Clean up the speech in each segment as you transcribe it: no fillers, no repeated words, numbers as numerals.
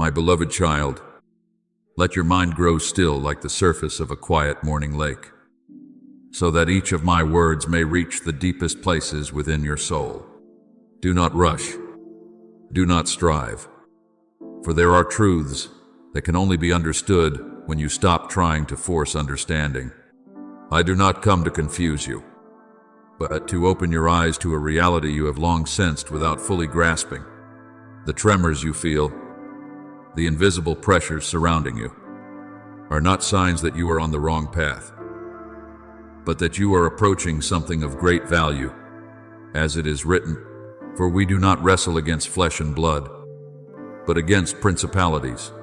My beloved child, let your mind grow still like the surface of a quiet morning lake, so that each of my words may reach the deepest places within your soul. Do not rush. Do not strive. For there are truths that can only be understood when you stop trying to force understanding. I do not come to confuse you, but to open your eyes to a reality you have long sensed without fully grasping. The tremors you feel, the invisible pressures surrounding you, are not signs that you are on the wrong path, but that you are approaching something of great value. As it is written, "For we do not wrestle against flesh and blood, but against principalities,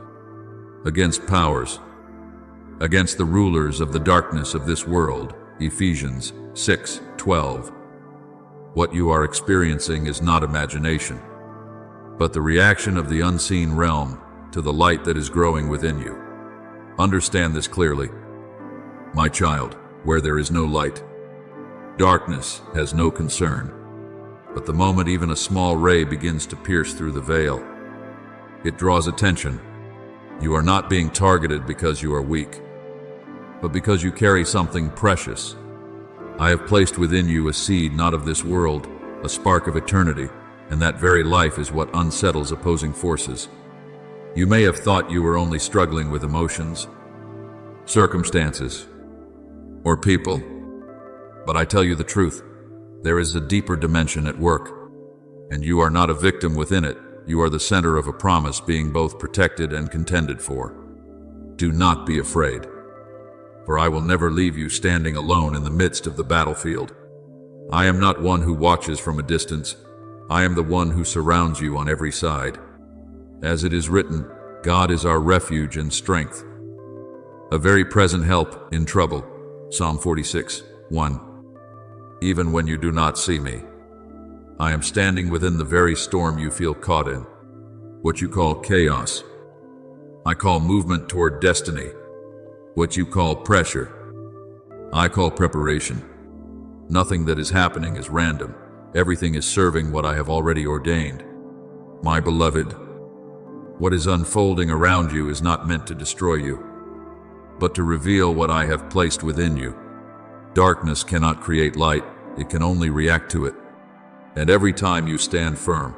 against powers, against the rulers of the darkness of this world." Ephesians 6:12. What you are experiencing is not imagination, but the reaction of the unseen realm to the light that is growing within you. Understand this clearly. My child, where there is no light, darkness has no concern. But the moment even a small ray begins to pierce through the veil, it draws attention. You are not being targeted because you are weak, but because you carry something precious. I have placed within you a seed not of this world, a spark of eternity, and that very life is what unsettles opposing forces. You may have thought you were only struggling with emotions, circumstances, or people, but I tell you the truth. There is a deeper dimension at work, and you are not a victim within it. You are the center of a promise being both protected and contended for. Do not be afraid, for I will never leave you standing alone in the midst of the battlefield. I am not one who watches from a distance. I am the one who surrounds you on every side. As it is written, God is our refuge and strength, a very present help in trouble. Psalm 46:1. Even when you do not see me, I am standing within the very storm you feel caught in. What you call chaos, I call movement toward destiny. What you call pressure, I call preparation. Nothing that is happening is random. Everything is serving what I have already ordained. My beloved, what is unfolding around you is not meant to destroy you, but to reveal what I have placed within you. Darkness cannot create light, it can only react to it. And every time you stand firm,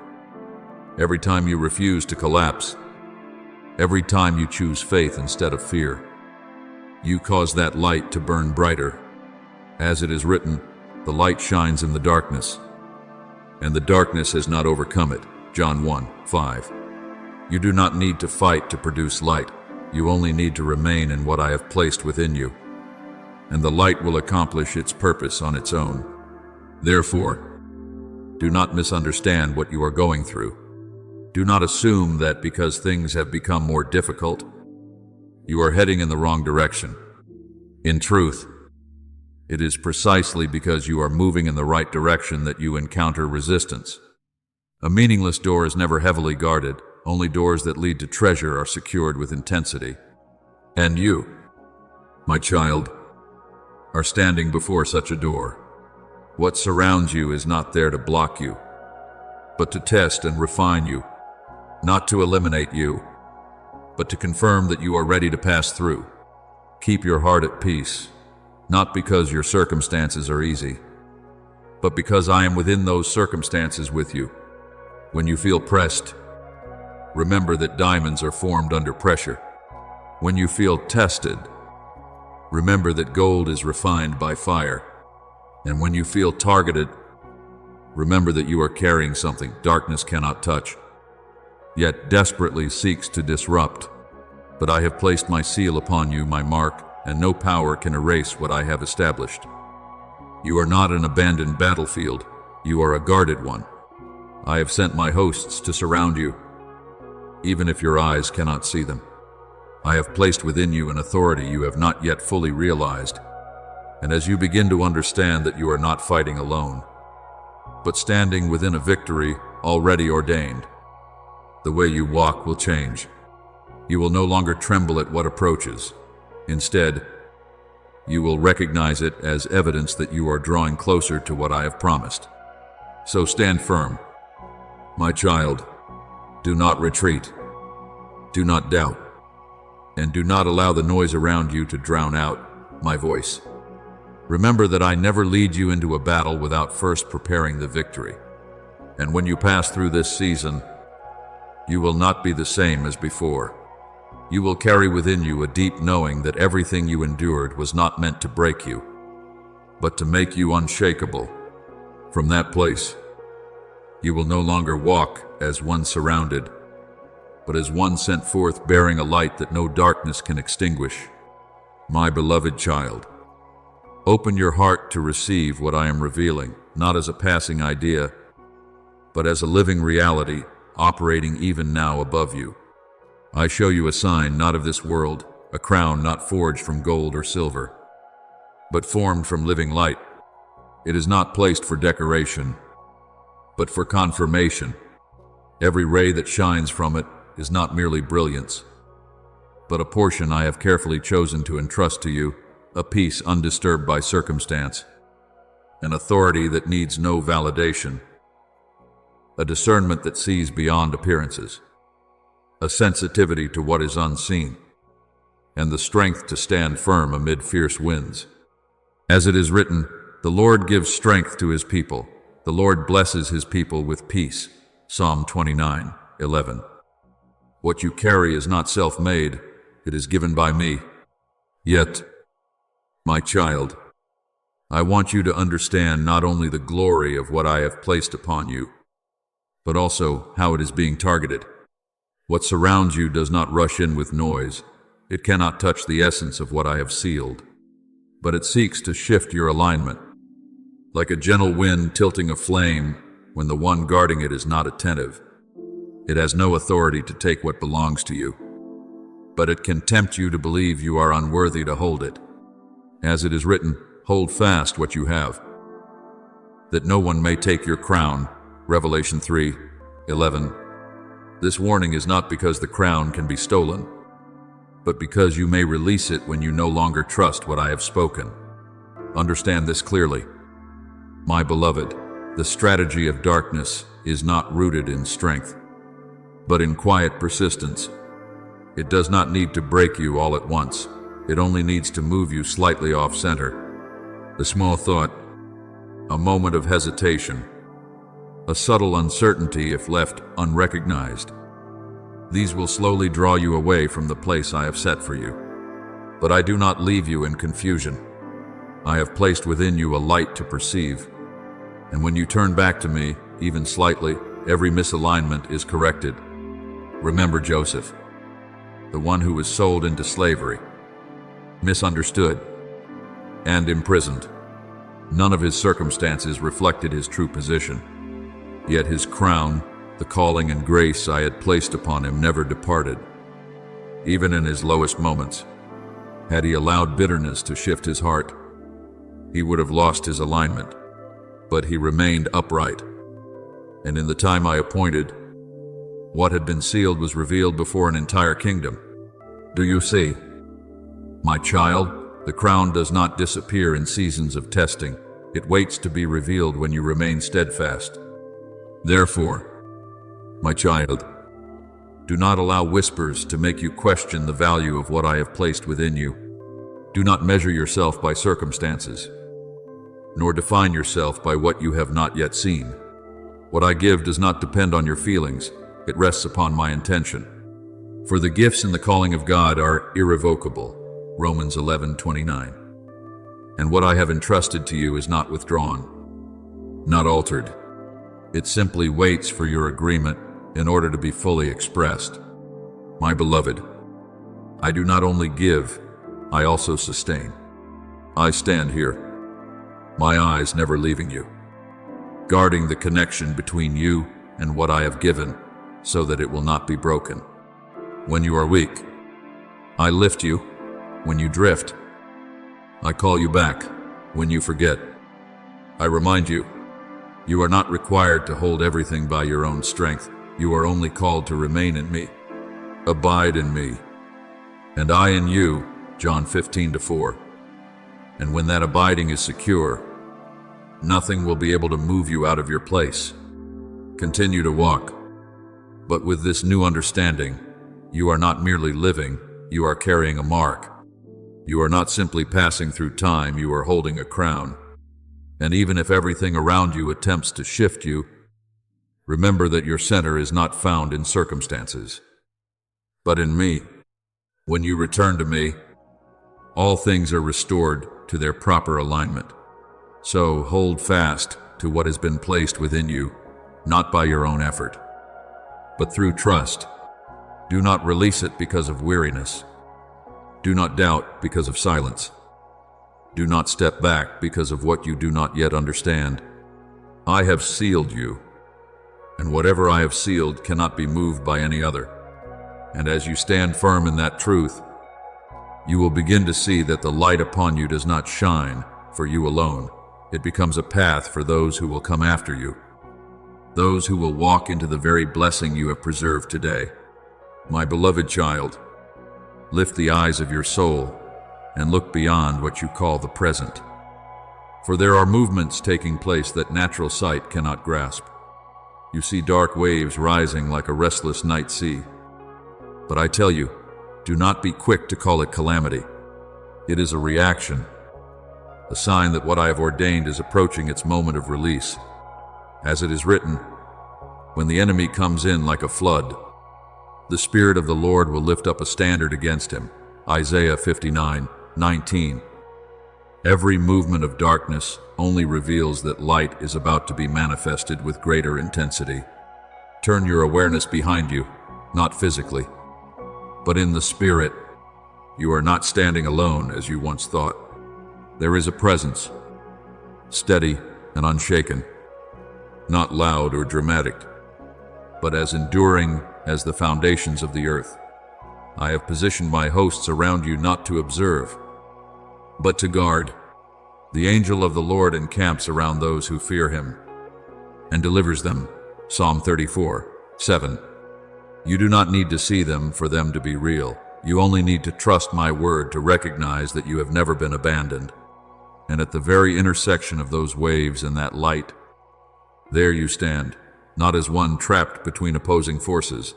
every time you refuse to collapse, every time you choose faith instead of fear, you cause that light to burn brighter. As it is written, the light shines in the darkness, and the darkness has not overcome it. John 1:5. You do not need to fight to produce light. You only need to remain in what I have placed within you, and the light will accomplish its purpose on its own. Therefore, do not misunderstand what you are going through. Do not assume that because things have become more difficult, you are heading in the wrong direction. In truth, it is precisely because you are moving in the right direction that you encounter resistance. A meaningless door is never heavily guarded. Only doors that lead to treasure are secured with intensity. And you, my child, are standing before such a door. What surrounds you is not there to block you, but to test and refine you, not to eliminate you, but to confirm that you are ready to pass through. Keep your heart at peace, not because your circumstances are easy, but because I am within those circumstances with you. When you feel pressed, remember that diamonds are formed under pressure. When you feel tested, remember that gold is refined by fire. And when you feel targeted, remember that you are carrying something darkness cannot touch, yet desperately seeks to disrupt. But I have placed my seal upon you, my mark, and no power can erase what I have established. You are not an abandoned battlefield. You are a guarded one. I have sent my hosts to surround you, even if your eyes cannot see them. I have placed within you an authority you have not yet fully realized. And as you begin to understand that you are not fighting alone, but standing within a victory already ordained, the way you walk will change. You will no longer tremble at what approaches. Instead, you will recognize it as evidence that you are drawing closer to what I have promised. So stand firm. My child, do not retreat. Do not doubt, and do not allow the noise around you to drown out my voice. Remember that I never lead you into a battle without first preparing the victory. And when you pass through this season, you will not be the same as before. You will carry within you a deep knowing that everything you endured was not meant to break you, but to make you unshakable. From that place, you will no longer walk as one surrounded, but as one sent forth bearing a light that no darkness can extinguish. My beloved child, open your heart to receive what I am revealing, not as a passing idea, but as a living reality operating even now above you. I show you a sign not of this world, a crown not forged from gold or silver, but formed from living light. It is not placed for decoration, but for confirmation. Every ray that shines from it is not merely brilliance, but a portion I have carefully chosen to entrust to you, a peace undisturbed by circumstance, an authority that needs no validation, a discernment that sees beyond appearances, a sensitivity to what is unseen, and the strength to stand firm amid fierce winds. As it is written, the Lord gives strength to his people. The Lord blesses his people with peace. Psalm 29:11. What you carry is not self-made, it is given by me. Yet, my child, I want you to understand not only the glory of what I have placed upon you, but also how it is being targeted. What surrounds you does not rush in with noise. It cannot touch the essence of what I have sealed, but it seeks to shift your alignment. Like a gentle wind tilting a flame when the one guarding it is not attentive. It has no authority to take what belongs to you, but it can tempt you to believe you are unworthy to hold it. As it is written, hold fast what you have, that no one may take your crown. Revelation 3:11. This warning is not because the crown can be stolen, but because you may release it when you no longer trust what I have spoken. Understand this clearly. My beloved, the strategy of darkness is not rooted in strength, but in quiet persistence. It does not need to break you all at once. It only needs to move you slightly off center. A small thought, a moment of hesitation, a subtle uncertainty if left unrecognized. These will slowly draw you away from the place I have set for you. But I do not leave you in confusion. I have placed within you a light to perceive. And when you turn back to me, even slightly, every misalignment is corrected. Remember Joseph, the one who was sold into slavery, misunderstood, and imprisoned. None of his circumstances reflected his true position. Yet his crown, the calling and grace I had placed upon him, never departed. Even in his lowest moments, had he allowed bitterness to shift his heart, he would have lost his alignment. But he remained upright. And in the time I appointed, what had been sealed was revealed before an entire kingdom. Do you see? My child, the crown does not disappear in seasons of testing. It waits to be revealed when you remain steadfast. Therefore, my child, do not allow whispers to make you question the value of what I have placed within you. Do not measure yourself by circumstances, nor define yourself by what you have not yet seen. What I give does not depend on your feelings, it rests upon my intention. For the gifts and the calling of God are irrevocable, Romans 11:29. And what I have entrusted to you is not withdrawn, not altered. It simply waits for your agreement in order to be fully expressed. My beloved, I do not only give, I also sustain. I stand here, my eyes never leaving you, guarding the connection between you and what I have given so that it will not be broken. When you are weak, I lift you. When you drift, I call you back. When you forget, I remind you. You are not required to hold everything by your own strength. You are only called to remain in me. Abide in me, and I in you, John 15:4. And when that abiding is secure, nothing will be able to move you out of your place. Continue to walk, but with this new understanding, You are not merely living, you are carrying a mark. You are not simply passing through time, you are holding a crown. And even if everything around you attempts to shift you, remember that your center is not found in circumstances, but in me. When you return to me, all things are restored to their proper alignment. So hold fast to what has been placed within you, not by your own effort, but through trust. Do not release it because of weariness. Do not doubt because of silence. Do not step back because of what you do not yet understand. I have sealed you, and whatever I have sealed cannot be moved by any other. And as you stand firm in that truth, you will begin to see that the light upon you does not shine for you alone. It becomes a path for those who will come after you, those who will walk into the very blessing you have preserved today. My beloved child, lift the eyes of your soul and look beyond what you call the present. For there are movements taking place that natural sight cannot grasp. You see dark waves rising like a restless night sea. But I tell you, do not be quick to call it calamity. It is a reaction, a sign that what I have ordained is approaching its moment of release. As it is written, when the enemy comes in like a flood, the Spirit of the Lord will lift up a standard against him. Isaiah 59:19. Every movement of darkness only reveals that light is about to be manifested with greater intensity. Turn your awareness behind you, not physically, but in the spirit. You are not standing alone as you once thought. There is a presence, steady and unshaken, not loud or dramatic, but as enduring as the foundations of the earth. I have positioned my hosts around you not to observe, but to guard. The angel of the Lord encamps around those who fear him and delivers them. Psalm 34:7. You do not need to see them for them to be real. You only need to trust my word to recognize that you have never been abandoned. And at the very intersection of those waves and that light, there you stand, not as one trapped between opposing forces,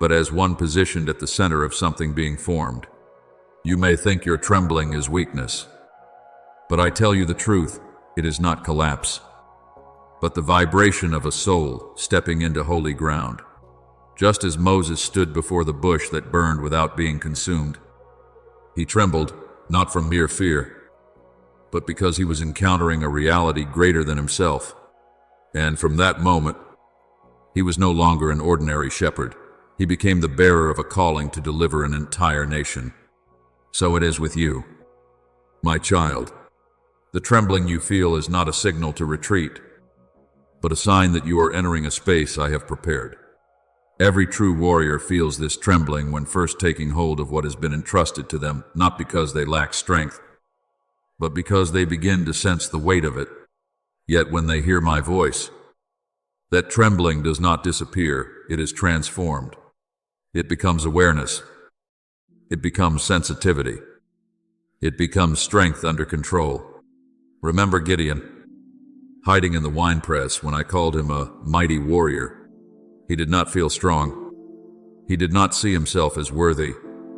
but as one positioned at the center of something being formed. You may think your trembling is weakness, but I tell you the truth, it is not collapse, but the vibration of a soul stepping into holy ground. Just as Moses stood before the bush that burned without being consumed, he trembled, not from mere fear, but because he was encountering a reality greater than himself. And from that moment, he was no longer an ordinary shepherd. He became the bearer of a calling to deliver an entire nation. So it is with you, my child. The trembling you feel is not a signal to retreat, but a sign that you are entering a space I have prepared. Every true warrior feels this trembling when first taking hold of what has been entrusted to them, not because they lack strength, but because they begin to sense the weight of it. Yet when they hear my voice, that trembling does not disappear, it is transformed. It becomes awareness. It becomes sensitivity. It becomes strength under control. Remember Gideon, hiding in the winepress when I called him a mighty warrior. He did not feel strong. He did not see himself as worthy.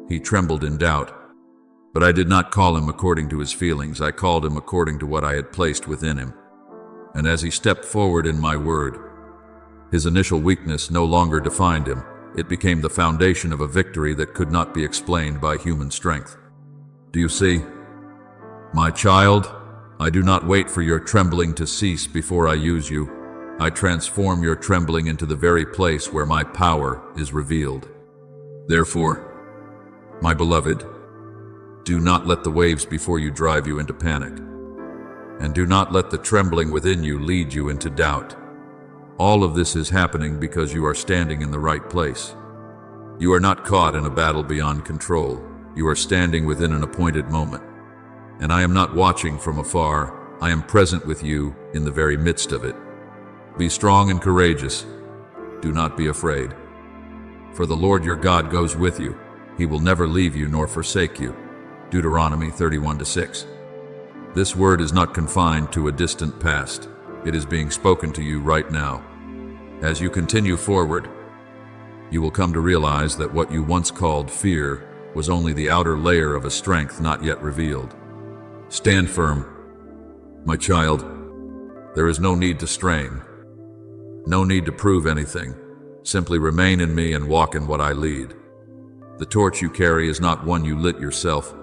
He trembled in doubt. But I did not call him according to his feelings. I called him according to what I had placed within him. And as he stepped forward in my word, his initial weakness no longer defined him. It became the foundation of a victory that could not be explained by human strength. Do you see? My child, I do not wait for your trembling to cease before I use you. I transform your trembling into the very place where my power is revealed. Therefore, my beloved, do not let the waves before you drive you into panic, and do not let the trembling within you lead you into doubt. All of this is happening because you are standing in the right place. You are not caught in a battle beyond control. You are standing within an appointed moment. And I am not watching from afar. I am present with you in the very midst of it. Be strong and courageous. Do not be afraid. For the Lord your God goes with you. He will never leave you nor forsake you. Deuteronomy 31:6. This word is not confined to a distant past. It is being spoken to you right now. As you continue forward, You will come to realize that what you once called fear was only the outer layer of a strength not yet revealed. Stand firm, my child. There is no need to strain, no need to prove anything. Simply remain in me and walk in what I lead. The torch you carry is not one you lit yourself,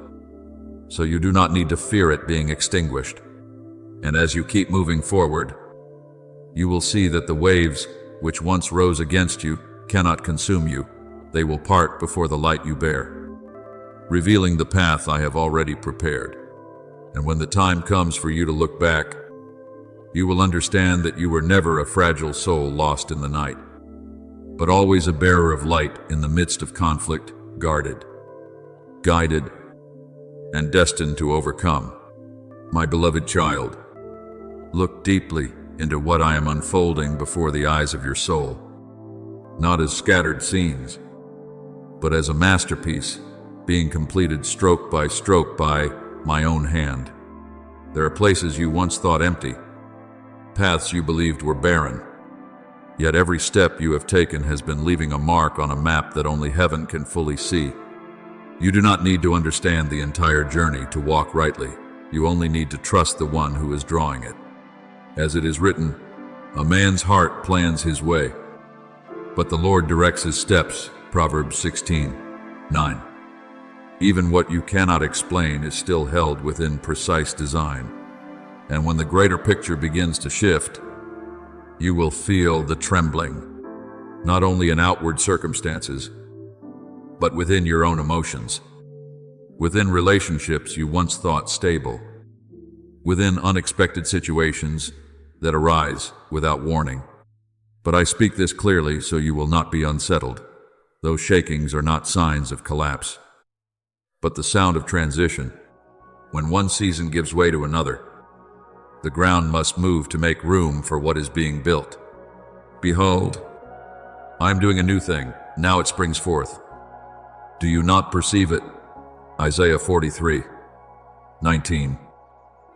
so you do not need to fear it being extinguished. And as you keep moving forward, you will see that the waves which once rose against you cannot consume you. They will part before the light you bear, revealing the path I have already prepared. And when the time comes for you to look back, you will understand that you were never a fragile soul lost in the night, but always a bearer of light in the midst of conflict, guarded, guided, and destined to overcome. My beloved child, look deeply into what I am unfolding before the eyes of your soul, not as scattered scenes, but as a masterpiece being completed stroke by my own hand. There are places you once thought empty, paths you believed were barren, yet every step you have taken has been leaving a mark on a map that only heaven can fully see. You do not need to understand the entire journey to walk rightly. You only need to trust the one who is drawing it. As it is written, a man's heart plans his way, but the Lord directs his steps. Proverbs 16:9. Even what you cannot explain is still held within precise design. And when the greater picture begins to shift, you will feel the trembling, not only in outward circumstances, but within your own emotions, within relationships you once thought stable, within unexpected situations that arise without warning. But I speak this clearly so you will not be unsettled. Those shakings are not signs of collapse, but the sound of transition. When one season gives way to another, the ground must move to make room for what is being built. Behold, I am doing a new thing. Now it springs forth. Do you not perceive it? Isaiah 43:19.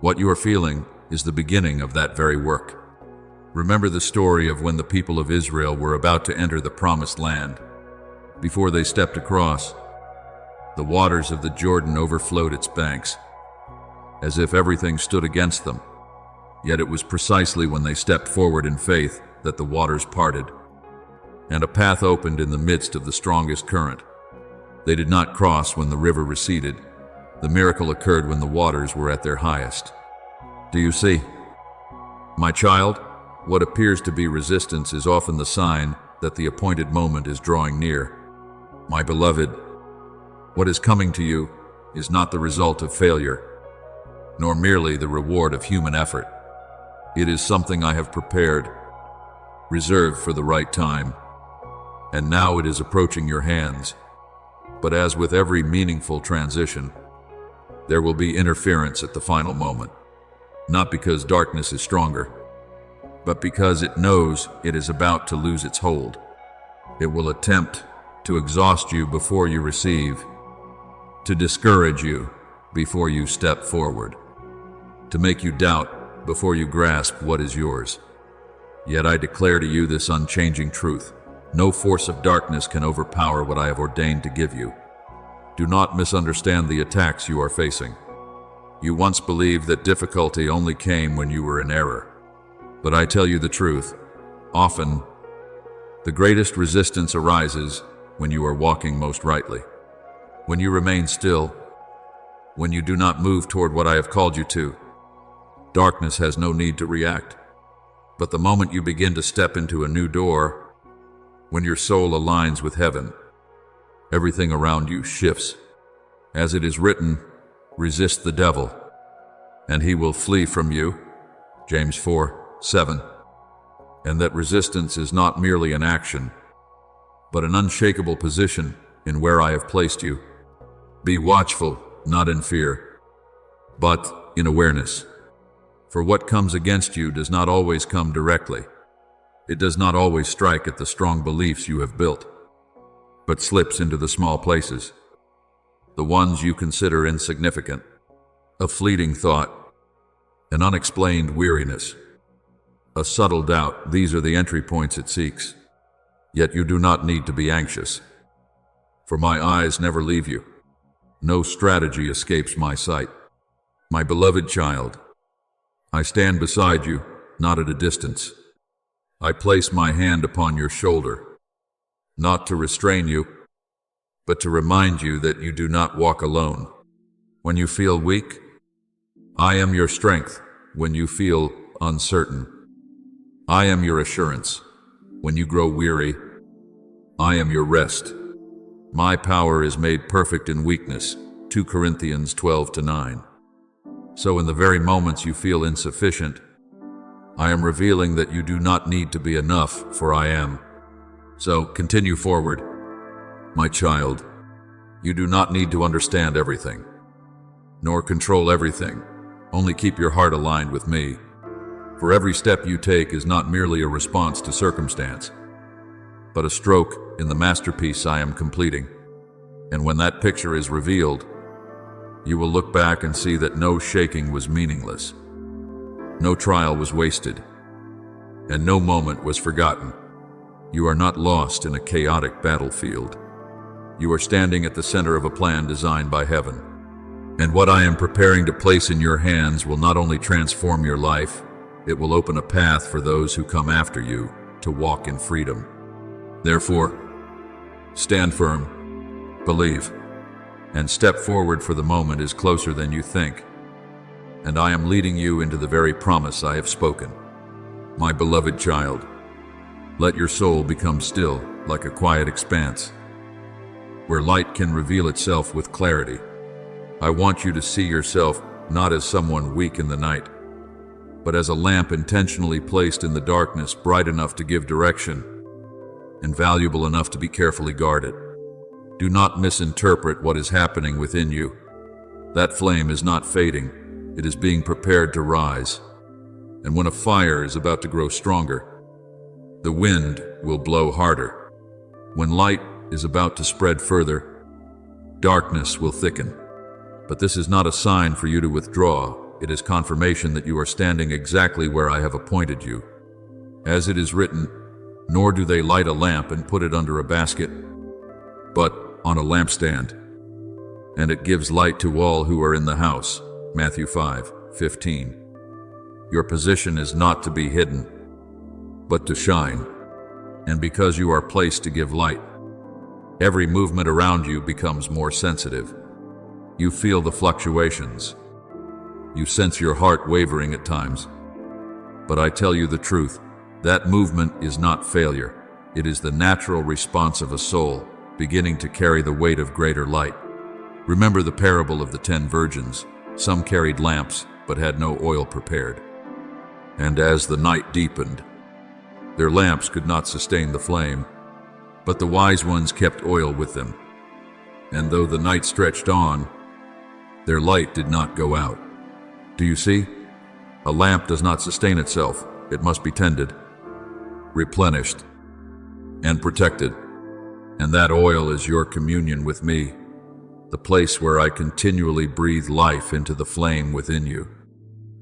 What you are feeling is the beginning of that very work. Remember the story of when the people of Israel were about to enter the promised land. Before they stepped across, the waters of the Jordan overflowed its banks, as if everything stood against them. Yet it was precisely when they stepped forward in faith that the waters parted, and a path opened in the midst of the strongest current. They did not cross when the river receded. The miracle occurred when the waters were at their highest. Do you see? My child, what appears to be resistance is often the sign that the appointed moment is drawing near. My beloved, what is coming to you is not the result of failure, nor merely the reward of human effort. It is something I have prepared, reserved for the right time, and now it is approaching your hands. But as with every meaningful transition, there will be interference at the final moment, not because darkness is stronger, but because it knows it is about to lose its hold. It will attempt to exhaust you before you receive, to discourage you before you step forward, to make you doubt before you grasp what is yours. Yet I declare to you this unchanging truth: no force of darkness can overpower what I have ordained to give you. Do not misunderstand the attacks you are facing. You once believed that difficulty only came when you were in error. But I tell you the truth, often the greatest resistance arises when you are walking most rightly. When you remain still, when you do not move toward what I have called you to, darkness has no need to react. But the moment you begin to step into a new door, when your soul aligns with heaven, everything around you shifts. As it is written, resist the devil, and he will flee from you. James 4:7. And that resistance is not merely an action, but an unshakable position in where I have placed you. Be watchful, not in fear, but in awareness. For what comes against you does not always come directly. It does not always strike at the strong beliefs you have built, but slips into the small places, the ones you consider insignificant, a fleeting thought, an unexplained weariness, a subtle doubt. These are the entry points it seeks. Yet you do not need to be anxious, for my eyes never leave you. No strategy escapes my sight. My beloved child, I stand beside you, not at a distance. I place my hand upon your shoulder, not to restrain you, but to remind you that you do not walk alone. When you feel weak, I am your strength. When you feel uncertain, I am your assurance. When you grow weary, I am your rest. My power is made perfect in weakness. 2 Corinthians 12-9. So in the very moments you feel insufficient, I am revealing that you do not need to be enough, for I am. So continue forward. My child, you do not need to understand everything, nor control everything. Only keep your heart aligned with me. For every step you take is not merely a response to circumstance, but a stroke in the masterpiece I am completing. And when that picture is revealed, you will look back and see that no shaking was meaningless, no trial was wasted, and no moment was forgotten. You are not lost in a chaotic battlefield. You are standing at the center of a plan designed by heaven. And what I am preparing to place in your hands will not only transform your life, it will open a path for those who come after you to walk in freedom. Therefore, stand firm, believe, and step forward, for the moment is closer than you think. And I am leading you into the very promise I have spoken. My beloved child, let your soul become still like a quiet expanse, where light can reveal itself with clarity. I want you to see yourself not as someone weak in the night, but as a lamp intentionally placed in the darkness, bright enough to give direction and valuable enough to be carefully guarded. Do not misinterpret what is happening within you. That flame is not fading, it is being prepared to rise. And when a fire is about to grow stronger, the wind will blow harder. When light is about to spread further, darkness will thicken. But this is not a sign for you to withdraw. It is confirmation that you are standing exactly where I have appointed you. As it is written, nor do they light a lamp and put it under a basket, but on a lampstand, and it gives light to all who are in the house. Matthew 5:15. Your position is not to be hidden, but to shine. And because you are placed to give light, every movement around you becomes more sensitive. You feel the fluctuations. You sense your heart wavering at times. But I tell you the truth, that movement is not failure. It is the natural response of a soul beginning to carry the weight of greater light. Remember the parable of the 10 virgins. Some carried lamps, but had no oil prepared. And as the night deepened, their lamps could not sustain the flame, but the wise ones kept oil with them. And though the night stretched on, their light did not go out. Do you see? A lamp does not sustain itself. It must be tended, replenished, and protected. And that oil is your communion with me, the place where I continually breathe life into the flame within you.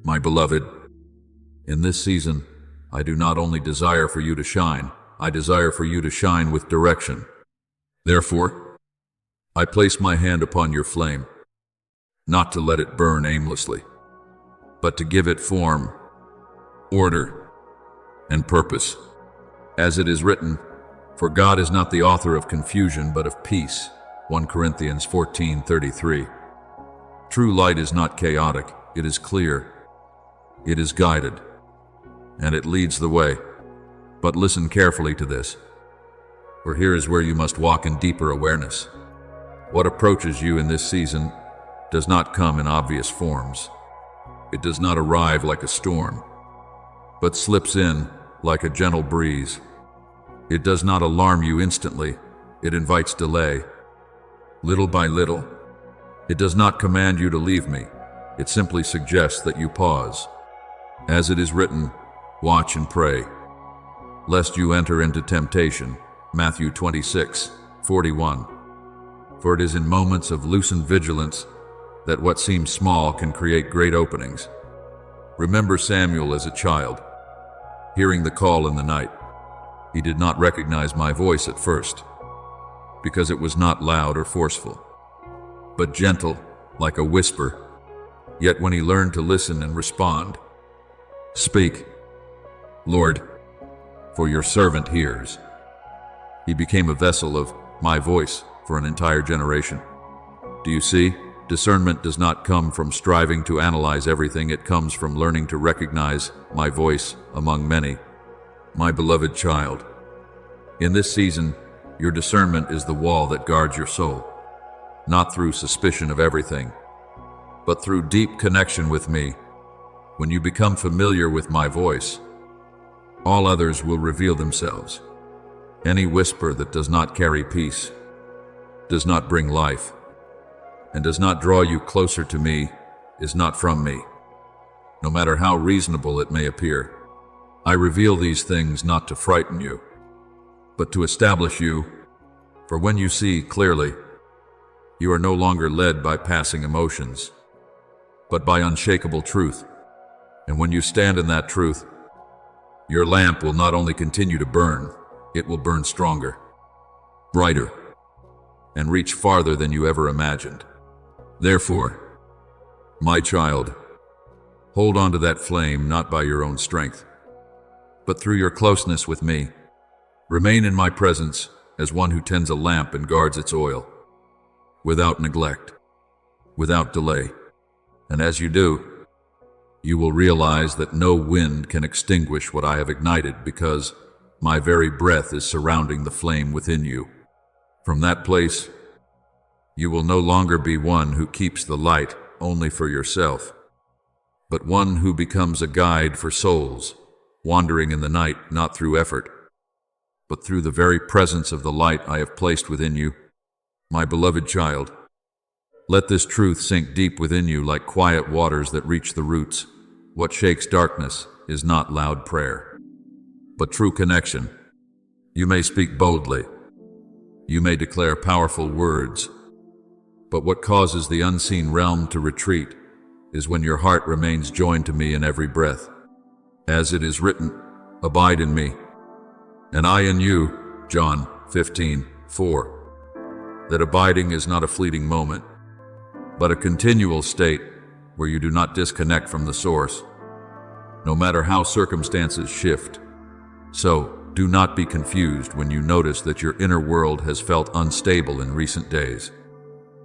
My beloved, in this season, I do not only desire for you to shine, I desire for you to shine with direction. Therefore, I place my hand upon your flame, not to let it burn aimlessly, but to give it form, order, and purpose. As it is written, for God is not the author of confusion, but of peace. 1 Corinthians 14:33. True light is not chaotic, it is clear, it is guided, and it leads the way. But listen carefully to this, for here is where you must walk in deeper awareness. What approaches you in this season does not come in obvious forms. It does not arrive like a storm, but slips in like a gentle breeze. It does not alarm you instantly. It invites delay. Little by little, it does not command you to leave me. It simply suggests that you pause. As it is written, watch and pray, lest you enter into temptation. Matthew 26:41. For it is in moments of loosened vigilance that what seems small can create great openings. Remember Samuel as a child, hearing the call in the night. He did not recognize my voice at first, because it was not loud or forceful, but gentle, like a whisper. Yet when he learned to listen and respond, "Speak, Lord, for your servant hears," he became a vessel of my voice for an entire generation. Do you see? Discernment does not come from striving to analyze everything. It comes from learning to recognize my voice among many. My beloved child, in this season, your discernment is the wall that guards your soul, not through suspicion of everything, but through deep connection with me. When you become familiar with my voice, all others will reveal themselves. Any whisper that does not carry peace, does not bring life, and does not draw you closer to me is not from me, no matter how reasonable it may appear. I reveal these things not to frighten you, but to establish you, for when you see clearly, you are no longer led by passing emotions, but by unshakable truth. And when you stand in that truth, your lamp will not only continue to burn, it will burn stronger, brighter, and reach farther than you ever imagined. Therefore, my child, hold on to that flame not by your own strength, but through your closeness with me. Remain in my presence as one who tends a lamp and guards its oil, without neglect, without delay. And as you do, you will realize that no wind can extinguish what I have ignited, because my very breath is surrounding the flame within you. From that place, you will no longer be one who keeps the light only for yourself, but one who becomes a guide for souls, wandering in the night not through effort, but through the very presence of the light I have placed within you. My beloved child, let this truth sink deep within you like quiet waters that reach the roots. What shakes darkness is not loud prayer, but true connection. You may speak boldly, you may declare powerful words, but what causes the unseen realm to retreat is when your heart remains joined to me in every breath. As it is written, abide in me, and I in you, John 15:4. That abiding is not a fleeting moment, but a continual state where you do not disconnect from the source, no matter how circumstances shift. So, do not be confused when you notice that your inner world has felt unstable in recent days.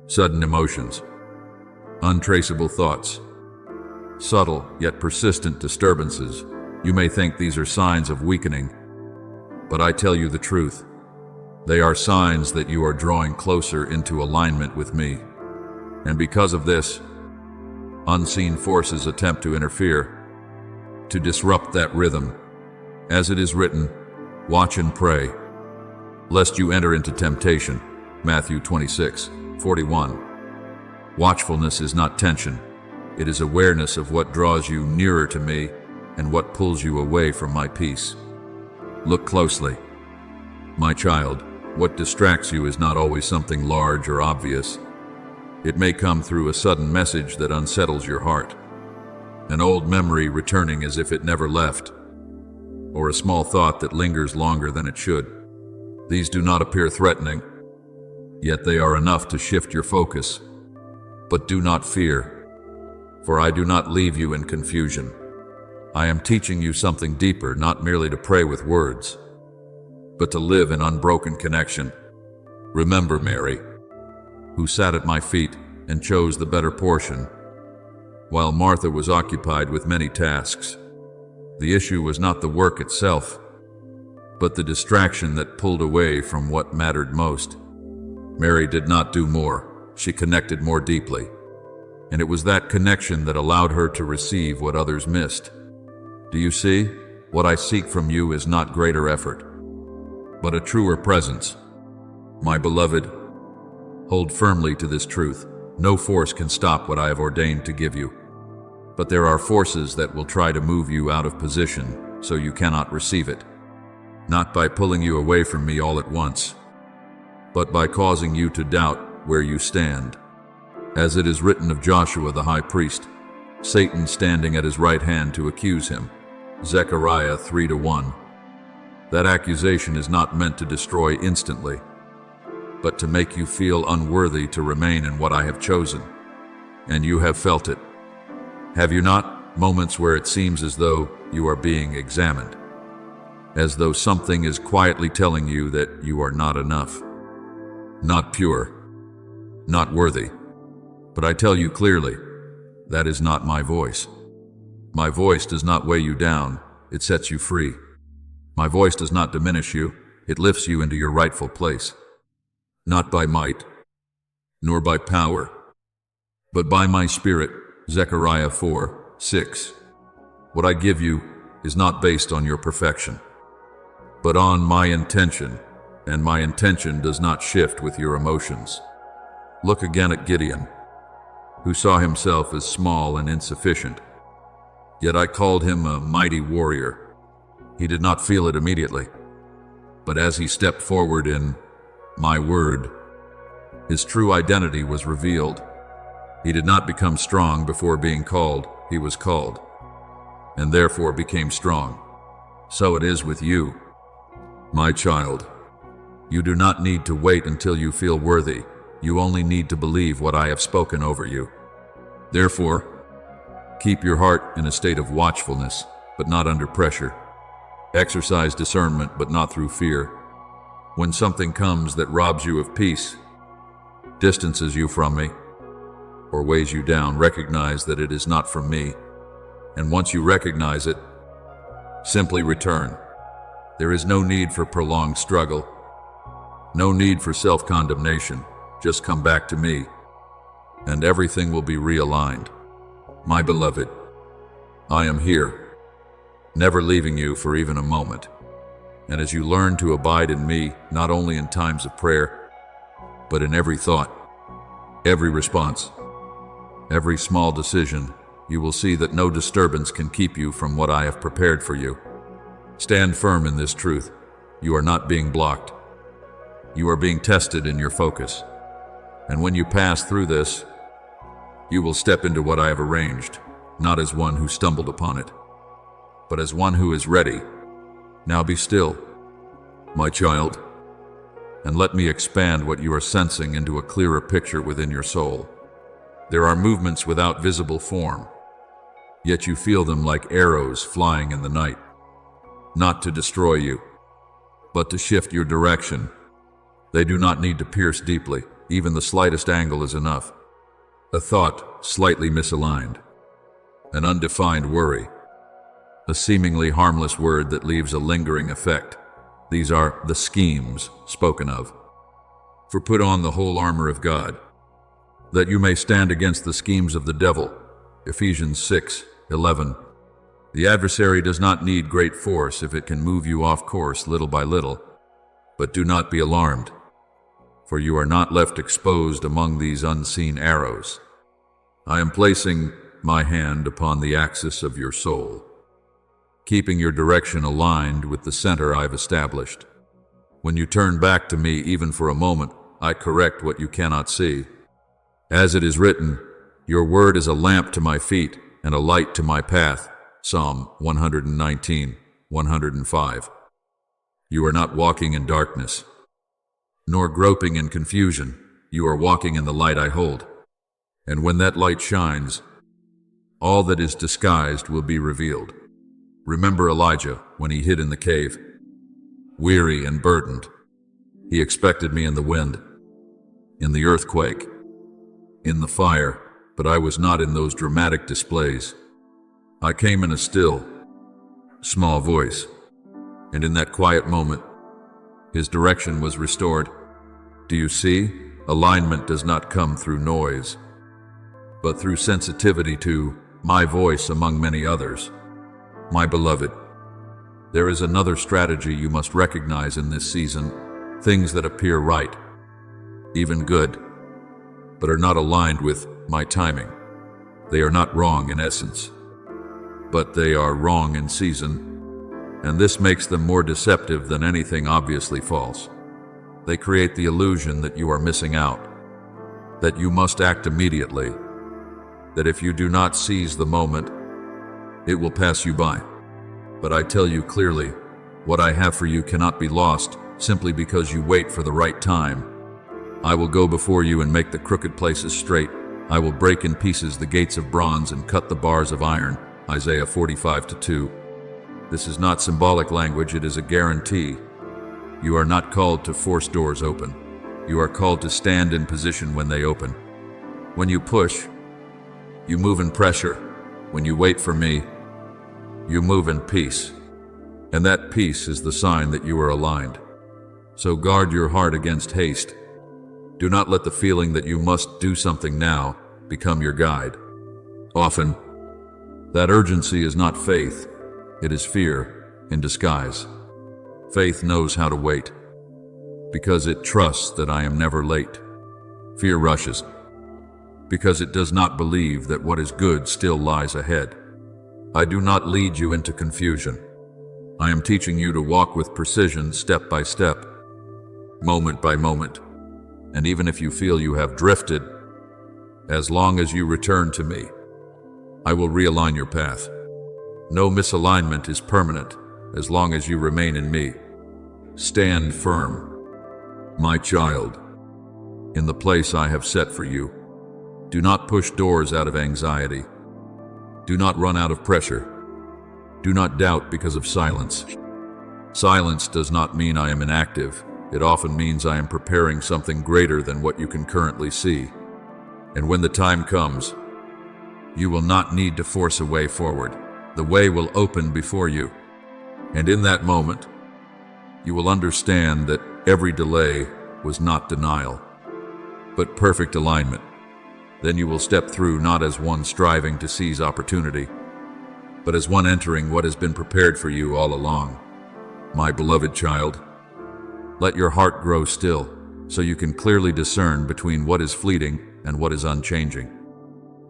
Sudden emotions, untraceable thoughts, subtle yet persistent disturbances. You may think these are signs of weakening, but I tell you the truth. They are signs that you are drawing closer into alignment with me. And because of this, unseen forces attempt to interfere, to disrupt that rhythm. As it is written, watch and pray, lest you enter into temptation. Matthew 26:41. Watchfulness is not tension. It is awareness of what draws you nearer to me and what pulls you away from my peace. Look closely. My child, what distracts you is not always something large or obvious. It may come through a sudden message that unsettles your heart, an old memory returning as if it never left, or a small thought that lingers longer than it should. These do not appear threatening, yet they are enough to shift your focus. But do not fear, for I do not leave you in confusion. I am teaching you something deeper, not merely to pray with words, but to live in unbroken connection. Remember Mary, who sat at my feet and chose the better portion, while Martha was occupied with many tasks. The issue was not the work itself, but the distraction that pulled away from what mattered most. Mary did not do more, she connected more deeply, and it was that connection that allowed her to receive what others missed. Do you see? What I seek from you is not greater effort, but a truer presence. My beloved, hold firmly to this truth. No force can stop what I have ordained to give you. But there are forces that will try to move you out of position so you cannot receive it. Not by pulling you away from me all at once, but by causing you to doubt where you stand. As it is written of Joshua the high priest, Satan standing at his right hand to accuse him. Zechariah 3:1. That accusation is not meant to destroy instantly, but to make you feel unworthy to remain in what I have chosen. And you have felt it, have you not? Moments where it seems as though you are being examined, as though something is quietly telling you that you are not enough, not pure, not worthy. But I tell you clearly, that is not my voice. My voice does not weigh you down, it sets you free. My voice does not diminish you, it lifts you into your rightful place. Not by might, nor by power, but by my Spirit. Zechariah 4:6. What I give you is not based on your perfection, but on my intention, and my intention does not shift with your emotions. Look again at Gideon, who saw himself as small and insufficient. Yet I called him a mighty warrior. He did not feel it immediately, but as he stepped forward in my word, his true identity was revealed. He did not become strong before being called, he was called, and therefore became strong. So it is with you, my child. You do not need to wait until you feel worthy. You only need to believe what I have spoken over you. Therefore, keep your heart in a state of watchfulness, but not under pressure. Exercise discernment, but not through fear. When something comes that robs you of peace, distances you from me, or weighs you down, recognize that it is not from me. And once you recognize it, simply return. There is no need for prolonged struggle, no need for self-condemnation. Just come back to me, and everything will be realigned. My beloved, I am here, never leaving you for even a moment. And as you learn to abide in me, not only in times of prayer, but in every thought, every response, every small decision, you will see that no disturbance can keep you from what I have prepared for you. Stand firm in this truth. You are not being blocked. You are being tested in your focus. And when you pass through this, you will step into what I have arranged, not as one who stumbled upon it, but as one who is ready. Now be still, my child, and let me expand what you are sensing into a clearer picture within your soul. There are movements without visible form, yet you feel them like arrows flying in the night, not to destroy you, but to shift your direction. They do not need to pierce deeply. Even the slightest angle is enough. A thought slightly misaligned, an undefined worry, a seemingly harmless word that leaves a lingering effect. These are the schemes spoken of. For put on the whole armor of God, that you may stand against the schemes of the devil. Ephesians 6:11. The adversary does not need great force if it can move you off course little by little. But do not be alarmed, for you are not left exposed among these unseen arrows. I am placing my hand upon the axis of your soul, keeping your direction aligned with the center I've established. When you turn back to me even for a moment, I correct what you cannot see. As it is written, your word is a lamp to my feet and a light to my path. Psalm 119:105. You are not walking in darkness, nor groping in confusion. You are walking in the light I hold. And when that light shines, all that is disguised will be revealed. Remember Elijah when he hid in the cave, weary and burdened. He expected me in the wind, in the earthquake, in the fire, but I was not in those dramatic displays. I came in a still, small voice, and in that quiet moment, his direction was restored. Do you see? Alignment does not come through noise, but through sensitivity to my voice among many others. My beloved, there is another strategy you must recognize in this season. Things that appear right, even good, but are not aligned with my timing. They are not wrong in essence, but they are wrong in season, and this makes them more deceptive than anything obviously false. They create the illusion that you are missing out, that you must act immediately, that if you do not seize the moment, it will pass you by. But I tell you clearly, What I have for you cannot be lost simply because you wait for the right time. I will go before you and make the crooked places straight. I will break in pieces the gates of bronze and cut the bars of iron. Isaiah 45:2. This is not symbolic language, it is a guarantee. You are not called to force doors open. You are called to stand in position when they open. When you push, you move in pressure. When you wait for me, you move in peace. And that peace is the sign that you are aligned. So guard your heart against haste. Do not let the feeling that you must do something now become your guide. Often, that urgency is not faith, it is fear in disguise. Faith knows how to wait, because it trusts that I am never late. Fear rushes, because it does not believe that what is good still lies ahead. I do not lead you into confusion. I am teaching you to walk with precision, step by step, moment by moment. And even if you feel you have drifted, as long as you return to me, I will realign your path. No misalignment is permanent as long as you remain in me. Stand firm, my child, in the place I have set for you. Do not push doors out of anxiety. Do not run out of pressure. Do not doubt because of silence. Silence does not mean I am inactive. It often means I am preparing something greater than what you can currently see. And when the time comes, you will not need to force a way forward. The way will open before you. And in that moment, you will understand that every delay was not denial, but perfect alignment. Then you will step through not as one striving to seize opportunity, but as one entering what has been prepared for you all along. My beloved child, let your heart grow still so you can clearly discern between what is fleeting and what is unchanging.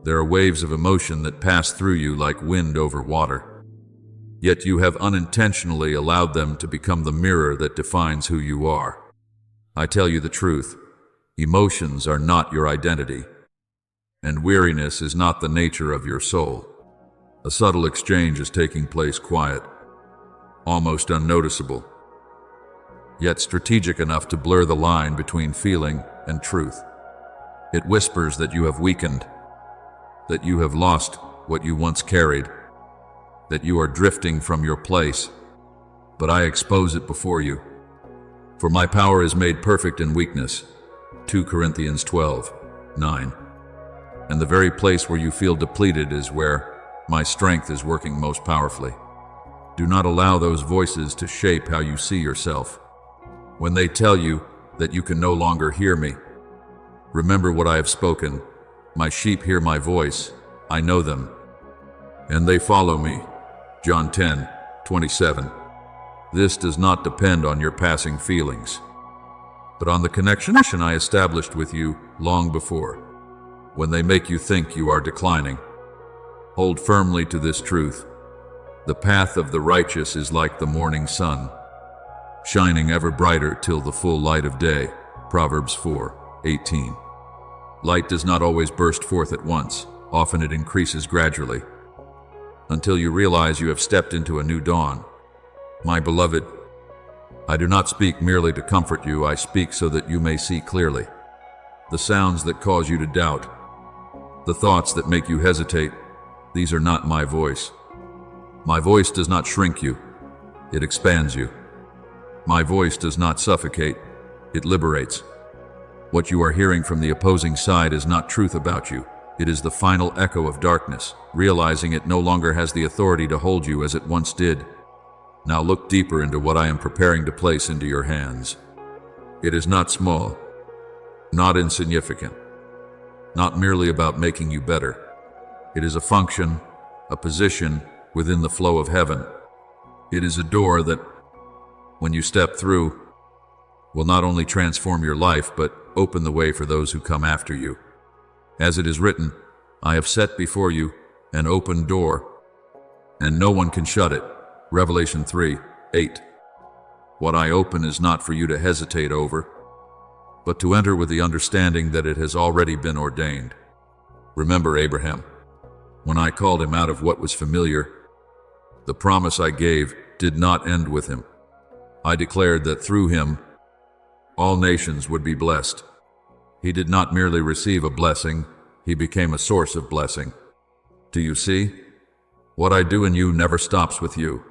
There are waves of emotion that pass through you like wind over water, yet you have unintentionally allowed them to become the mirror that defines who you are. I tell you the truth, emotions are not your identity, and weariness is not the nature of your soul. A subtle exchange is taking place quiet, almost unnoticeable, yet strategic enough to blur the line between feeling and truth. It whispers that you have weakened, that you have lost what you once carried, that you are drifting from your place, but I expose it before you. For my power is made perfect in weakness, 2 Corinthians 12:9. And the very place where you feel depleted is where my strength is working most powerfully. Do not allow those voices to shape how you see yourself. When they tell you that you can no longer hear me, remember what I have spoken. My sheep hear my voice, I know them, and they follow me. John 10:27. This does not depend on your passing feelings, but on the connection I established with you long before. When they make you think you are declining, hold firmly to this truth. The path of the righteous is like the morning sun, shining ever brighter till the full light of day. Proverbs 4:18. Light does not always burst forth at once. Often it increases gradually, until you realize you have stepped into a new dawn. My beloved, I do not speak merely to comfort you, I speak so that you may see clearly. The sounds that cause you to doubt, the thoughts that make you hesitate, these are not my voice. My voice does not shrink you, it expands you. My voice does not suffocate, it liberates. What you are hearing from the opposing side is not truth about you. It is the final echo of darkness, realizing it no longer has the authority to hold you as it once did. Now look deeper into what I am preparing to place into your hands. It is not small, not insignificant, not merely about making you better. It is a function, a position within the flow of heaven. It is a door that, when you step through, will not only transform your life, but open the way for those who come after you. As it is written, I have set before you an open door, and no one can shut it. Revelation 3:8. What I open is not for you to hesitate over, but to enter with the understanding that it has already been ordained. Remember Abraham. When I called him out of what was familiar, the promise I gave did not end with him. I declared that through him, all nations would be blessed. He did not merely receive a blessing, he became a source of blessing. Do you see? What I do in you never stops with you.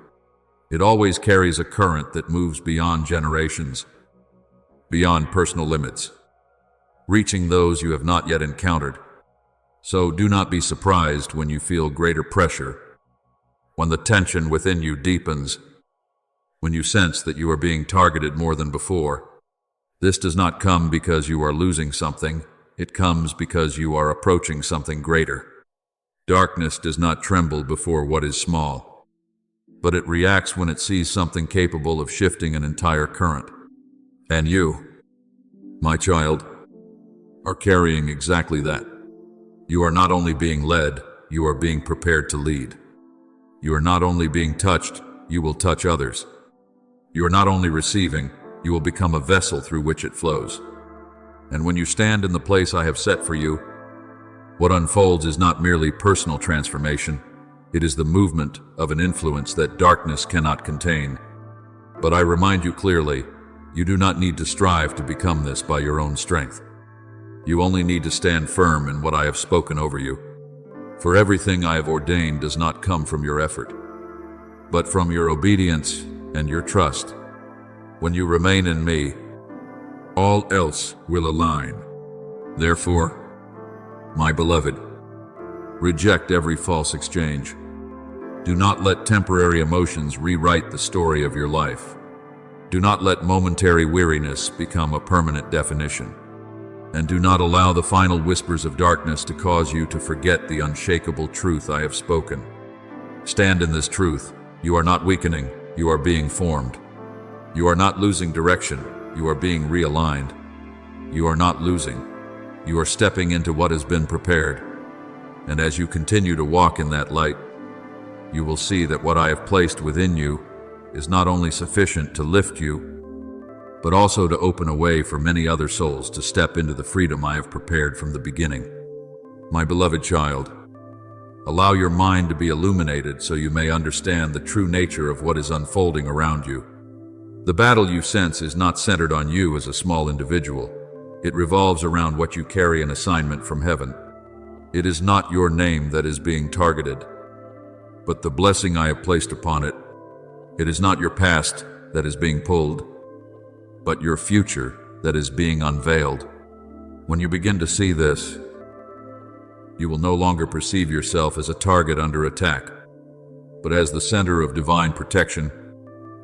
It always carries a current that moves beyond generations, beyond personal limits, reaching those you have not yet encountered. So do not be surprised when you feel greater pressure, when the tension within you deepens, when you sense that you are being targeted more than before. This does not come because you are losing something, it comes because you are approaching something greater. Darkness does not tremble before what is small, but it reacts when it sees something capable of shifting an entire current. And you, my child, are carrying exactly that. You are not only being led, you are being prepared to lead. You are not only being touched, you will touch others. You are not only receiving, you will become a vessel through which it flows. And when you stand in the place I have set for you, what unfolds is not merely personal transformation, it is the movement of an influence that darkness cannot contain. But I remind you clearly, you do not need to strive to become this by your own strength. You only need to stand firm in what I have spoken over you. For everything I have ordained does not come from your effort, but from your obedience and your trust. When you remain in me, all else will align. Therefore, my beloved, reject every false exchange. Do not let temporary emotions rewrite the story of your life. Do not let momentary weariness become a permanent definition. And do not allow the final whispers of darkness to cause you to forget the unshakable truth I have spoken. Stand in this truth. You are not weakening, you are being formed. You are not losing direction, you are being realigned. You are not losing, you are stepping into what has been prepared. And as you continue to walk in that light, you will see that what I have placed within you is not only sufficient to lift you, but also to open a way for many other souls to step into the freedom I have prepared from the beginning. My beloved child, allow your mind to be illuminated so you may understand the true nature of what is unfolding around you. The battle you sense is not centered on you as a small individual. It revolves around what you carry an assignment from heaven. It is not your name that is being targeted, but the blessing I have placed upon it. It is not your past that is being pulled, but your future that is being unveiled. When you begin to see this, you will no longer perceive yourself as a target under attack, but as the center of divine protection.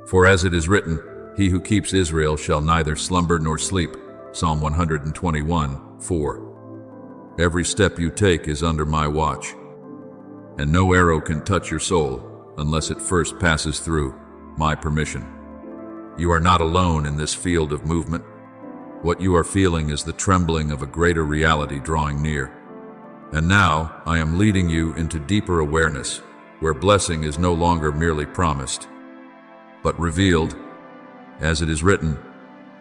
For as it is written, he who keeps Israel shall neither slumber nor sleep. Psalm 121:4. Every step you take is under my watch, and no arrow can touch your soul unless it first passes through my permission. You are not alone in this field of movement. What you are feeling is the trembling of a greater reality drawing near. And now I am leading you into deeper awareness, where blessing is no longer merely promised, but revealed, as it is written,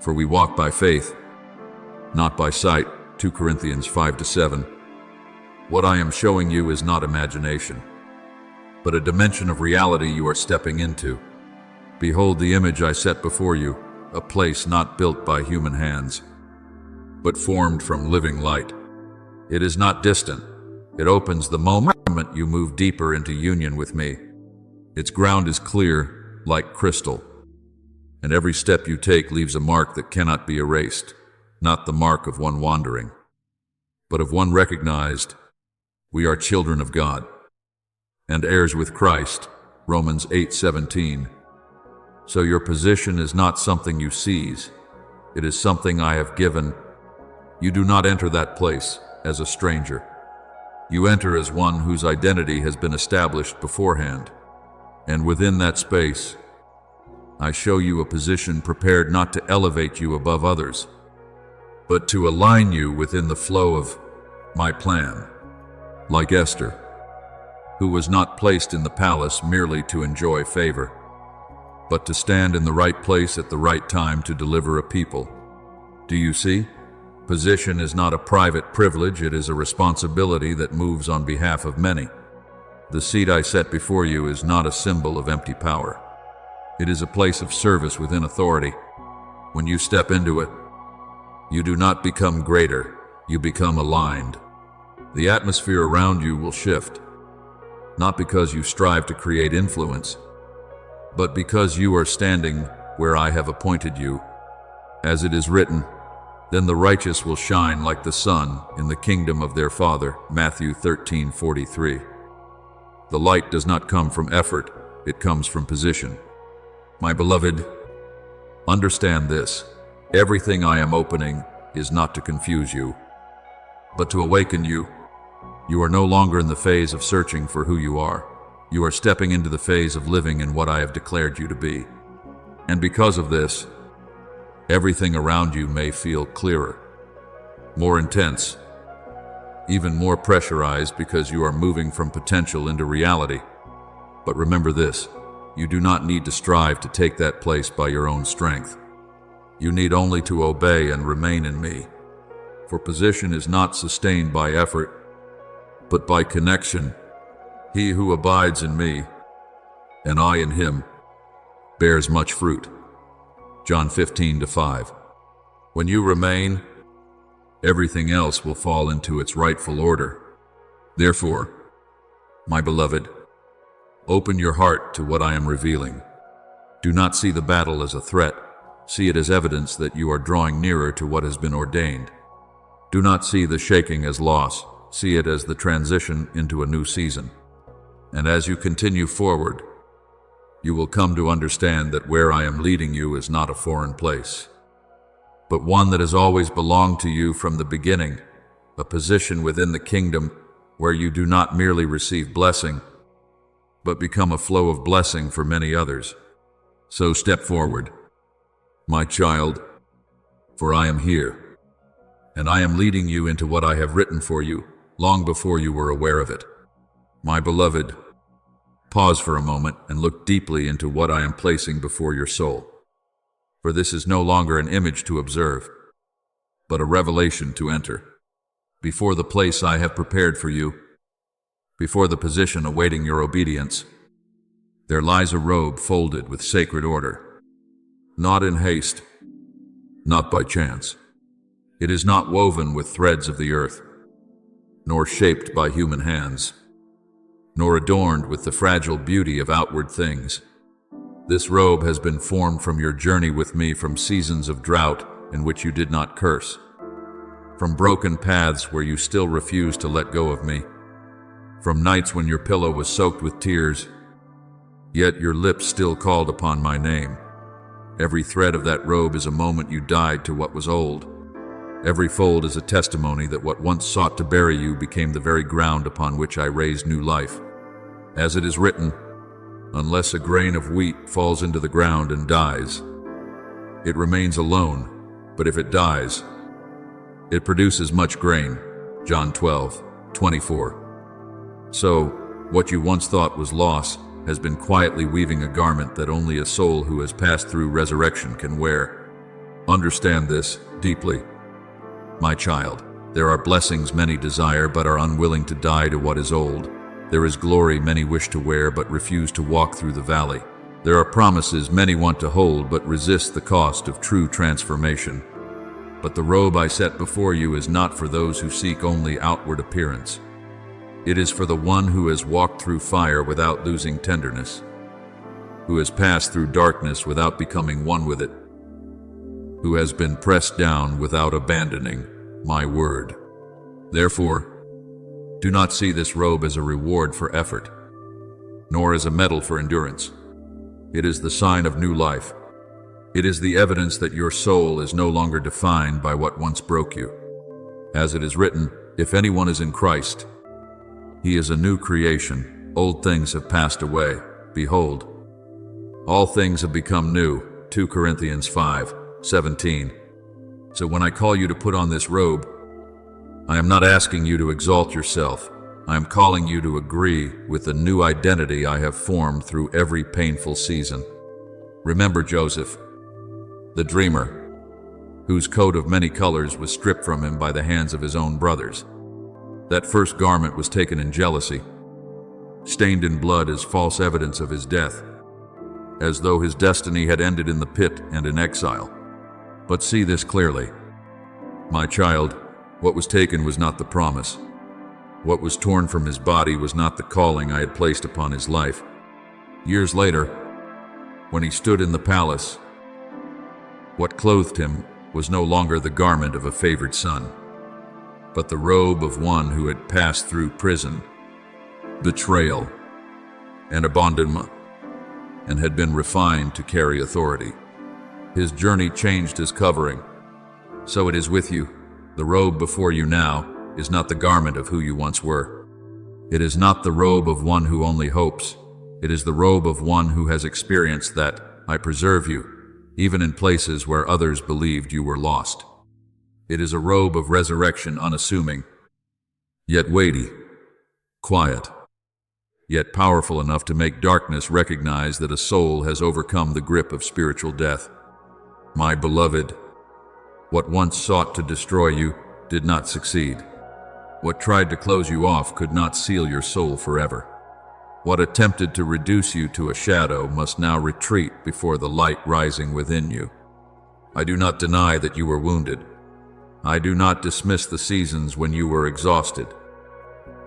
for we walk by faith, not by sight. 2 Corinthians 5-7. What I am showing you is not imagination, but a dimension of reality you are stepping into. Behold the image I set before you, a place not built by human hands, but formed from living light. It is not distant. It opens the moment you move deeper into union with me. Its ground is clear, like crystal, and every step you take leaves a mark that cannot be erased, not the mark of one wandering, but of one recognized. We are children of God, and heirs with Christ, Romans 8:17. So your position is not something you seize, it is something I have given. You do not enter that place as a stranger. You enter as one whose identity has been established beforehand. And within that space, I show you a position prepared not to elevate you above others, but to align you within the flow of my plan. Like Esther, who was not placed in the palace merely to enjoy favor, but to stand in the right place at the right time to deliver a people. Do you see? Position is not a private privilege, it is a responsibility that moves on behalf of many. The seat I set before you is not a symbol of empty power. It is a place of service within authority. When you step into it, you do not become greater, you become aligned. The atmosphere around you will shift, not because you strive to create influence, but because you are standing where I have appointed you. As it is written, then the righteous will shine like the sun in the kingdom of their Father. Matthew 13:43. The light does not come from effort, it comes from position. My beloved, understand this. Everything I am opening is not to confuse you, but to awaken you. You are no longer in the phase of searching for who you are. You are stepping into the phase of living in what I have declared you to be. And because of this, everything around you may feel clearer, more intense, even more pressurized because you are moving from potential into reality. But remember this, you do not need to strive to take that place by your own strength. You need only to obey and remain in me. For position is not sustained by effort, but by connection. He who abides in me, and I in him, bears much fruit. John 15:5. When you remain, everything else will fall into its rightful order. Therefore, my beloved, open your heart to what I am revealing. Do not see the battle as a threat. See it as evidence that you are drawing nearer to what has been ordained. Do not see the shaking as loss. See it as the transition into a new season. And as you continue forward, you will come to understand that where I am leading you is not a foreign place, but one that has always belonged to you from the beginning, a position within the kingdom where you do not merely receive blessing, but become a flow of blessing for many others. So step forward, my child, for I am here, and I am leading you into what I have written for you long before you were aware of it. My beloved, pause for a moment and look deeply into what I am placing before your soul. For this is no longer an image to observe, but a revelation to enter. Before the place I have prepared for you, before the position awaiting your obedience, there lies a robe folded with sacred order, not in haste, not by chance. It is not woven with threads of the earth, nor shaped by human hands, nor adorned with the fragile beauty of outward things. This robe has been formed from your journey with me, from seasons of drought in which you did not curse, from broken paths where you still refused to let go of me, from nights when your pillow was soaked with tears, yet your lips still called upon my name. Every thread of that robe is a moment you died to what was old. Every fold is a testimony that what once sought to bury you became the very ground upon which I raised new life. As it is written, unless a grain of wheat falls into the ground and dies, it remains alone, but if it dies, it produces much grain. John 12:24. So, what you once thought was loss has been quietly weaving a garment that only a soul who has passed through resurrection can wear. Understand this deeply. My child, there are blessings many desire but are unwilling to die to what is old. There is glory many wish to wear but refuse to walk through the valley. There are promises many want to hold but resist the cost of true transformation. But the robe I set before you is not for those who seek only outward appearance. It is for the one who has walked through fire without losing tenderness, who has passed through darkness without becoming one with it, who has been pressed down without abandoning my word. Therefore, do not see this robe as a reward for effort, nor as a medal for endurance. It is the sign of new life. It is the evidence that your soul is no longer defined by what once broke you. As it is written, if anyone is in Christ, he is a new creation. Old things have passed away. Behold, all things have become new. 2 Corinthians 5:17. So when I call you to put on this robe, I am not asking you to exalt yourself. I am calling you to agree with the new identity I have formed through every painful season. Remember Joseph, the dreamer, whose coat of many colors was stripped from him by the hands of his own brothers. That first garment was taken in jealousy, stained in blood as false evidence of his death. as though his destiny had ended in the pit and in exile. But see this clearly. My child, what was taken was not the promise. What was torn from his body was not the calling I had placed upon his life. Years later, when he stood in the palace, what clothed him was no longer the garment of a favored son, but the robe of one who had passed through prison, betrayal, and abandonment, and had been refined to carry authority. His journey changed his covering. So it is with you. The robe before you now is not the garment of who you once were. It is not the robe of one who only hopes. It is the robe of one who has experienced that I preserve you, even in places where others believed you were lost. It is a robe of resurrection, unassuming, yet weighty, quiet, yet powerful enough to make darkness recognize that a soul has overcome the grip of spiritual death. My beloved, what once sought to destroy you did not succeed. What tried to close you off could not seal your soul forever. What attempted to reduce you to a shadow must now retreat before the light rising within you. I do not deny that you were wounded. I do not dismiss the seasons when you were exhausted,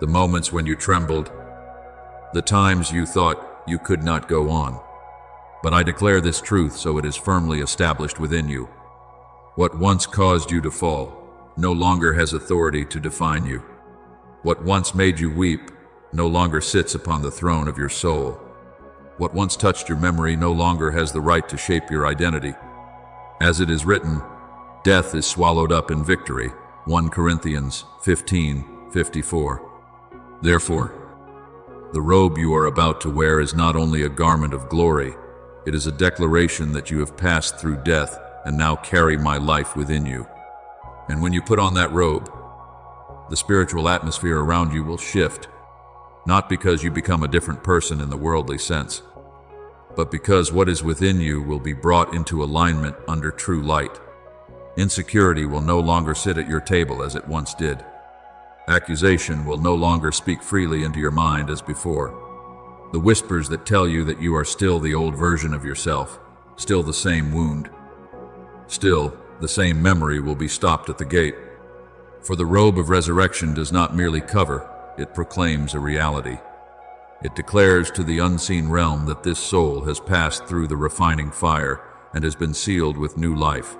the moments when you trembled, the times you thought you could not go on. But I declare this truth so it is firmly established within you. What once caused you to fall no longer has authority to define you. What once made you weep no longer sits upon the throne of your soul. What once touched your memory no longer has the right to shape your identity. As it is written, death is swallowed up in victory. 1 Corinthians 15:54. Therefore, the robe you are about to wear is not only a garment of glory, it is a declaration that you have passed through death and now carry my life within you. And when you put on that robe, the spiritual atmosphere around you will shift, not because you become a different person in the worldly sense, but because what is within you will be brought into alignment under true light. Insecurity will no longer sit at your table as it once did. Accusation will no longer speak freely into your mind as before. The whispers that tell you that you are still the old version of yourself, still the same wound, still the same memory will be stopped at the gate. For the robe of resurrection does not merely cover, it proclaims a reality. It declares to the unseen realm that this soul has passed through the refining fire and has been sealed with new life.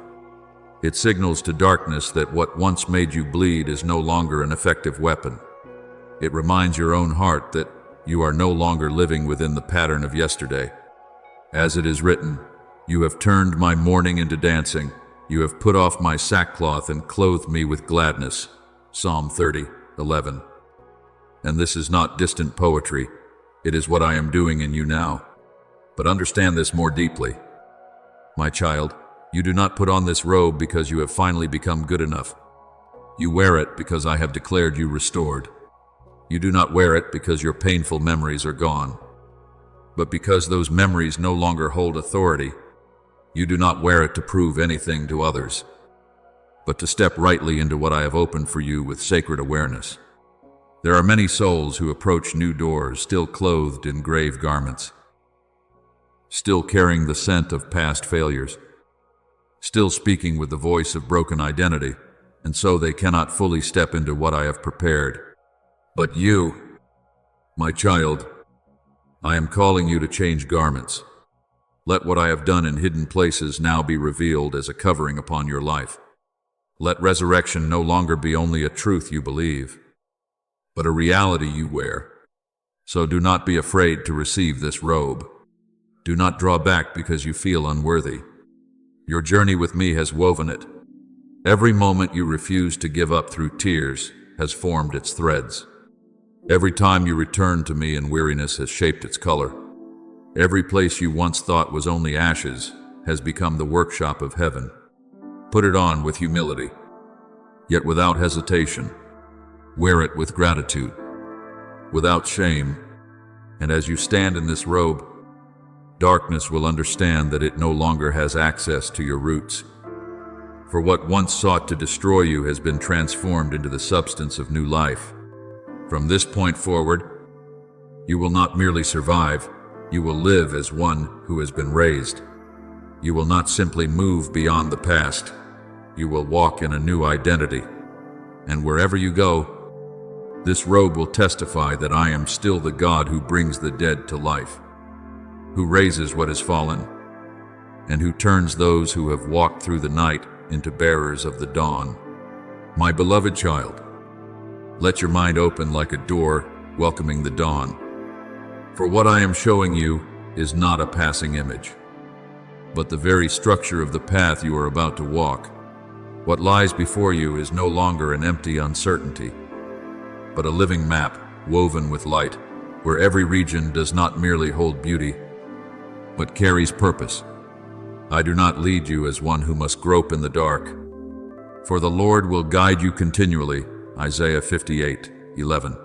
It signals to darkness that what once made you bleed is no longer an effective weapon. It reminds your own heart that you are no longer living within the pattern of yesterday. As it is written, you have turned my mourning into dancing. You have put off my sackcloth and clothed me with gladness. Psalm 30:11. And this is not distant poetry. It is what I am doing in you now. But understand this more deeply. My child, you do not put on this robe because you have finally become good enough. You wear it because I have declared you restored. You do not wear it because your painful memories are gone, but because those memories no longer hold authority. You do not wear it to prove anything to others, but to step rightly into what I have opened for you with sacred awareness. There are many souls who approach new doors still clothed in grave garments, still carrying the scent of past failures, still speaking with the voice of broken identity, and so they cannot fully step into what I have prepared. But you, my child, I am calling you to change garments. Let what I have done in hidden places now be revealed as a covering upon your life. Let resurrection no longer be only a truth you believe, but a reality you wear. So do not be afraid to receive this robe. Do not draw back because you feel unworthy. Your journey with me has woven it. Every moment you refuse to give up through tears has formed its threads. Every time you return to me in weariness has shaped its color. Every place you once thought was only ashes has become the workshop of heaven. Put it on with humility, yet without hesitation. Wear it with gratitude, without shame. And as you stand in this robe, darkness will understand that it no longer has access to your roots. For what once sought to destroy you has been transformed into the substance of new life. From this point forward, you will not merely survive, You will live as one who has been raised. You will not simply move beyond the past. You will walk in a new identity. And wherever you go, this robe will testify that I am still the God who brings the dead to life, who raises what has fallen, and who turns those who have walked through the night into bearers of the dawn. My beloved child, let your mind open like a door welcoming the dawn. For what I am showing you is not a passing image, but the very structure of the path you are about to walk. What lies before you is no longer an empty uncertainty, but a living map woven with light, where every region does not merely hold beauty, but carries purpose. I do not lead you as one who must grope in the dark, for the Lord will guide you continually. Isaiah 58:11.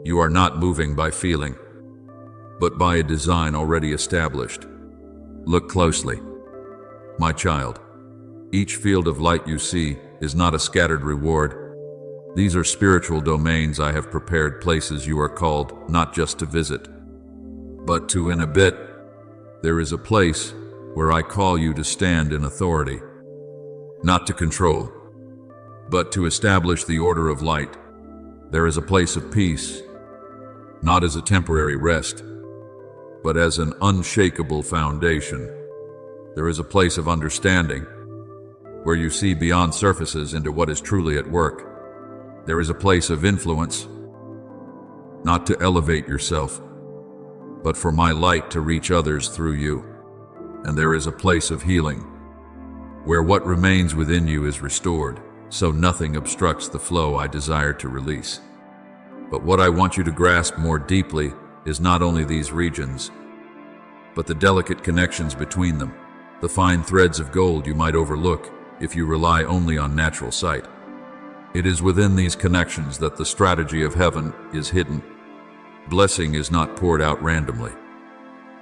You are not moving by feeling, but by a design already established. Look closely, my child. Each field of light you see is not a scattered reward. These are spiritual domains I have prepared, places you are called not just to visit, but to inhabit. There is a place where I call you to stand in authority, not to control, but to establish the order of light. There is a place of peace, not as a temporary rest, but as an unshakable foundation. There is a place of understanding, where you see beyond surfaces into what is truly at work. There is a place of influence, not to elevate yourself, but for my light to reach others through you. And there is a place of healing, where what remains within you is restored, so nothing obstructs the flow I desire to release. But what I want you to grasp more deeply is not only these regions, but the delicate connections between them, the fine threads of gold you might overlook if you rely only on natural sight. It is within these connections that the strategy of heaven is hidden. Blessing is not poured out randomly,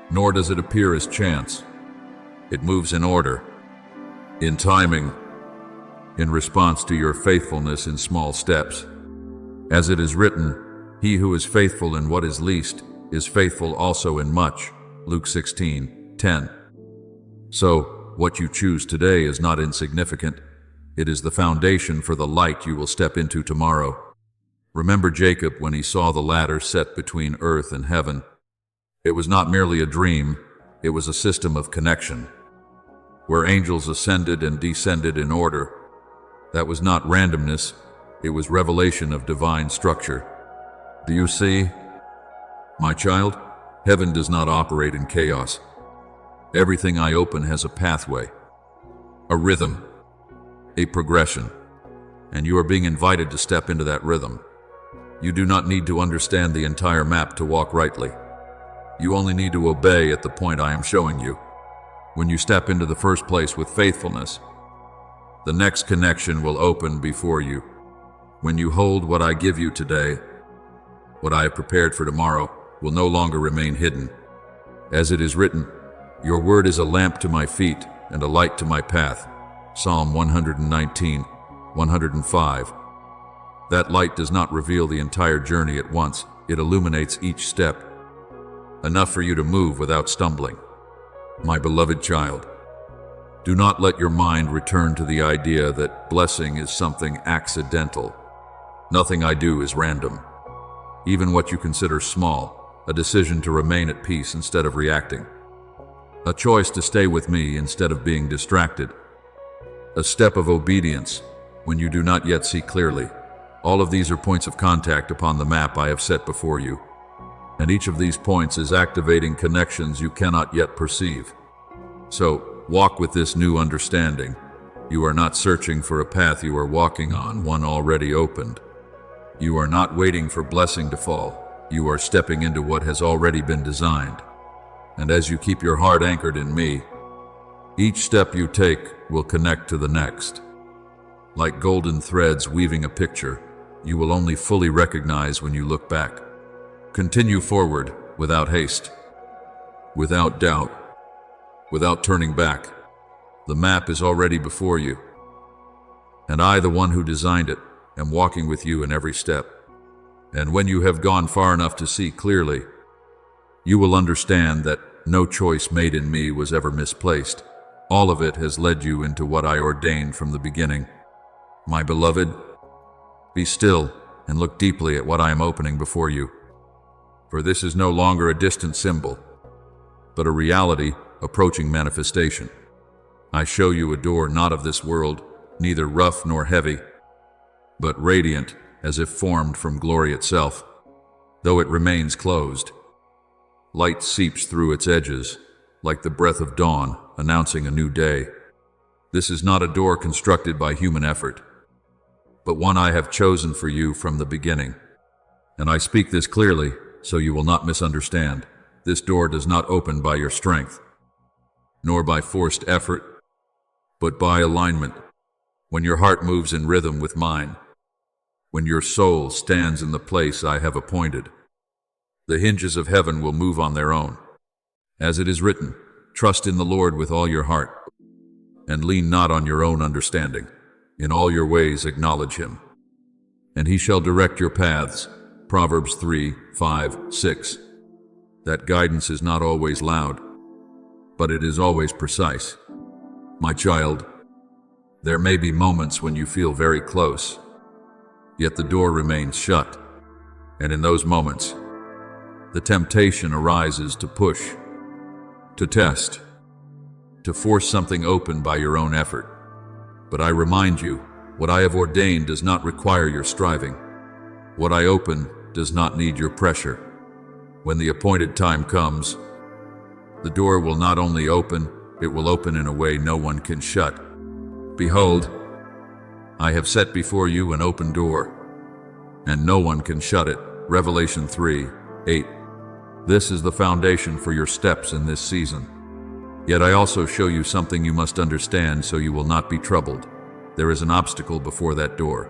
nor does it appear as chance. It moves in order, in timing, in response to your faithfulness in small steps. As it is written, he who is faithful in what is least is faithful also in much. Luke 16:10. So, what you choose today is not insignificant. It is the foundation for the light you will step into tomorrow. Remember Jacob when he saw the ladder set between earth and heaven. It was not merely a dream, it was a system of connection, where angels ascended and descended in order. That was not randomness, it was revelation of divine structure. Do you see, my child? Heaven does not operate in chaos. Everything I open has a pathway, a rhythm, a progression, and you are being invited to step into that rhythm. You do not need to understand the entire map to walk rightly. You only need to obey at the point I am showing you. When you step into the first place with faithfulness, the next connection will open before you. When you hold what I give you today, what I have prepared for tomorrow will no longer remain hidden. As it is written, your word is a lamp to my feet and a light to my path. Psalm 119:105. That light does not reveal the entire journey at once. It illuminates each step, enough for you to move without stumbling. My beloved child, do not let your mind return to the idea that blessing is something accidental. Nothing I do is random. Even what you consider small, a decision to remain at peace instead of reacting, a choice to stay with me instead of being distracted, a step of obedience when you do not yet see clearly. All of these are points of contact upon the map I have set before you, and each of these points is activating connections you cannot yet perceive. So, walk with this new understanding. You are not searching for a path you are walking on, one already opened. You are not waiting for blessing to fall. You are stepping into what has already been designed. And as you keep your heart anchored in me, each step you take will connect to the next. Like golden threads weaving a picture, you will only fully recognize when you look back. Continue forward without haste, without doubt, without turning back. The map is already before you, and I, the one who designed it, am walking with you in every step. And when you have gone far enough to see clearly, You will understand that no choice made in me was ever misplaced. All of it has led you into what I ordained from the beginning. My beloved, be still and look deeply at what I am opening before you. For this is no longer a distant symbol, but a reality approaching manifestation. I show you a door not of this world, neither rough nor heavy, but radiant as if formed from glory itself. Though it remains closed, light seeps through its edges, like the breath of dawn announcing a new day. This is not a door constructed by human effort, but one I have chosen for you from the beginning. And I speak this clearly, so you will not misunderstand. This door does not open by your strength, nor by forced effort, but by alignment. When your heart moves in rhythm with mine, when your soul stands in the place I have appointed, the hinges of heaven will move on their own. As it is written, trust in the Lord with all your heart, and lean not on your own understanding. In all your ways acknowledge him, and he shall direct your paths. Proverbs 3:5-6. That guidance is not always loud, but it is always precise. My child, there may be moments when you feel very close, yet the door remains shut, and in those moments, the temptation arises to push, to test, to force something open by your own effort. But I remind you, what I have ordained does not require your striving. What I open does not need your pressure. When the appointed time comes, the door will not only open, it will open in a way no one can shut. Behold, I have set before you an open door, and no one can shut it. Revelation 3:8. This is the foundation for your steps in this season. Yet I also show you something you must understand so you will not be troubled. There is an obstacle before that door.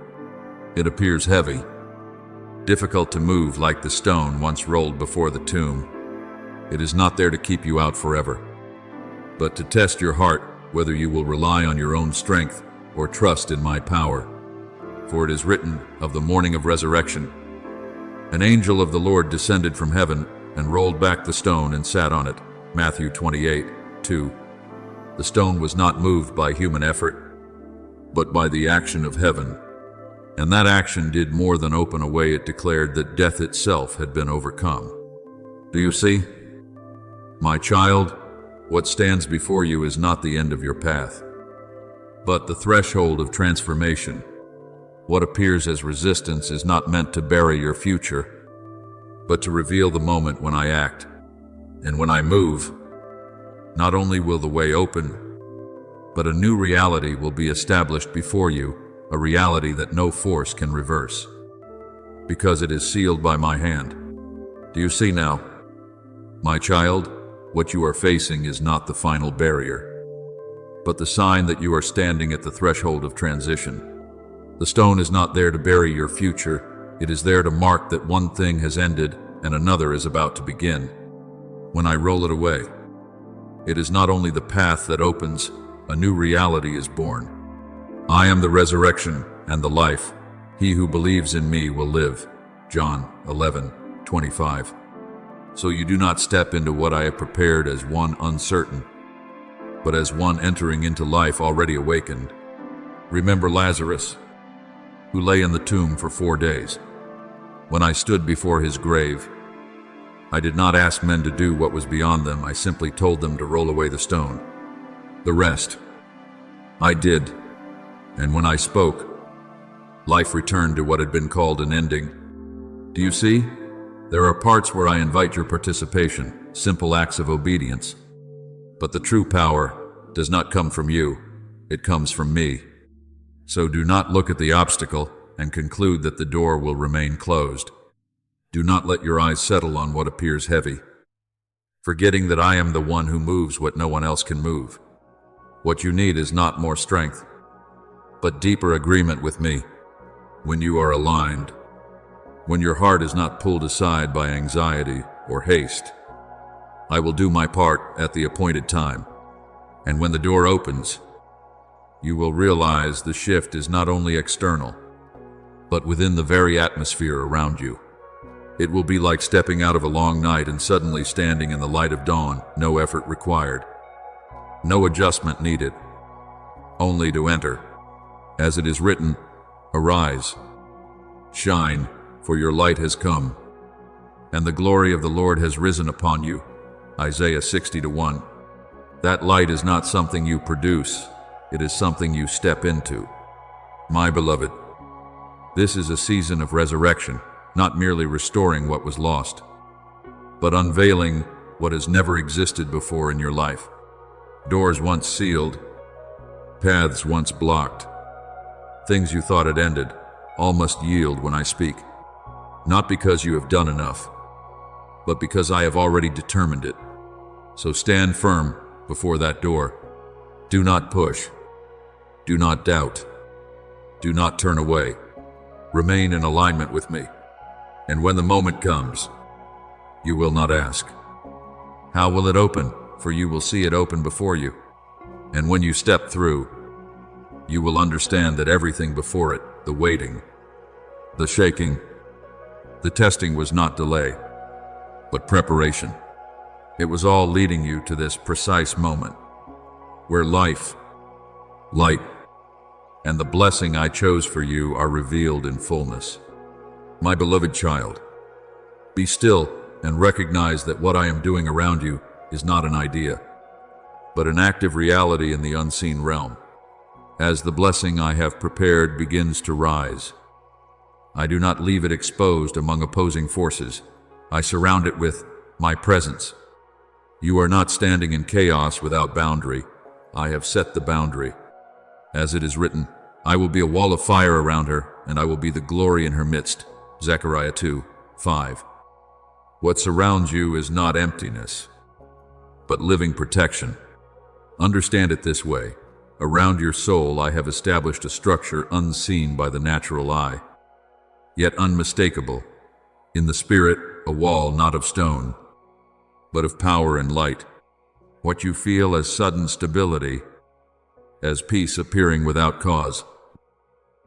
It appears heavy, difficult to move like the stone once rolled before the tomb. It is not there to keep you out forever, but to test your heart whether you will rely on your own strength or trust in my power. For it is written of the morning of resurrection, an angel of the Lord descended from heaven and rolled back the stone and sat on it. Matthew 28:2. The stone was not moved by human effort, but by the action of heaven. And that action did more than open a way. It declared that death itself had been overcome. Do you see? My child, what stands before you is not the end of your path, but the threshold of transformation. What appears as resistance is not meant to bury your future, but to reveal the moment when I act. And when I move, not only will the way open, but a new reality will be established before you, a reality that no force can reverse, because it is sealed by my hand. Do you see now? My child, what you are facing is not the final barrier, but the sign that you are standing at the threshold of transition. The stone is not there to bury your future, it is there to mark that one thing has ended and another is about to begin. When I roll it away, it is not only the path that opens, a new reality is born. I am the resurrection and the life. He who believes in me will live. John 11:25. So you do not step into what I have prepared as one uncertain, but as one entering into life already awakened. Remember Lazarus, who lay in the tomb for 4 days. When I stood before his grave, I did not ask men to do what was beyond them. I simply told them to roll away the stone. The rest, I did. And when I spoke, life returned to what had been called an ending. Do you see? There are parts where I invite your participation, simple acts of obedience. But the true power does not come from you, it comes from me. So do not look at the obstacle and conclude that the door will remain closed. Do not let your eyes settle on what appears heavy, forgetting that I am the one who moves what no one else can move. What you need is not more strength, but deeper agreement with me. When you are aligned, when your heart is not pulled aside by anxiety or haste, I will do my part at the appointed time. And when the door opens, you will realize the shift is not only external, but within the very atmosphere around you. It will be like stepping out of a long night and suddenly standing in the light of dawn, no effort required, no adjustment needed, only to enter. As it is written, "Arise, shine, for your light has come, and the glory of the Lord has risen upon you." Isaiah 60:1. That light is not something you produce, it is something you step into. My beloved, this is a season of resurrection, not merely restoring what was lost, but unveiling what has never existed before in your life. Doors once sealed, paths once blocked, things you thought had ended, all must yield when I speak. Not because you have done enough, but because I have already determined it. So stand firm before that door. Do not push. Do not doubt. Do not turn away. Remain in alignment with me. And when the moment comes, you will not ask, "How will it open?" For you will see it open before you. And when you step through, you will understand that everything before it, the waiting, the shaking, the testing was not delay, but preparation. It was all leading you to this precise moment, where life, light, and the blessing I chose for you are revealed in fullness. My beloved child, be still and recognize that what I am doing around you is not an idea, but an active reality in the unseen realm. As the blessing I have prepared begins to rise, I do not leave it exposed among opposing forces. I surround it with my presence. You are not standing in chaos without boundary. I have set the boundary. As it is written, I will be a wall of fire around her, and I will be the glory in her midst. Zechariah 2:5. What surrounds you is not emptiness, but living protection. Understand it this way. Around your soul I have established a structure unseen by the natural eye, yet unmistakable. In the spirit, a wall not of stone, but of power and light. What you feel as sudden stability, as peace appearing without cause,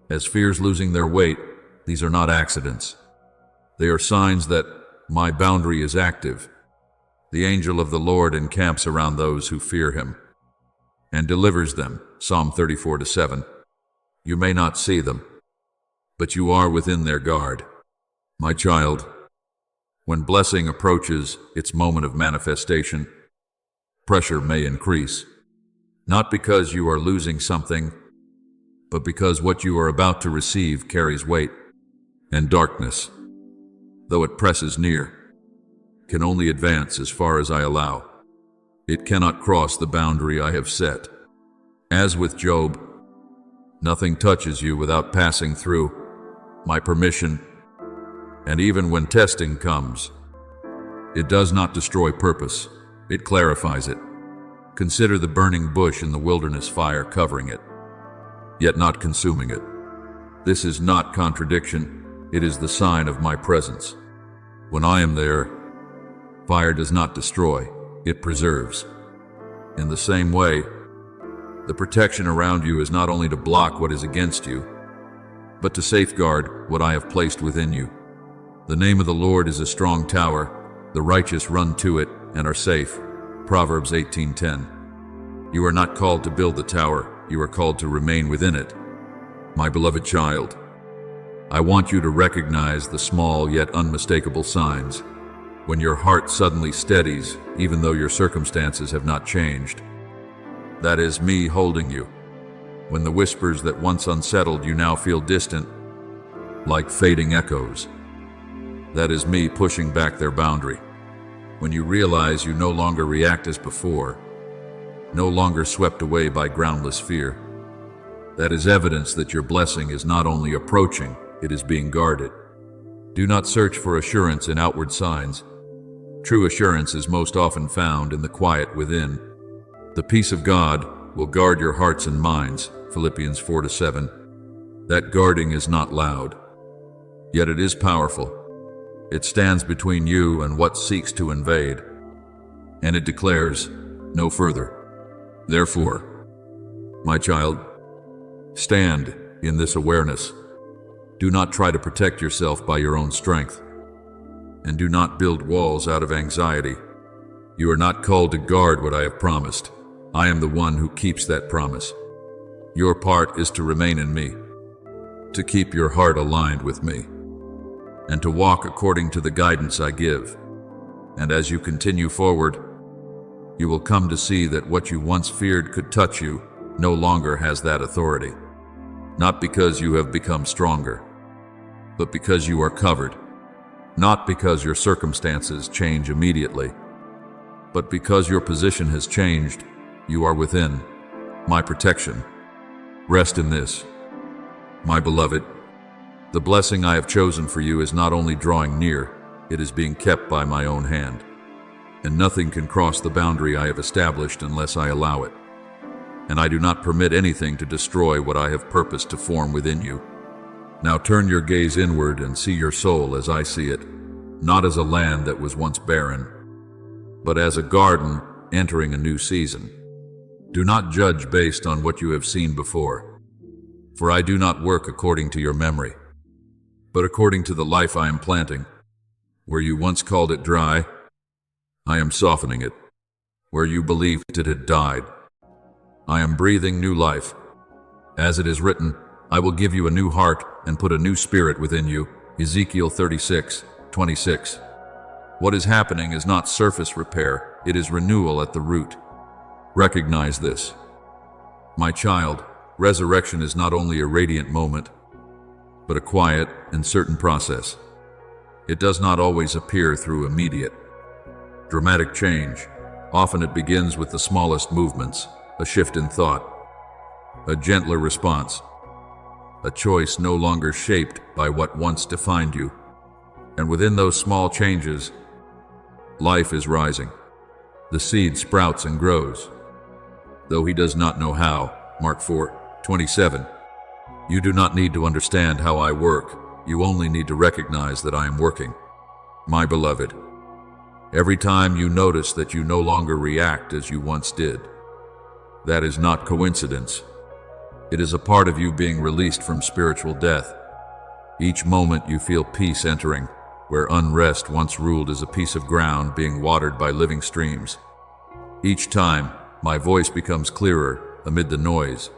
as fears losing their weight, these are not accidents. They are signs that my boundary is active. The angel of the Lord encamps around those who fear him and delivers them. Psalm 34:7. You may not see them, but you are within their guard. My child, when blessing approaches its moment of manifestation, pressure may increase, not because you are losing something, but because what you are about to receive carries weight, and darkness, though it presses near, can only advance as far as I allow. It cannot cross the boundary I have set. As with Job, nothing touches you without passing through my permission, and even when testing comes, it does not destroy purpose, it clarifies it. Consider the burning bush in the wilderness fire covering it, yet not consuming it. This is not contradiction, it is the sign of my presence. When I am there, fire does not destroy, it preserves. In the same way, the protection around you is not only to block what is against you, but to safeguard what I have placed within you. The name of the Lord is a strong tower, the righteous run to it and are safe. Proverbs 18:10. You are not called to build the tower, you are called to remain within it. My beloved child, I want you to recognize the small yet unmistakable signs. When your heart suddenly steadies, even though your circumstances have not changed, that is me holding you. When the whispers that once unsettled you now feel distant, like fading echoes, that is me pushing back their boundary. When you realize you no longer react as before, no longer swept away by groundless fear, that is evidence that your blessing is not only approaching, it is being guarded. Do not search for assurance in outward signs. True assurance is most often found in the quiet within. The peace of God will guard your hearts and minds. Philippians 4:7. That guarding is not loud, yet it is powerful. It stands between you and what seeks to invade, and it declares, no further. Therefore, my child, stand in this awareness. Do not try to protect yourself by your own strength. and do not build walls out of anxiety. You are not called to guard what I have promised. I am the one who keeps that promise. Your part is to remain in me, to keep your heart aligned with me, and to walk according to the guidance I give. And as you continue forward, you will come to see that what you once feared could touch you no longer has that authority. Not because you have become stronger, but because you are covered. Not because your circumstances change immediately, but because your position has changed. You are within my protection. Rest in this, my beloved. The blessing I have chosen for you is not only drawing near, it is being kept by my own hand. And nothing can cross the boundary I have established unless I allow it. And I do not permit anything to destroy what I have purposed to form within you. Now turn your gaze inward and see your soul as I see it, not as a land that was once barren, but as a garden entering a new season. Do not judge based on what you have seen before, for I do not work according to your memory, but according to the life I am planting. Where you once called it dry, I am softening it. Where you believed it had died, I am breathing new life. As it is written, I will give you a new heart and put a new spirit within you. Ezekiel 36:26. What is happening is not surface repair, it is renewal at the root. Recognize this. My child, resurrection is not only a radiant moment, but a quiet and certain process. It does not always appear through immediate, dramatic change. Often it begins with the smallest movements, a shift in thought, a gentler response, a choice no longer shaped by what once defined you. And within those small changes, life is rising. The seed sprouts and grows, though he does not know how. Mark 4:27. You do not need to understand how I work. You only need to recognize that I am working. My beloved, every time you notice that you no longer react as you once did, that is not coincidence. It is a part of you being released from spiritual death. Each moment you feel peace entering, where unrest once ruled as a piece of ground being watered by living streams. Each time, my voice becomes clearer amid the noise.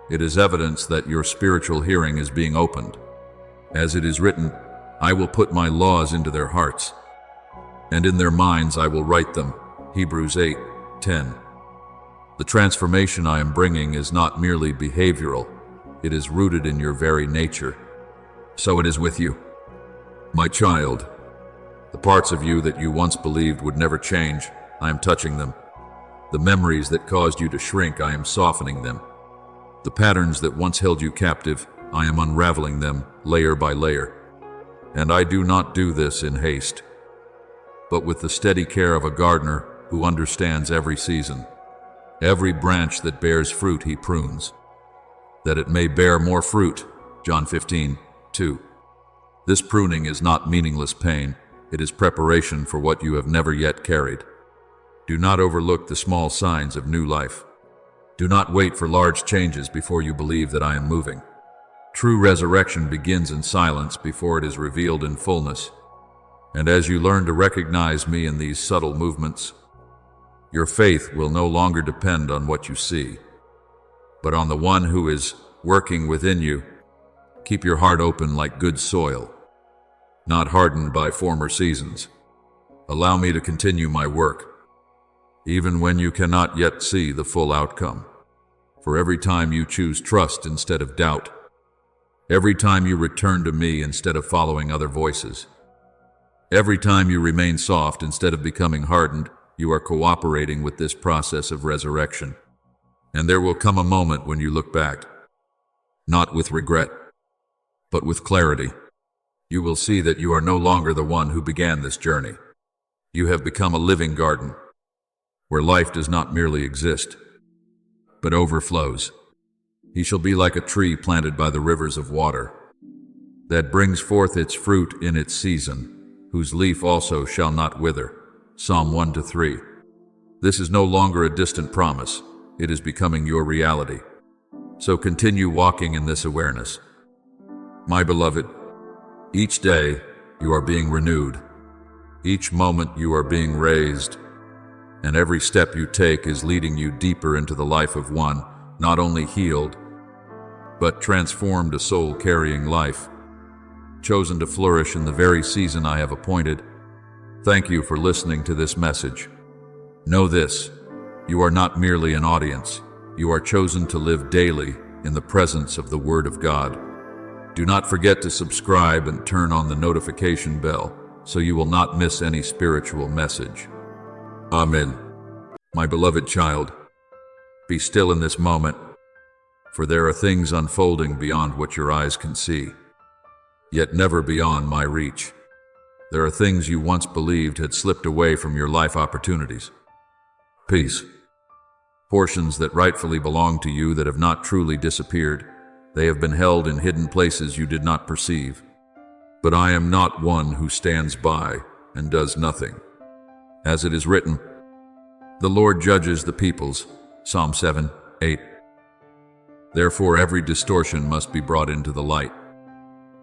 It is evidence that your spiritual hearing is being opened. As it is written, I will put my laws into their hearts, and in their minds I will write them. Hebrews 8:10. The transformation I am bringing is not merely behavioral, it is rooted in your very nature. So it is with you, my child. The parts of you that you once believed would never change, I am touching them. The memories that caused you to shrink, I am softening them. The patterns that once held you captive, I am unraveling them layer by layer. And I do not do this in haste, but with the steady care of a gardener who understands every season. Every branch that bears fruit he prunes, that it may bear more fruit. John 15:2. This pruning is not meaningless pain, it is preparation for what you have never yet carried. Do not overlook the small signs of new life. Do not wait for large changes before you believe that I am moving. True resurrection begins in silence before it is revealed in fullness. And as you learn to recognize me in these subtle movements, your faith will no longer depend on what you see, but on the one who is working within you. Keep your heart open like good soil, not hardened by former seasons. Allow me to continue my work, even when you cannot yet see the full outcome. For every time you choose trust instead of doubt, every time you return to me instead of following other voices, every time you remain soft instead of becoming hardened, you are cooperating with this process of resurrection. And there will come a moment when you look back, not with regret, but with clarity. You will see that you are no longer the one who began this journey. You have become a living garden, where life does not merely exist, but overflows. He shall be like a tree planted by the rivers of water, that brings forth its fruit in its season, whose leaf also shall not wither. Psalm 1-3. This is no longer a distant promise, it is becoming your reality. So continue walking in this awareness. My beloved, each day you are being renewed. Each moment you are being raised, and every step you take is leading you deeper into the life of one, not only healed, but transformed, a soul-carrying life, chosen to flourish in the very season I have appointed. Thank you for listening to this message. Know this, you are not merely an audience, you are chosen to live daily in the presence of the Word of God. Do not forget to subscribe and turn on the notification bell so you will not miss any spiritual message. Amen. My beloved child, be still in this moment, for there are things unfolding beyond what your eyes can see, yet never beyond my reach. There are things you once believed had slipped away from your life opportunities. Peace. Portions that rightfully belong to you that have not truly disappeared. They have been held in hidden places you did not perceive. But I am not one who stands by and does nothing. As it is written, the Lord judges the peoples. Psalm 7:8. Therefore every distortion must be brought into the light,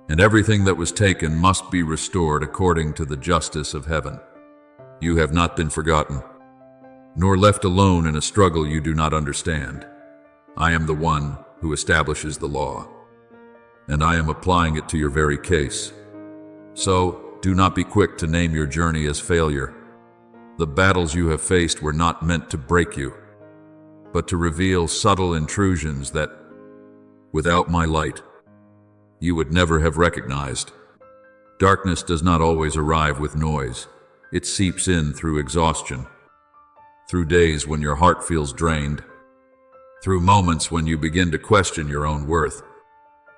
and everything that was taken must be restored according to the justice of heaven. You have not been forgotten, nor left alone in a struggle you do not understand. I am the one who establishes the law, and I am applying it to your very case. So, do not be quick to name your journey as failure. The battles you have faced were not meant to break you, but to reveal subtle intrusions that, without my light, you would never have recognized. Darkness does not always arrive with noise. It seeps in through exhaustion, through days when your heart feels drained, through moments when you begin to question your own worth.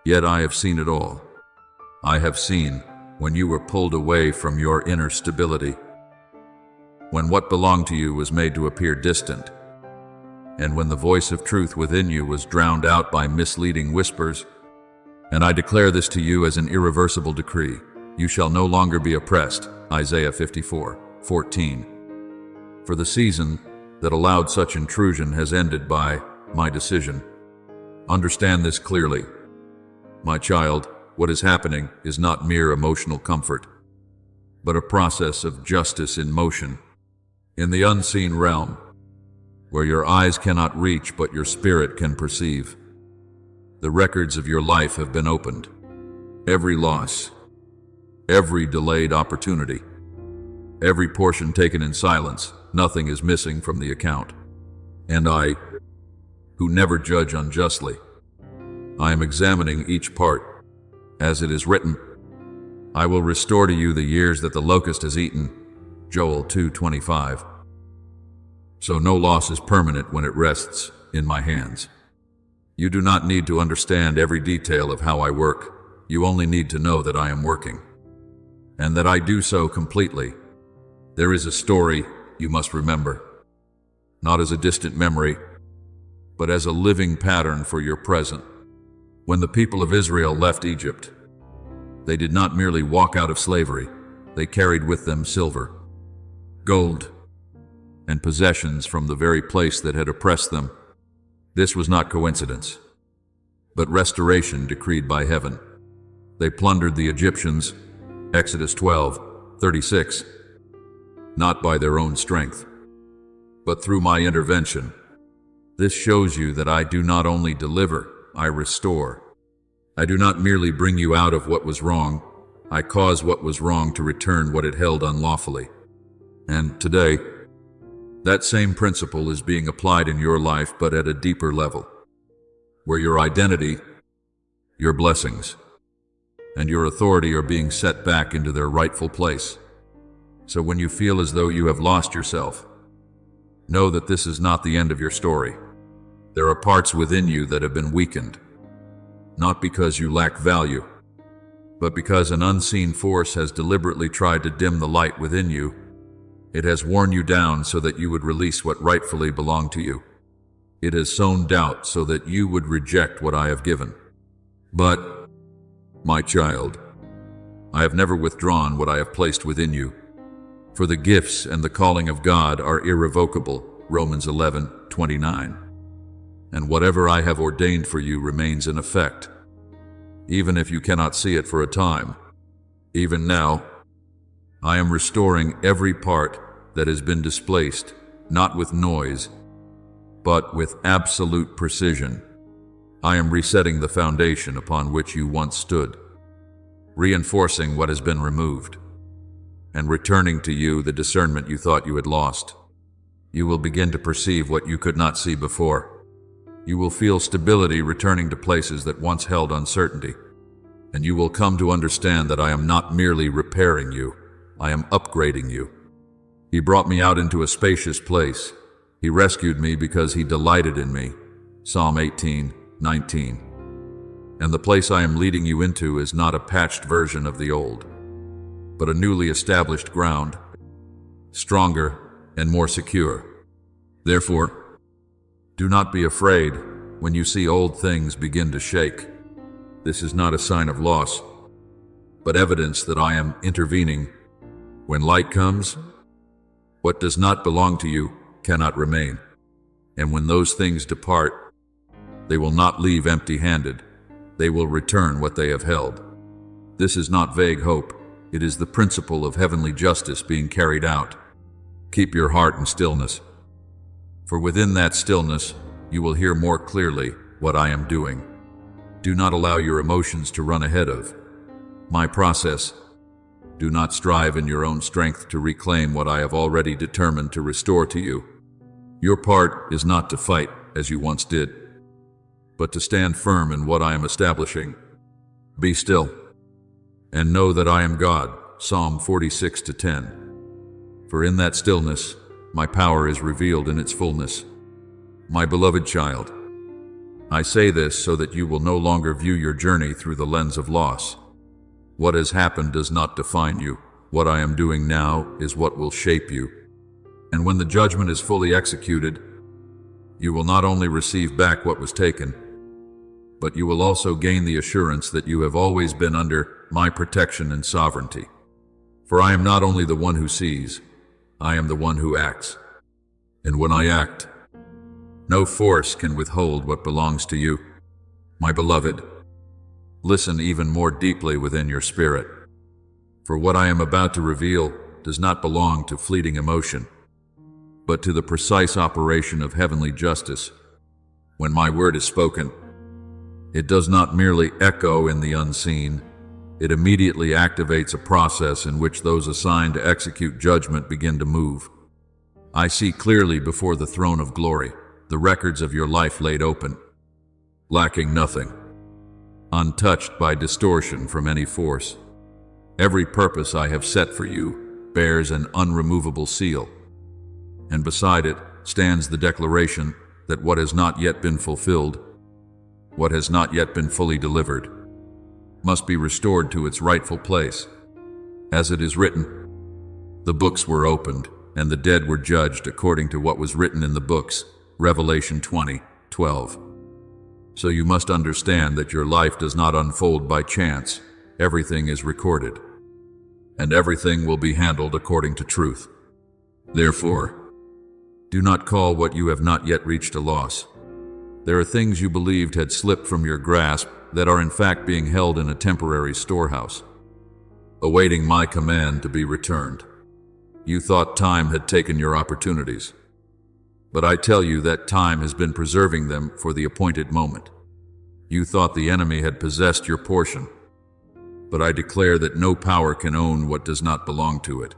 Yet I have seen it all. I have seen when you were pulled away from your inner stability, when what belonged to you was made to appear distant, and when the voice of truth within you was drowned out by misleading whispers. And I declare this to you as an irreversible decree. You shall no longer be oppressed. Isaiah 54:14. For the season that allowed such intrusion has ended by my decision. Understand this clearly. My child, what is happening is not mere emotional comfort, but a process of justice in motion, in the unseen realm, where your eyes cannot reach but your spirit can perceive. The records of your life have been opened. Every loss, every delayed opportunity, every portion taken in silence, nothing is missing from the account. And I, who never judge unjustly, I am examining each part. As it is written, I will restore to you the years that the locust has eaten. Joel 2:25. So no loss is permanent when it rests in my hands. You do not need to understand every detail of how I work. You only need to know that I am working, and that I do so completely. There is a story you must remember, not as a distant memory, but as a living pattern for your present. When the people of Israel left Egypt, they did not merely walk out of slavery. They carried with them silver, gold, and possessions from the very place that had oppressed them. This was not coincidence, but restoration decreed by heaven. They plundered the Egyptians, Exodus 12:36, not by their own strength, but through my intervention. This shows you that I do not only deliver, I restore. I do not merely bring you out of what was wrong, I cause what was wrong to return what it held unlawfully. And today, that same principle is being applied in your life, but at a deeper level, where your identity, your blessings, and your authority are being set back into their rightful place. So when you feel as though you have lost yourself, know that this is not the end of your story. There are parts within you that have been weakened, not because you lack value, but because an unseen force has deliberately tried to dim the light within you. It has worn you down so that you would release what rightfully belonged to you. It has sown doubt so that you would reject what I have given. But, my child, I have never withdrawn what I have placed within you. For the gifts and the calling of God are irrevocable, Romans 11:29. And whatever I have ordained for you remains in effect, even if you cannot see it for a time. Even now, I am restoring every part that has been displaced, not with noise, but with absolute precision. I am resetting the foundation upon which you once stood, reinforcing what has been removed, and returning to you the discernment you thought you had lost. You will begin to perceive what you could not see before. You will feel stability returning to places that once held uncertainty, and you will come to understand that I am not merely repairing you, I am upgrading you. He brought me out into a spacious place. He rescued me because he delighted in me. Psalm 18:19. And the place I am leading you into is not a patched version of the old, but a newly established ground, stronger and more secure. Therefore, do not be afraid when you see old things begin to shake. This is not a sign of loss, but evidence that I am intervening. When light comes, what does not belong to you cannot remain. And when those things depart, they will not leave empty-handed. They will return what they have held. This is not vague hope. It is the principle of heavenly justice being carried out. Keep your heart in stillness, for within that stillness you will hear more clearly what I am doing. Do not allow your emotions to run ahead of my process. Do not strive in your own strength to reclaim what I have already determined to restore to you. Your part is not to fight as you once did, but to stand firm in what I am establishing. Be still and know that I am God. Psalm 46:10. For in that stillness, my power is revealed in its fullness. My beloved child, I say this so that you will no longer view your journey through the lens of loss. What has happened does not define you. What I am doing now is what will shape you. And when the judgment is fully executed, you will not only receive back what was taken, but you will also gain the assurance that you have always been under my protection and sovereignty. For I am not only the one who sees, I am the one who acts. And when I act, no force can withhold what belongs to you. My beloved, listen even more deeply within your spirit, for what I am about to reveal does not belong to fleeting emotion, but to the precise operation of heavenly justice. When my word is spoken, it does not merely echo in the unseen. It immediately activates a process in which those assigned to execute judgment begin to move. I see clearly before the throne of glory the records of your life laid open, lacking nothing, untouched by distortion from any force. Every purpose I have set for you bears an unremovable seal, and beside it stands the declaration that what has not yet been fulfilled, what has not yet been fully delivered, must be restored to its rightful place. As it is written, the books were opened, and the dead were judged according to what was written in the books. Revelation 20:12. So you must understand that your life does not unfold by chance. Everything is recorded, and everything will be handled according to truth. Therefore, do not call what you have not yet reached a loss. There are things you believed had slipped from your grasp that are in fact being held in a temporary storehouse, awaiting my command to be returned. You thought time had taken your opportunities, but I tell you that time has been preserving them for the appointed moment. You thought the enemy had possessed your portion, but I declare that no power can own what does not belong to it.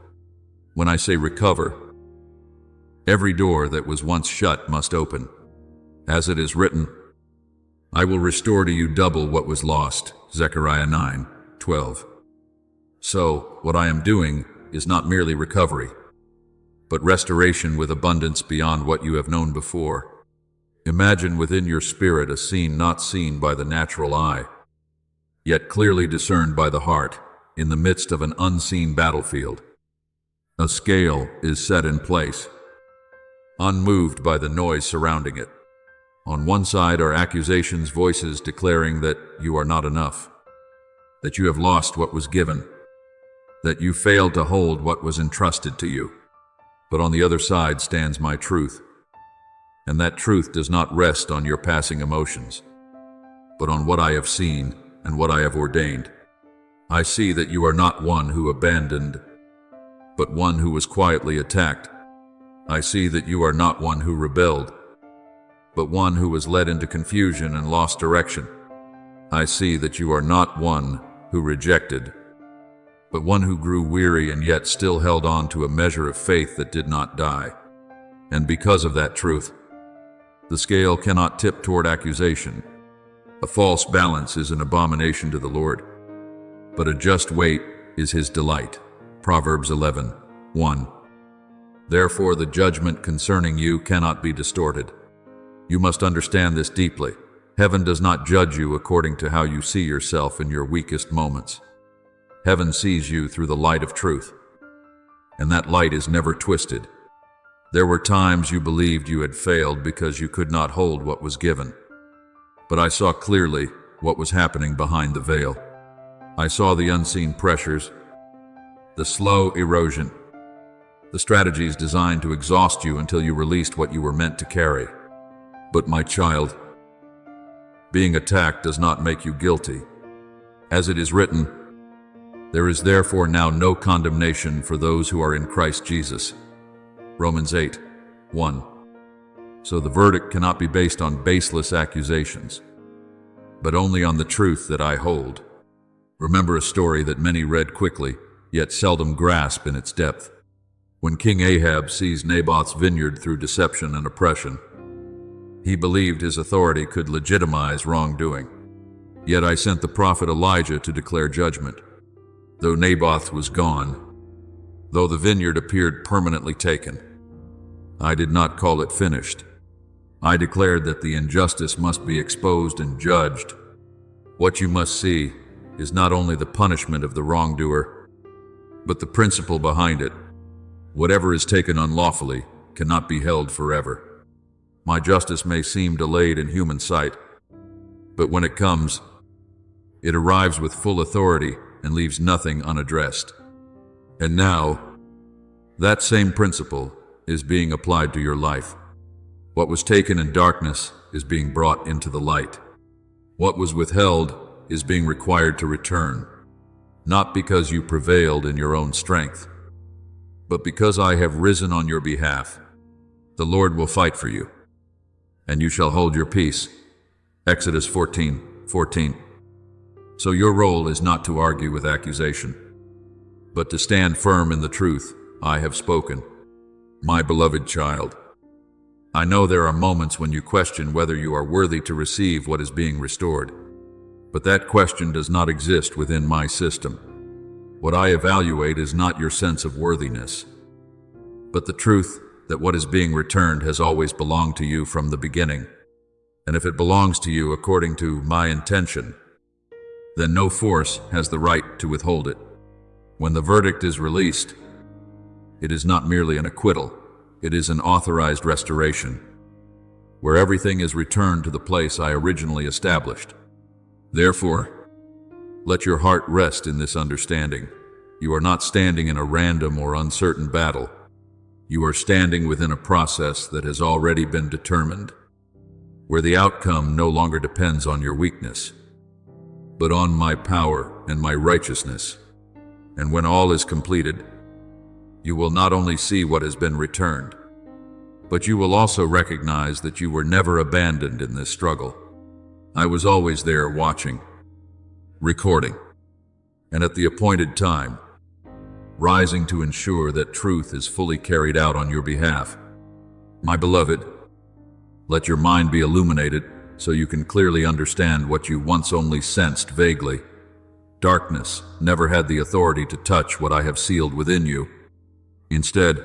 When I say recover, every door that was once shut must open. As it is written, I will restore to you double what was lost. Zechariah 9:12. So, what I am doing is not merely recovery, but restoration with abundance beyond what you have known before. Imagine within your spirit a scene not seen by the natural eye, yet clearly discerned by the heart, in the midst of an unseen battlefield. A scale is set in place, unmoved by the noise surrounding it. On one side are accusations, voices declaring that you are not enough, that you have lost what was given, that you failed to hold what was entrusted to you. But on the other side stands my truth, and that truth does not rest on your passing emotions, but on what I have seen and what I have ordained. I see that you are not one who abandoned but one who was quietly attacked. I see that you are not one who rebelled, but one who was led into confusion and lost direction. I see that you are not one who rejected, but one who grew weary and yet still held on to a measure of faith that did not die. And because of that truth, the scale cannot tip toward accusation. A false balance is an abomination to the Lord, but a just weight is his delight. Proverbs 11:1. Therefore, the judgment concerning you cannot be distorted. You must understand this deeply. Heaven does not judge you according to how you see yourself in your weakest moments. Heaven sees you through the light of truth, and that light is never twisted. There were times you believed you had failed because you could not hold what was given. But I saw clearly what was happening behind the veil. I saw the unseen pressures, the slow erosion, the strategies designed to exhaust you until you released what you were meant to carry. But my child, being attacked does not make you guilty. As it is written, there is therefore now no condemnation for those who are in Christ Jesus. Romans 8:1. So the verdict cannot be based on baseless accusations, but only on the truth that I hold. Remember a story that many read quickly, yet seldom grasp in its depth. When King Ahab seized Naboth's vineyard through deception and oppression, he believed his authority could legitimize wrongdoing. Yet I sent the prophet Elijah to declare judgment. Though Naboth was gone, though the vineyard appeared permanently taken, I did not call it finished. I declared that the injustice must be exposed and judged. What you must see is not only the punishment of the wrongdoer, but the principle behind it. Whatever is taken unlawfully cannot be held forever. My justice may seem delayed in human sight, but when it comes, it arrives with full authority and leaves nothing unaddressed. And now, that same principle is being applied to your life. What was taken in darkness is being brought into the light. What was withheld is being required to return, not because you prevailed in your own strength, but because I have risen on your behalf. The Lord will fight for you, and you shall hold your peace. Exodus 14:14. So your role is not to argue with accusation, but to stand firm in the truth I have spoken. My beloved child, I know there are moments when you question whether you are worthy to receive what is being restored, but that question does not exist within my system. What I evaluate is not your sense of worthiness, but the truth that what is being returned has always belonged to you from the beginning. And if it belongs to you according to my intention, then no force has the right to withhold it. When the verdict is released, it is not merely an acquittal, it is an authorized restoration, where everything is returned to the place I originally established. Therefore, let your heart rest in this understanding. You are not standing in a random or uncertain battle. You are standing within a process that has already been determined, where the outcome no longer depends on your weakness, but on my power and my righteousness. And when all is completed, you will not only see what has been returned, but you will also recognize that you were never abandoned in this struggle. I was always there watching, recording, and at the appointed time, rising to ensure that truth is fully carried out on your behalf. My beloved, let your mind be illuminated so you can clearly understand what you once only sensed vaguely. Darkness never had the authority to touch what I have sealed within you. Instead,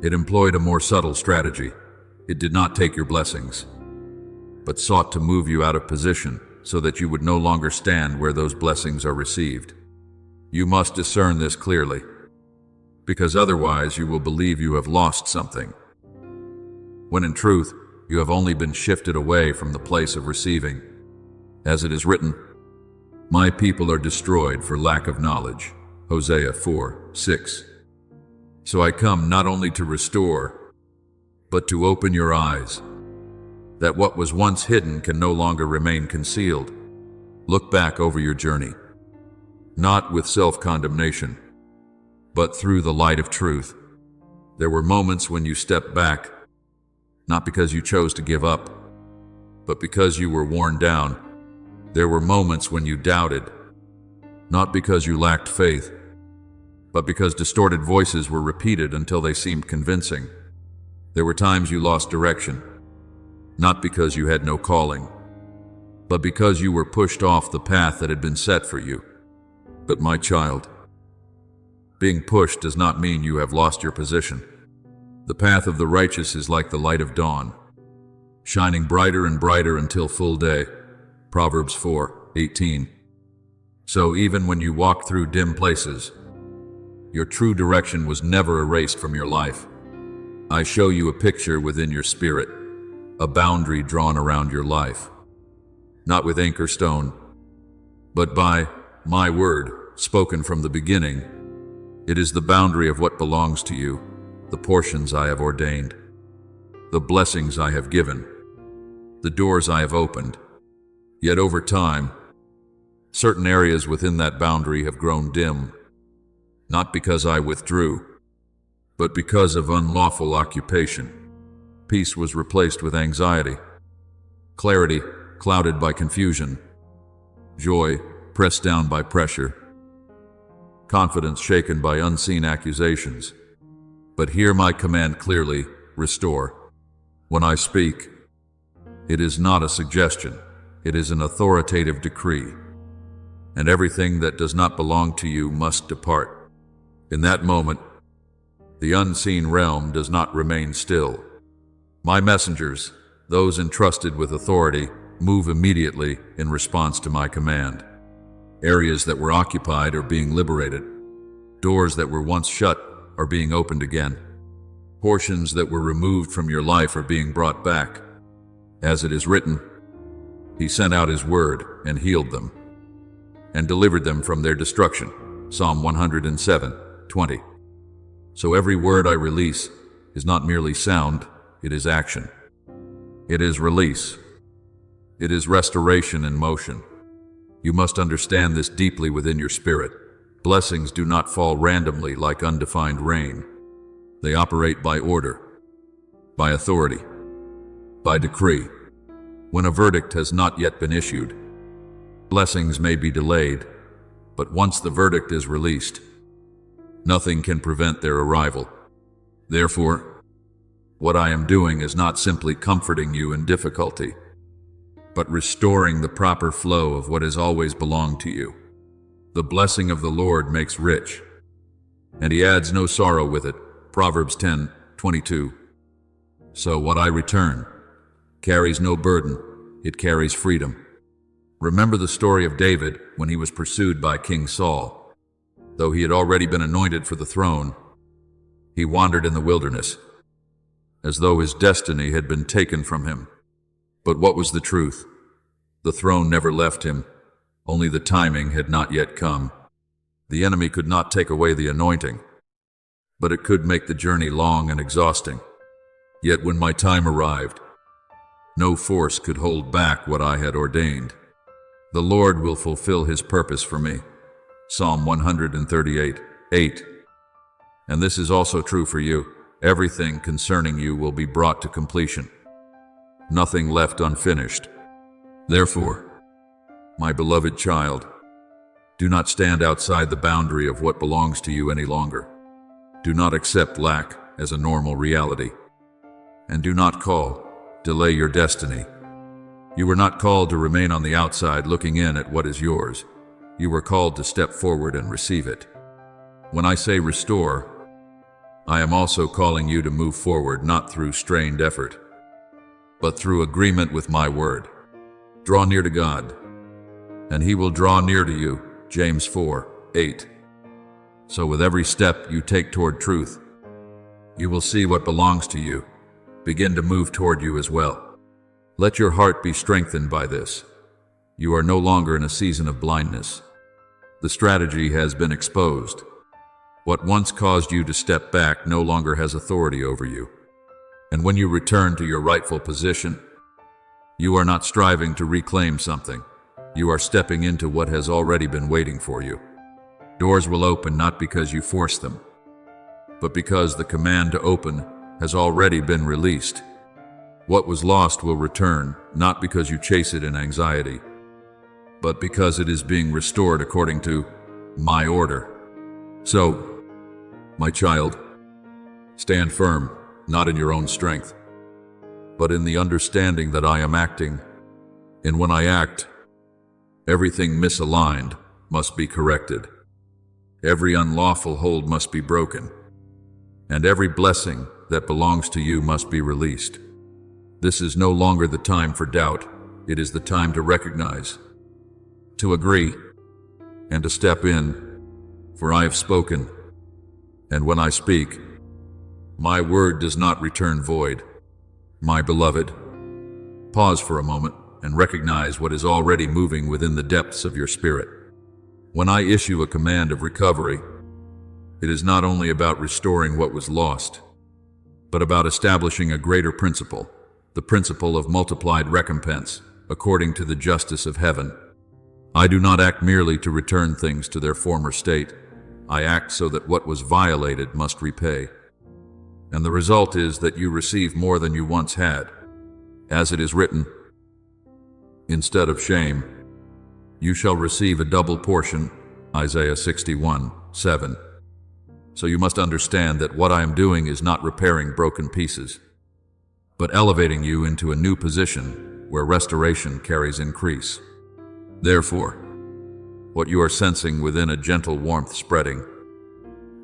it employed a more subtle strategy. It did not take your blessings, but sought to move you out of position so that you would no longer stand where those blessings are received. You must discern this clearly, because otherwise you will believe you have lost something, when in truth, you have only been shifted away from the place of receiving. As it is written, my people are destroyed for lack of knowledge. Hosea 4:6. So I come not only to restore, but to open your eyes, that what was once hidden can no longer remain concealed. Look back over your journey, not with self-condemnation, but through the light of truth. There were moments when you stepped back, not because you chose to give up, but because you were worn down. There were moments when you doubted, not because you lacked faith, but because distorted voices were repeated until they seemed convincing. There were times you lost direction, not because you had no calling, but because you were pushed off the path that had been set for you. But my child, being pushed does not mean you have lost your position. The path of the righteous is like the light of dawn, shining brighter and brighter until full day. Proverbs 4:18. So even when you walk through dim places, your true direction was never erased from your life. I show you a picture within your spirit, a boundary drawn around your life, not with ink or stone, but by my word, spoken from the beginning. It is the boundary of what belongs to you, the portions I have ordained, the blessings I have given, the doors I have opened. Yet over time, certain areas within that boundary have grown dim, not because I withdrew, but because of unlawful occupation. Peace was replaced with anxiety, clarity clouded by confusion, joy pressed down by pressure, confidence shaken by unseen accusations. But hear my command clearly: restore. When I speak, it is not a suggestion, it is an authoritative decree. And everything that does not belong to you must depart. In that moment, the unseen realm does not remain still. My messengers, those entrusted with authority, move immediately in response to my command. Areas that were occupied are being liberated. Doors that were once shut are being opened again. Portions that were removed from your life are being brought back. As it is written, He sent out His word and healed them, and delivered them from their destruction. Psalm 107:20. So every word I release is not merely sound, it is action. It is release. It is restoration in motion. You must understand this deeply within your spirit. Blessings do not fall randomly like undefined rain. They operate by order, by authority, by decree. When a verdict has not yet been issued, blessings may be delayed, but once the verdict is released, nothing can prevent their arrival. Therefore, what I am doing is not simply comforting you in difficulty, but restoring the proper flow of what has always belonged to you. The blessing of the Lord makes rich, and He adds no sorrow with it. Proverbs 10:22. So what I return carries no burden, it carries freedom. Remember the story of David when he was pursued by King Saul. Though he had already been anointed for the throne, he wandered in the wilderness, as though his destiny had been taken from him. But what was the truth? The throne never left him, only the timing had not yet come. The enemy could not take away the anointing, but it could make the journey long and exhausting. Yet when my time arrived, no force could hold back what I had ordained. The Lord will fulfill His purpose for me. Psalm 138:8. And this is also true for you. Everything concerning you will be brought to completion, nothing left unfinished. Therefore, my beloved child, do not stand outside the boundary of what belongs to you any longer. Do not accept lack as a normal reality, and do not delay your destiny. You were not called to remain on the outside looking in at what is yours. You were called to step forward and receive it. When I say restore, I am also calling you to move forward not through strained effort, but through agreement with my word. Draw near to God, and He will draw near to you. James 4:8. So with every step you take toward truth, you will see what belongs to you begin to move toward you as well. Let your heart be strengthened by this. You are no longer in a season of blindness. The strategy has been exposed. What once caused you to step back no longer has authority over you. And when you return to your rightful position, you are not striving to reclaim something. You are stepping into what has already been waiting for you. Doors will open not because you force them, but because the command to open has already been released. What was lost will return, not because you chase it in anxiety, but because it is being restored according to my order. So, my child, stand firm, not in your own strength, but in the understanding that I am acting, and when I act, everything misaligned must be corrected. Every unlawful hold must be broken, and every blessing that belongs to you must be released. This is no longer the time for doubt. It is the time to recognize, to agree, and to step in, for I have spoken, and when I speak, my word does not return void. My beloved, pause for a moment and recognize what is already moving within the depths of your spirit. When I issue a command of recovery, it is not only about restoring what was lost, but about establishing a greater principle, the principle of multiplied recompense, according to the justice of heaven. I do not act merely to return things to their former state. I act so that what was violated must repay. And the result is that you receive more than you once had. As it is written, instead of shame, you shall receive a double portion, Isaiah 61:7. So you must understand that what I am doing is not repairing broken pieces, but elevating you into a new position where restoration carries increase. Therefore, what you are sensing within a gentle warmth spreading,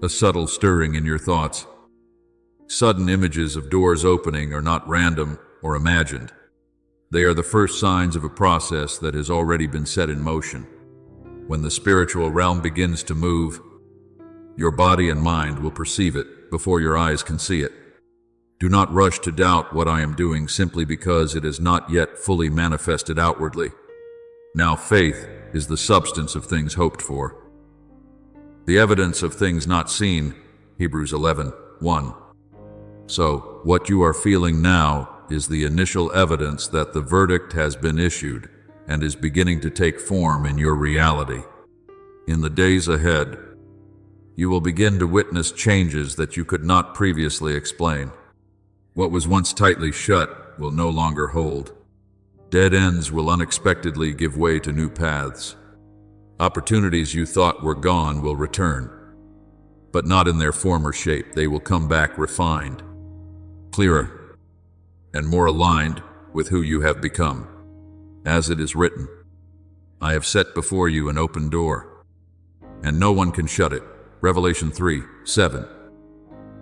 a subtle stirring in your thoughts, sudden images of doors opening are not random or imagined. They are the first signs of a process that has already been set in motion. When the spiritual realm begins to move, your body and mind will perceive it before your eyes can see it. Do not rush to doubt what I am doing simply because it is not yet fully manifested outwardly. Now faith is the substance of things hoped for, the evidence of things not seen, Hebrews 11:1. So, what you are feeling now is the initial evidence that the verdict has been issued and is beginning to take form in your reality. In the days ahead, you will begin to witness changes that you could not previously explain. What was once tightly shut will no longer hold. Dead ends will unexpectedly give way to new paths. Opportunities you thought were gone will return, but not in their former shape. They will come back refined, clearer, and more aligned with who you have become. As it is written, I have set before you an open door, and no one can shut it. Revelation 3:7.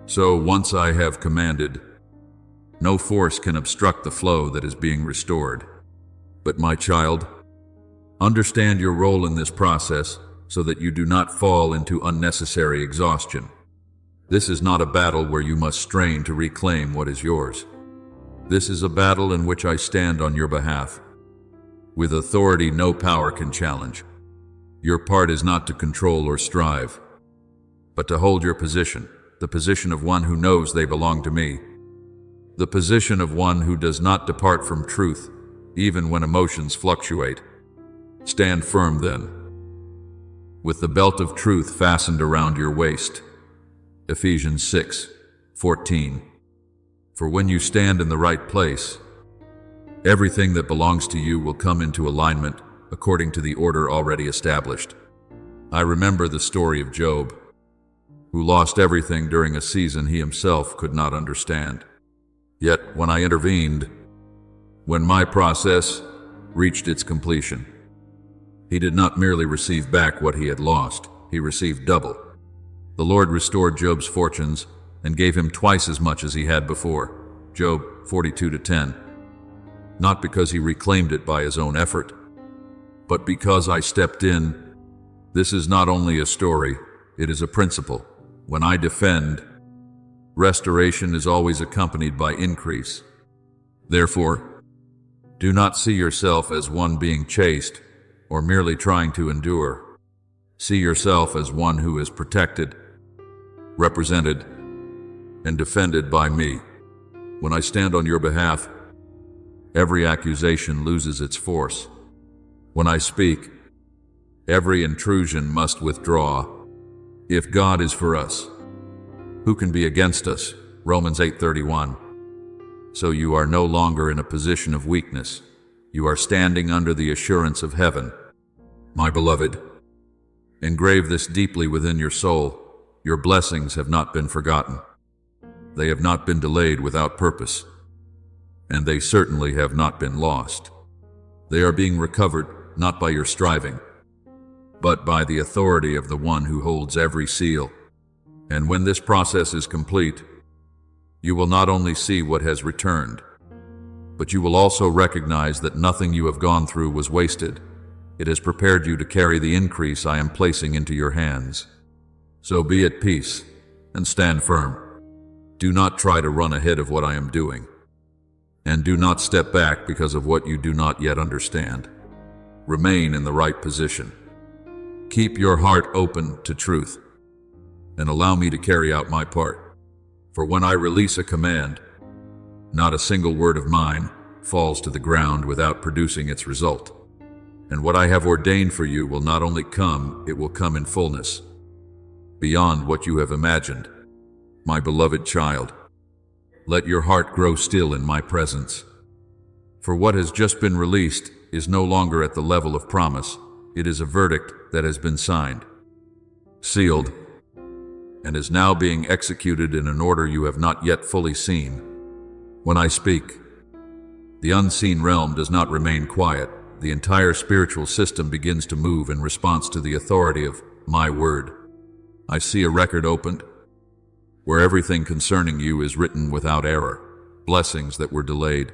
So once I have commanded, no force can obstruct the flow that is being restored. But my child, understand your role in this process so that you do not fall into unnecessary exhaustion. This is not a battle where you must strain to reclaim what is yours. This is a battle in which I stand on your behalf, with authority no power can challenge. Your part is not to control or strive, but to hold your position, the position of one who knows they belong to me, the position of one who does not depart from truth, even when emotions fluctuate. Stand firm then, with the belt of truth fastened around your waist. Ephesians 6:14. For when you stand in the right place, everything that belongs to you will come into alignment according to the order already established. I remember the story of Job, who lost everything during a season he himself could not understand. Yet when I intervened, when my process reached its completion, he did not merely receive back what he had lost, he received double. The Lord restored Job's fortunes and gave him twice as much as he had before. Job 42:10. Not because he reclaimed it by his own effort, but because I stepped in. This is not only a story, it is a principle. When I defend, restoration is always accompanied by increase. Therefore, do not see yourself as one being chased or merely trying to endure. See yourself as one who is protected, represented, and defended by me. When I stand on your behalf, every accusation loses its force. When I speak, every intrusion must withdraw. If God is for us, Who can be against us? Romans 8:31. So you are no longer in a position of weakness. You are standing under the assurance of heaven. My beloved, engrave this deeply within your soul. Your blessings have not been forgotten. They have not been delayed without purpose, and they certainly have not been lost. They are being recovered not by your striving, but by the authority of the one who holds every seal. And when this process is complete, you will not only see what has returned, but you will also recognize that nothing you have gone through was wasted. It has prepared you to carry the increase I am placing into your hands. So be at peace and stand firm. Do not try to run ahead of what I am doing, and do not step back because of what you do not yet understand. Remain in the right position. Keep your heart open to truth, and allow me to carry out my part. For when I release a command, not a single word of mine falls to the ground without producing its result. And what I have ordained for you will not only come, it will come in fullness, beyond what you have imagined. My beloved child, let your heart grow still in my presence. For what has just been released is no longer at the level of promise. It is a verdict that has been signed, sealed, and is now being executed in an order you have not yet fully seen. When I speak, the unseen realm does not remain quiet. The entire spiritual system begins to move in response to the authority of my word. I see a record opened, where everything concerning you is written without error. Blessings that were delayed,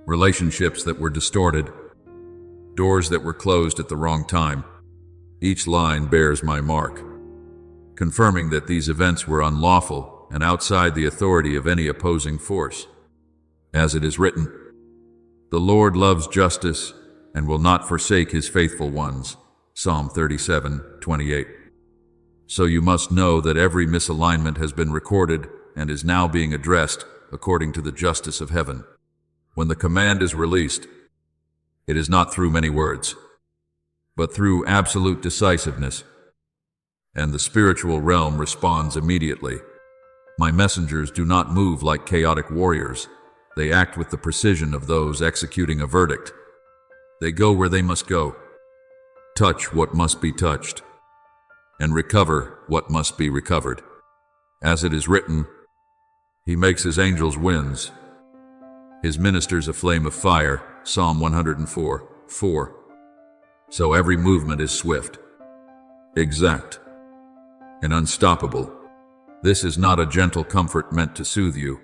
relationships that were distorted, doors that were closed at the wrong time. Each line bears my mark, confirming that these events were unlawful and outside the authority of any opposing force. As it is written, the Lord loves justice and will not forsake his faithful ones. Psalm 37:28. So you must know that every misalignment has been recorded and is now being addressed according to the justice of heaven. When the command is released, it is not through many words, but through absolute decisiveness, and the spiritual realm responds immediately. My messengers do not move like chaotic warriors. They act with the precision of those executing a verdict. They go where they must go, touch what must be touched, and recover what must be recovered. As it is written, he makes his angels winds, his ministers a flame of fire. Psalm 104:4. So every movement is swift, exact, and unstoppable. This is not a gentle comfort meant to soothe you.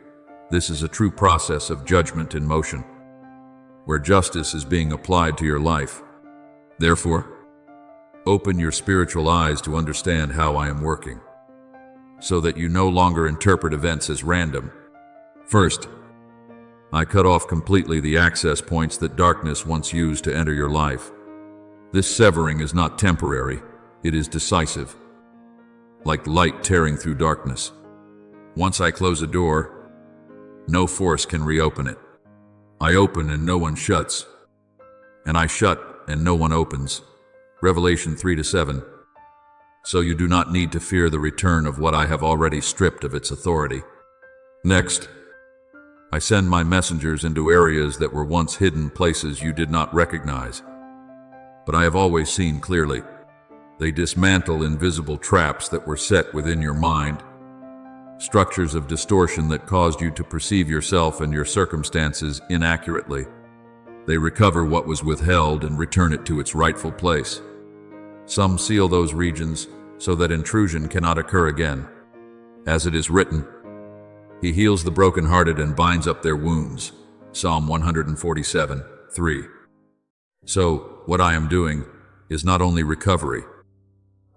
This is a true process of judgment in motion, where justice is being applied to your life. Therefore, open your spiritual eyes to understand how I am working, so that you no longer interpret events as random. First, I cut off completely the access points that darkness once used to enter your life. This severing is not temporary, it is decisive, like light tearing through darkness. Once I close a door, no force can reopen it. I open and no one shuts, and I shut and no one opens. Revelation 3-7. So you do not need to fear the return of what I have already stripped of its authority. Next, I send my messengers into areas that were once hidden places you did not recognize, but I have always seen clearly. They dismantle invisible traps that were set within your mind, structures of distortion that caused you to perceive yourself and your circumstances inaccurately. They recover what was withheld and return it to its rightful place. Some seal those regions so that intrusion cannot occur again. As it is written, he heals the brokenhearted and binds up their wounds. Psalm 147:3. So, what I am doing is not only recovery,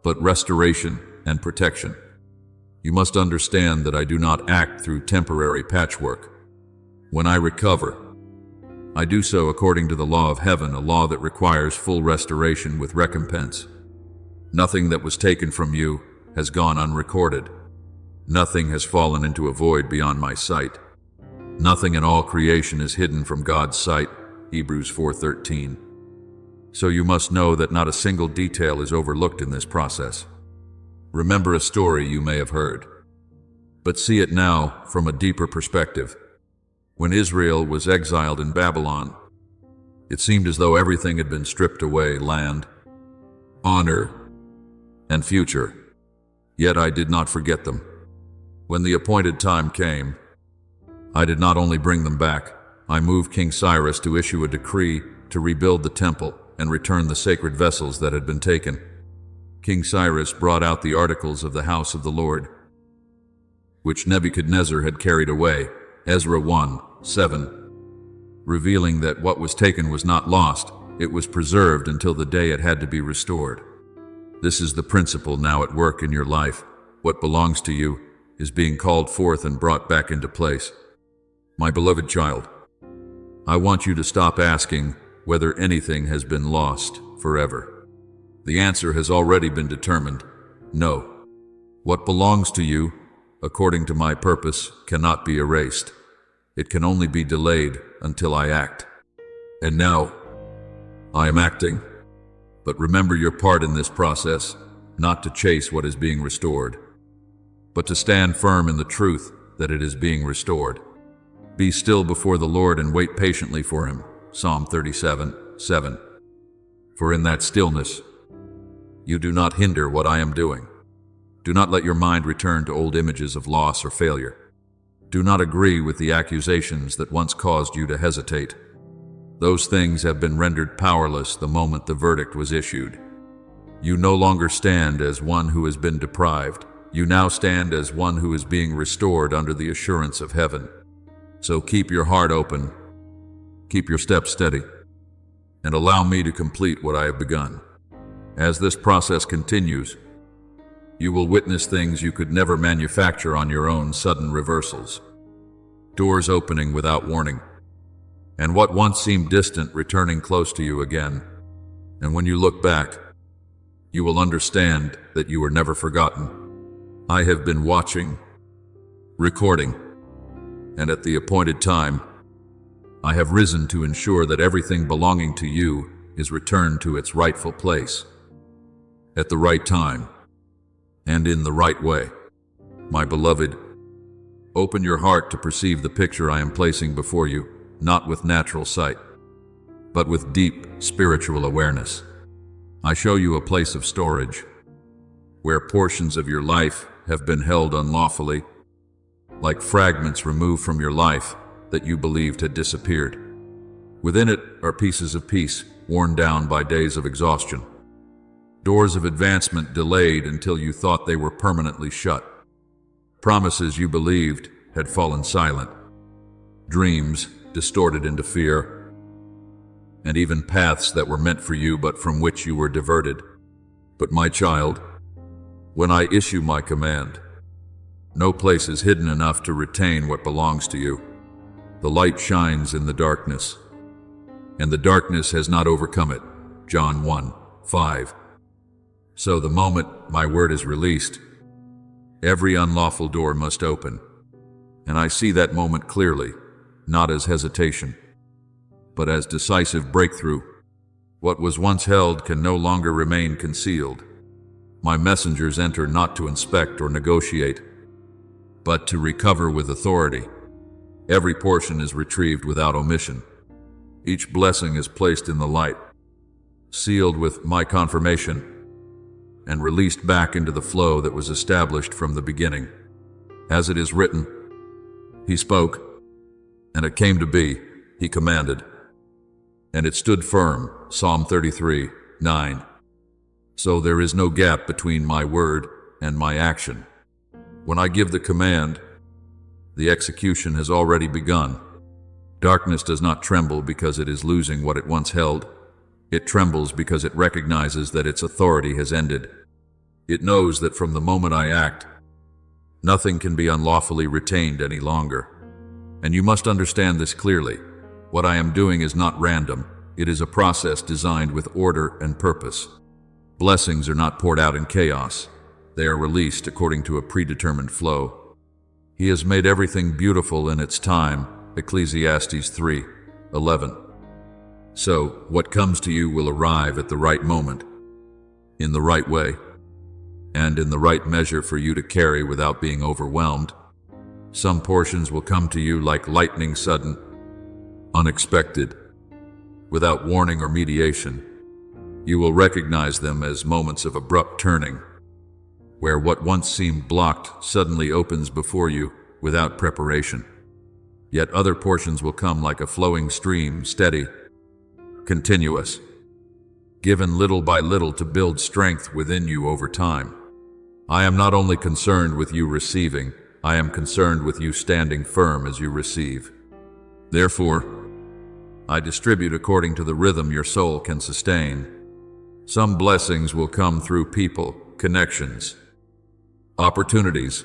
but restoration and protection. You must understand that I do not act through temporary patchwork. When I recover, I do so according to the law of heaven, a law that requires full restoration with recompense. Nothing that was taken from you has gone unrecorded. Nothing has fallen into a void beyond my sight. Nothing in all creation is hidden from God's sight. Hebrews 4:13. So you must know that not a single detail is overlooked in this process. Remember a story you may have heard. But see it now from a deeper perspective. When Israel was exiled in Babylon, it seemed as though everything had been stripped away: land, honor, and future. Yet I did not forget them. When the appointed time came, I did not only bring them back, I moved King Cyrus to issue a decree to rebuild the temple and return the sacred vessels that had been taken. King Cyrus brought out the articles of the house of the Lord, which Nebuchadnezzar had carried away, Ezra 1:7, revealing that what was taken was not lost, it was preserved until the day it had to be restored. This is the principle now at work in your life. What belongs to you is being called forth and brought back into place. My beloved child, I want you to stop asking whether anything has been lost forever. The answer has already been determined: no. What belongs to you, according to my purpose, cannot be erased. It can only be delayed until I act. And now, I am acting. But remember your part in this process, not to chase what is being restored, but to stand firm in the truth that it is being restored. Be still before the Lord and wait patiently for Him. Psalm 37:7. For in that stillness, you do not hinder what I am doing. Do not let your mind return to old images of loss or failure. Do not agree with the accusations that once caused you to hesitate. Those things have been rendered powerless the moment the verdict was issued. You no longer stand as one who has been deprived. You now stand as one who is being restored under the assurance of heaven. So keep your heart open, keep your steps steady, and allow me to complete what I have begun. As this process continues, you will witness things you could never manufacture on your own: sudden reversals, doors opening without warning, and what once seemed distant returning close to you again. And when you look back, you will understand that you were never forgotten. I have been watching, recording, and at the appointed time, I have risen to ensure that everything belonging to you is returned to its rightful place, at the right time, and in the right way. My beloved, open your heart to perceive the picture I am placing before you, not with natural sight, but with deep spiritual awareness. I show you a place of storage, where portions of your life have been held unlawfully, like fragments removed from your life that you believed had disappeared. Within it are pieces of peace worn down by days of exhaustion, doors of advancement delayed until you thought they were permanently shut, promises you believed had fallen silent, dreams distorted into fear, and even paths that were meant for you but from which you were diverted. But my child, when I issue my command, no place is hidden enough to retain what belongs to you. The light shines in the darkness, and the darkness has not overcome it. John 1:5. So the moment my word is released, every unlawful door must open. And I see that moment clearly, not as hesitation, but as decisive breakthrough. What was once held can no longer remain concealed. My messengers enter not to inspect or negotiate, but to recover with authority. Every portion is retrieved without omission. Each blessing is placed in the light, sealed with my confirmation, and released back into the flow that was established from the beginning. As it is written, He spoke, and it came to be. He commanded, and it stood firm. Psalm 33:9. So there is no gap between my word and my action. When I give the command, the execution has already begun. Darkness does not tremble because it is losing what it once held. It trembles because it recognizes that its authority has ended. It knows that from the moment I act, nothing can be unlawfully retained any longer. And you must understand this clearly. What I am doing is not random. It is a process designed with order and purpose. Blessings are not poured out in chaos. They are released according to a predetermined flow. He has made everything beautiful in its time. Ecclesiastes 3:11. So, what comes to you will arrive at the right moment, in the right way, and in the right measure for you to carry without being overwhelmed. Some portions will come to you like lightning, sudden, unexpected, without warning or mediation. You will recognize them as moments of abrupt turning, where what once seemed blocked suddenly opens before you without preparation. Yet other portions will come like a flowing stream, steady, continuous, given little by little to build strength within you over time. I am not only concerned with you receiving, I am concerned with you standing firm as you receive. Therefore, I distribute according to the rhythm your soul can sustain. Some blessings will come through people, connections, opportunities,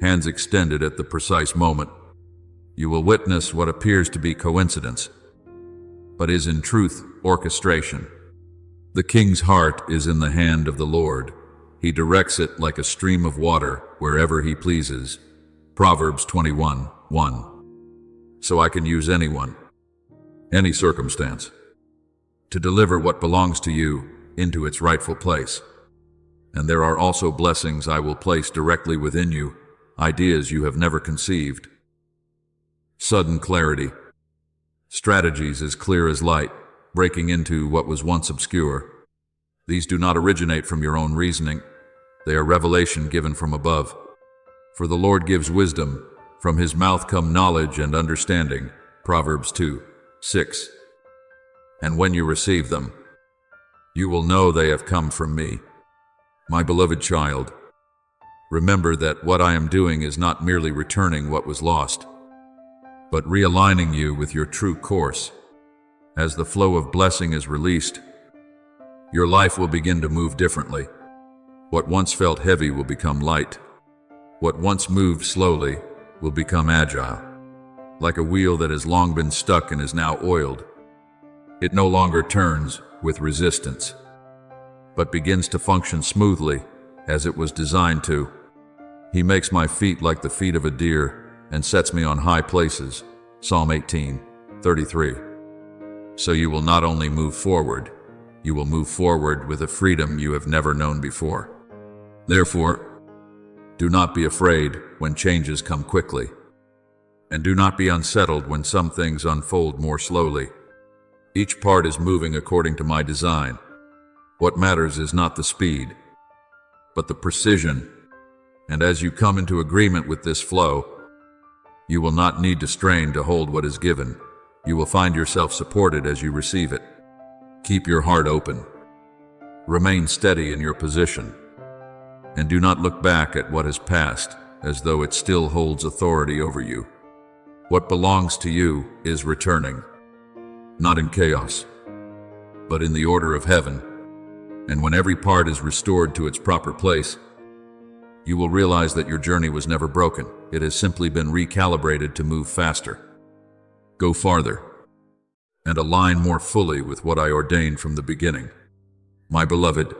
hands extended at the precise moment. You will witness what appears to be coincidence, but is in truth orchestration. The king's heart is in the hand of the Lord. He directs it like a stream of water wherever he pleases. Proverbs 21:1. So I can use anyone, any circumstance, to deliver what belongs to you into its rightful place. And there are also blessings I will place directly within you, ideas you have never conceived. Sudden clarity, strategies as clear as light, breaking into what was once obscure. These do not originate from your own reasoning. They are revelation given from above. For the Lord gives wisdom, from his mouth come knowledge and understanding. Proverbs 2:6. And when you receive them, you will know they have come from me. My beloved child, remember that what I am doing is not merely returning what was lost, but realigning you with your true course. As the flow of blessing is released, your life will begin to move differently. What once felt heavy will become light. What once moved slowly will become agile, like a wheel that has long been stuck and is now oiled. It no longer turns with resistance, but begins to function smoothly as it was designed to. He makes my feet like the feet of a deer and sets me on high places. Psalm 18:33. So you will not only move forward, you will move forward with a freedom you have never known before. Therefore, do not be afraid when changes come quickly, and do not be unsettled when some things unfold more slowly. Each part is moving according to my design. What matters is not the speed, but the precision. And as you come into agreement with this flow, you will not need to strain to hold what is given. You will find yourself supported as you receive it. Keep your heart open. Remain steady in your position. And do not look back at what has passed as though it still holds authority over you. What belongs to you is returning, not in chaos, but in the order of heaven. And when every part is restored to its proper place, you will realize that your journey was never broken. It has simply been recalibrated to move faster, go farther, and align more fully with what I ordained from the beginning. My beloved,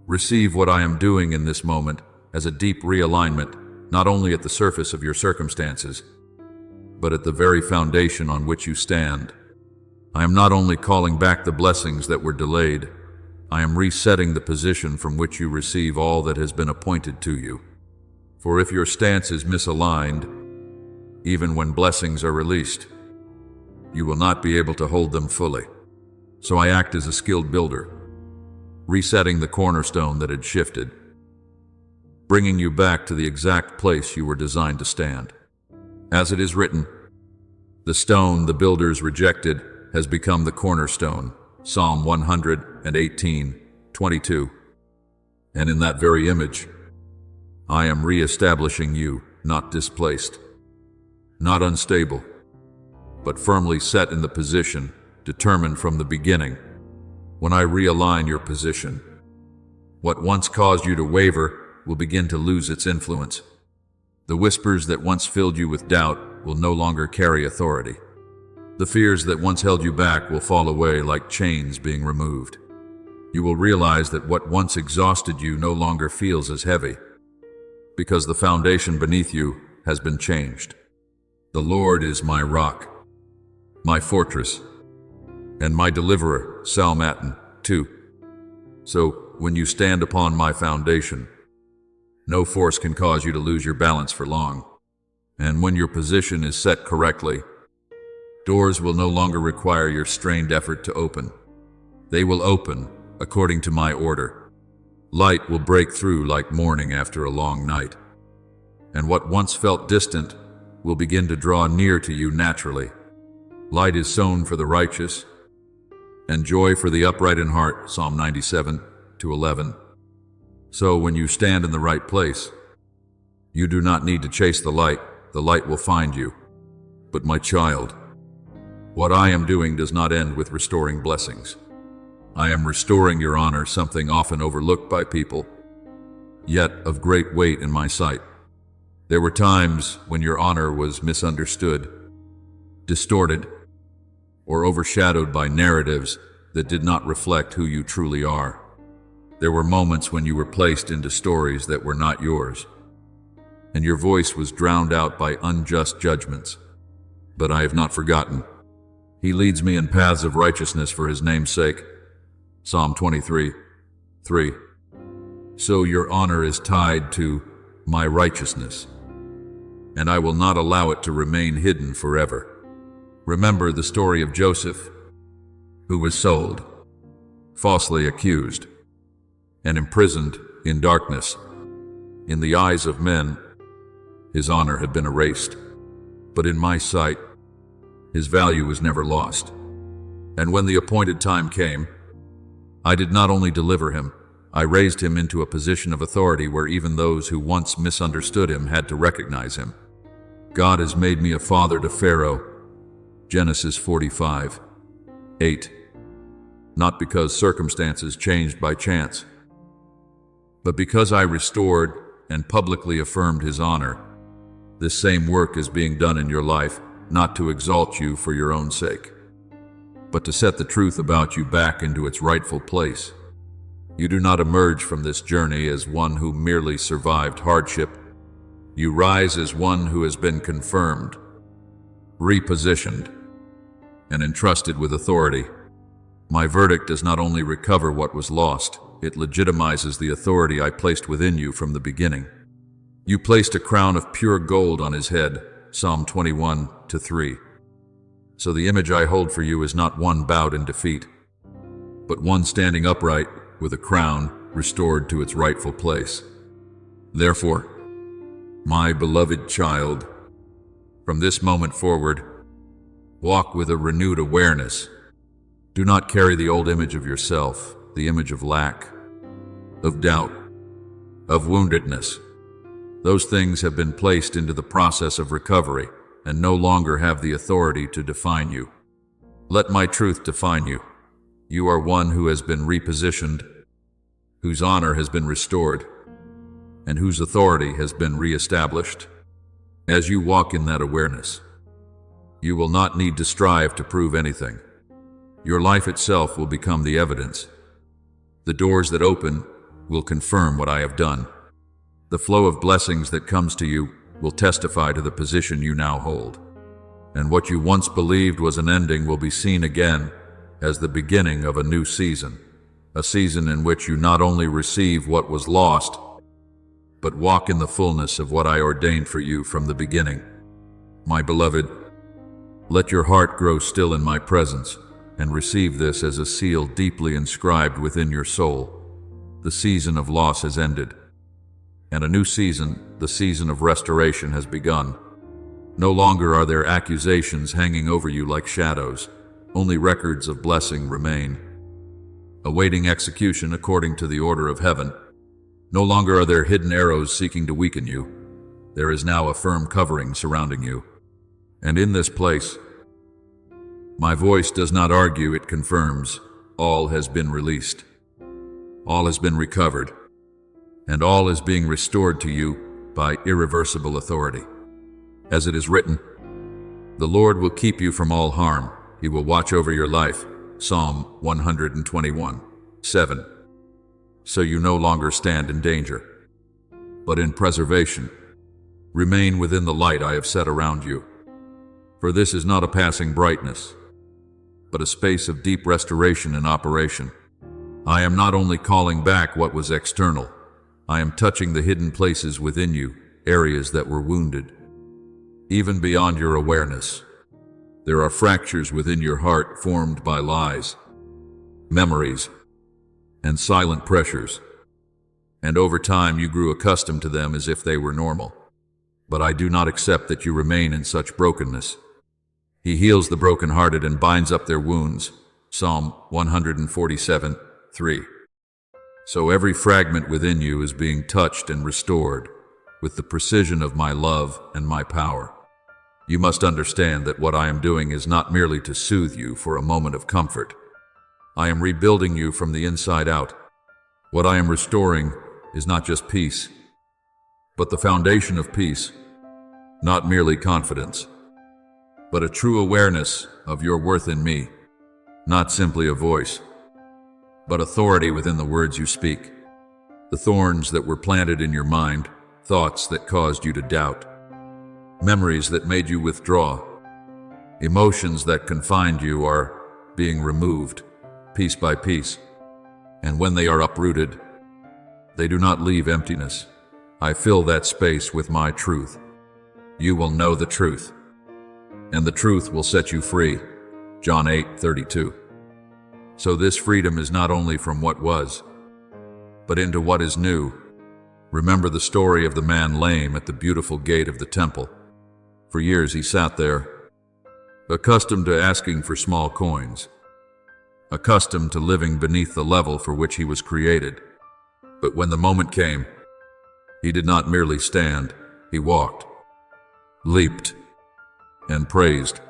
receive what I am doing in this moment as a deep realignment, not only at the surface of your circumstances, but at the very foundation on which you stand. I am not only calling back the blessings that were delayed, I am resetting the position from which you receive all that has been appointed to you. For if your stance is misaligned, even when blessings are released, you will not be able to hold them fully. So I act as a skilled builder, resetting the cornerstone that had shifted, bringing you back to the exact place you were designed to stand. As it is written, the stone the builders rejected has become the cornerstone. Psalm 118:22. And in that very image, I am re-establishing you, not displaced, not unstable, but firmly set in the position determined from the beginning. When I realign your position, what once caused you to waver will begin to lose its influence. The whispers that once filled you with doubt will no longer carry authority. The fears that once held you back will fall away like chains being removed. You will realize that what once exhausted you no longer feels as heavy, because the foundation beneath you has been changed. The Lord is my rock, my fortress, and my deliverer. Psalm 2. So, when you stand upon my foundation, no force can cause you to lose your balance for long. And when your position is set correctly, doors will no longer require your strained effort to open. They will open according to my order. Light will break through like morning after a long night. And what once felt distant will begin to draw near to you naturally. Light is sown for the righteous, and joy for the upright in heart, Psalm 97:11. So when you stand in the right place, you do not need to chase the light will find you. But my child, what I am doing does not end with restoring blessings. I am restoring your honor, something often overlooked by people, yet of great weight in my sight. There were times when your honor was misunderstood, distorted, or overshadowed by narratives that did not reflect who you truly are. There were moments when you were placed into stories that were not yours, and your voice was drowned out by unjust judgments. But I have not forgotten. He leads me in paths of righteousness for his name's sake. Psalm 23:3. So your honor is tied to my righteousness, and I will not allow it to remain hidden forever. Remember the story of Joseph, who was sold, falsely accused, and imprisoned in darkness. In the eyes of men, his honor had been erased, but in my sight, his value was never lost. And when the appointed time came, I did not only deliver him, I raised him into a position of authority where even those who once misunderstood him had to recognize him. God has made me a father to Pharaoh, Genesis 45:8. Not because circumstances changed by chance, but because I restored and publicly affirmed his honor. This same work is being done in your life, not to exalt you for your own sake, but to set the truth about you back into its rightful place. You do not emerge from this journey as one who merely survived hardship. You rise as one who has been confirmed, repositioned, and entrusted with authority. My verdict does not only recover what was lost, it legitimizes the authority I placed within you from the beginning. You placed a crown of pure gold on his head, Psalm 21:3. So the image I hold for you is not one bowed in defeat, but one standing upright with a crown restored to its rightful place. Therefore, my beloved child, from this moment forward, walk with a renewed awareness. Do not carry the old image of yourself, the image of lack, of doubt, of woundedness. Those things have been placed into the process of recovery and no longer have the authority to define you. Let my truth define you. You are one who has been repositioned, whose honor has been restored, and whose authority has been reestablished. As you walk in that awareness, you will not need to strive to prove anything. Your life itself will become the evidence. The doors that open will confirm what I have done. The flow of blessings that comes to you will testify to the position you now hold. And what you once believed was an ending will be seen again as the beginning of a new season, a season in which you not only receive what was lost, but walk in the fullness of what I ordained for you from the beginning. My beloved, let your heart grow still in my presence and receive this as a seal deeply inscribed within your soul. The season of loss has ended, and a new season, the season of restoration, has begun. No longer are there accusations hanging over you like shadows. Only records of blessing remain, awaiting execution according to the order of heaven. No longer are there hidden arrows seeking to weaken you. There is now a firm covering surrounding you. And in this place, my voice does not argue, it confirms. All has been released. All has been recovered. And all is being restored to you by irreversible authority. As it is written, the Lord will keep you from all harm. He will watch over your life. Psalm 121:7. So you no longer stand in danger, but in preservation. Remain within the light I have set around you. For this is not a passing brightness, but a space of deep restoration and operation. I am not only calling back what was external, I am touching the hidden places within you, areas that were wounded, even beyond your awareness. There are fractures within your heart formed by lies, memories, and silent pressures. And over time you grew accustomed to them as if they were normal. But I do not accept that you remain in such brokenness. He heals the brokenhearted and binds up their wounds. Psalm 147:3. So every fragment within you is being touched and restored with the precision of my love and my power. You must understand that what I am doing is not merely to soothe you for a moment of comfort. I am rebuilding you from the inside out. What I am restoring is not just peace, but the foundation of peace, not merely confidence, but a true awareness of your worth in me, not simply a voice, but authority within the words you speak. The thorns that were planted in your mind, thoughts that caused you to doubt, memories that made you withdraw, emotions that confined you are being removed piece by piece. And when they are uprooted, they do not leave emptiness. I fill that space with my truth. You will know the truth, and the truth will set you free. John 8:32. So this freedom is not only from what was, but into what is new. Remember the story of the man lame at the beautiful gate of the temple. For years he sat there, accustomed to asking for small coins, accustomed to living beneath the level for which he was created. But when the moment came, he did not merely stand, he walked, leaped, and praised.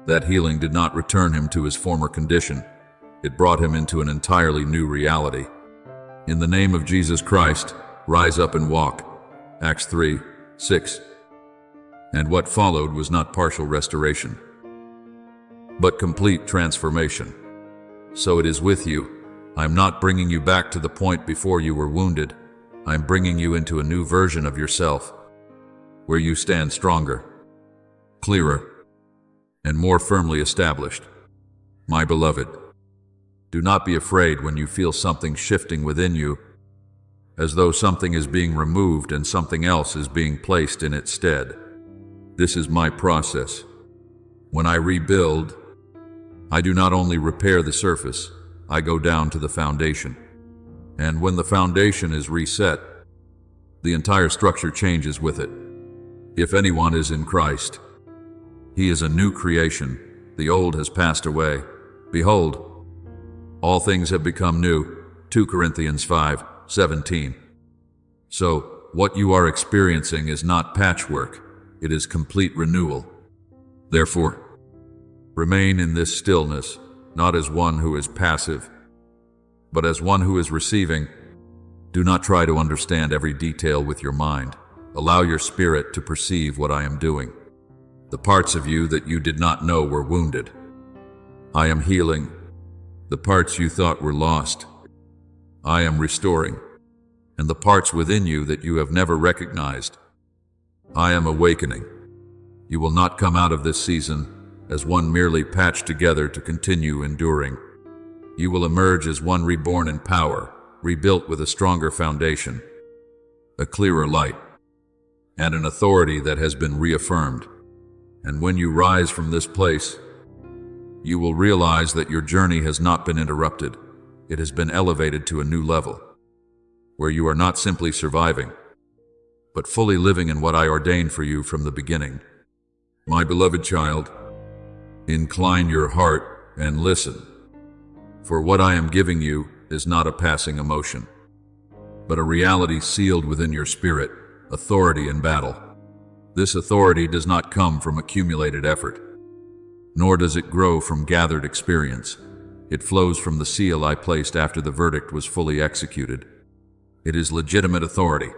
That healing did not return him to his former condition. It brought him into an entirely new reality. In the name of Jesus Christ, rise up and walk. Acts 3:6. And what followed was not partial restoration, but complete transformation. So it is with you. I am not bringing you back to the point before you were wounded. I am bringing you into a new version of yourself, where you stand stronger, clearer, and more firmly established. My beloved, do not be afraid when you feel something shifting within you, as though something is being removed and something else is being placed in its stead. This is my process. When I rebuild, I do not only repair the surface, I go down to the foundation. And when the foundation is reset, the entire structure changes with it. If anyone is in Christ, he is a new creation. The old has passed away. Behold, all things have become new. 2 Corinthians 5:17. So, what you are experiencing is not patchwork, it is complete renewal. Therefore, remain in this stillness, not as one who is passive, but as one who is receiving. Do not try to understand every detail with your mind. Allow your spirit to perceive what I am doing. The parts of you that you did not know were wounded, I am healing. The parts you thought were lost, I am restoring. And the parts within you that you have never recognized, I am awakening. You will not come out of this season as one merely patched together to continue enduring. You will emerge as one reborn in power, rebuilt with a stronger foundation, a clearer light, and an authority that has been reaffirmed. And when you rise from this place, you will realize that your journey has not been interrupted. It has been elevated to a new level, where you are not simply surviving, but fully living in what I ordained for you from the beginning. My beloved child, incline your heart and listen, for what I am giving you is not a passing emotion, but a reality sealed within your spirit, authority in battle. This authority does not come from accumulated effort, nor does it grow from gathered experience. It flows from the seal I placed after the verdict was fully executed. It is legitimate authority,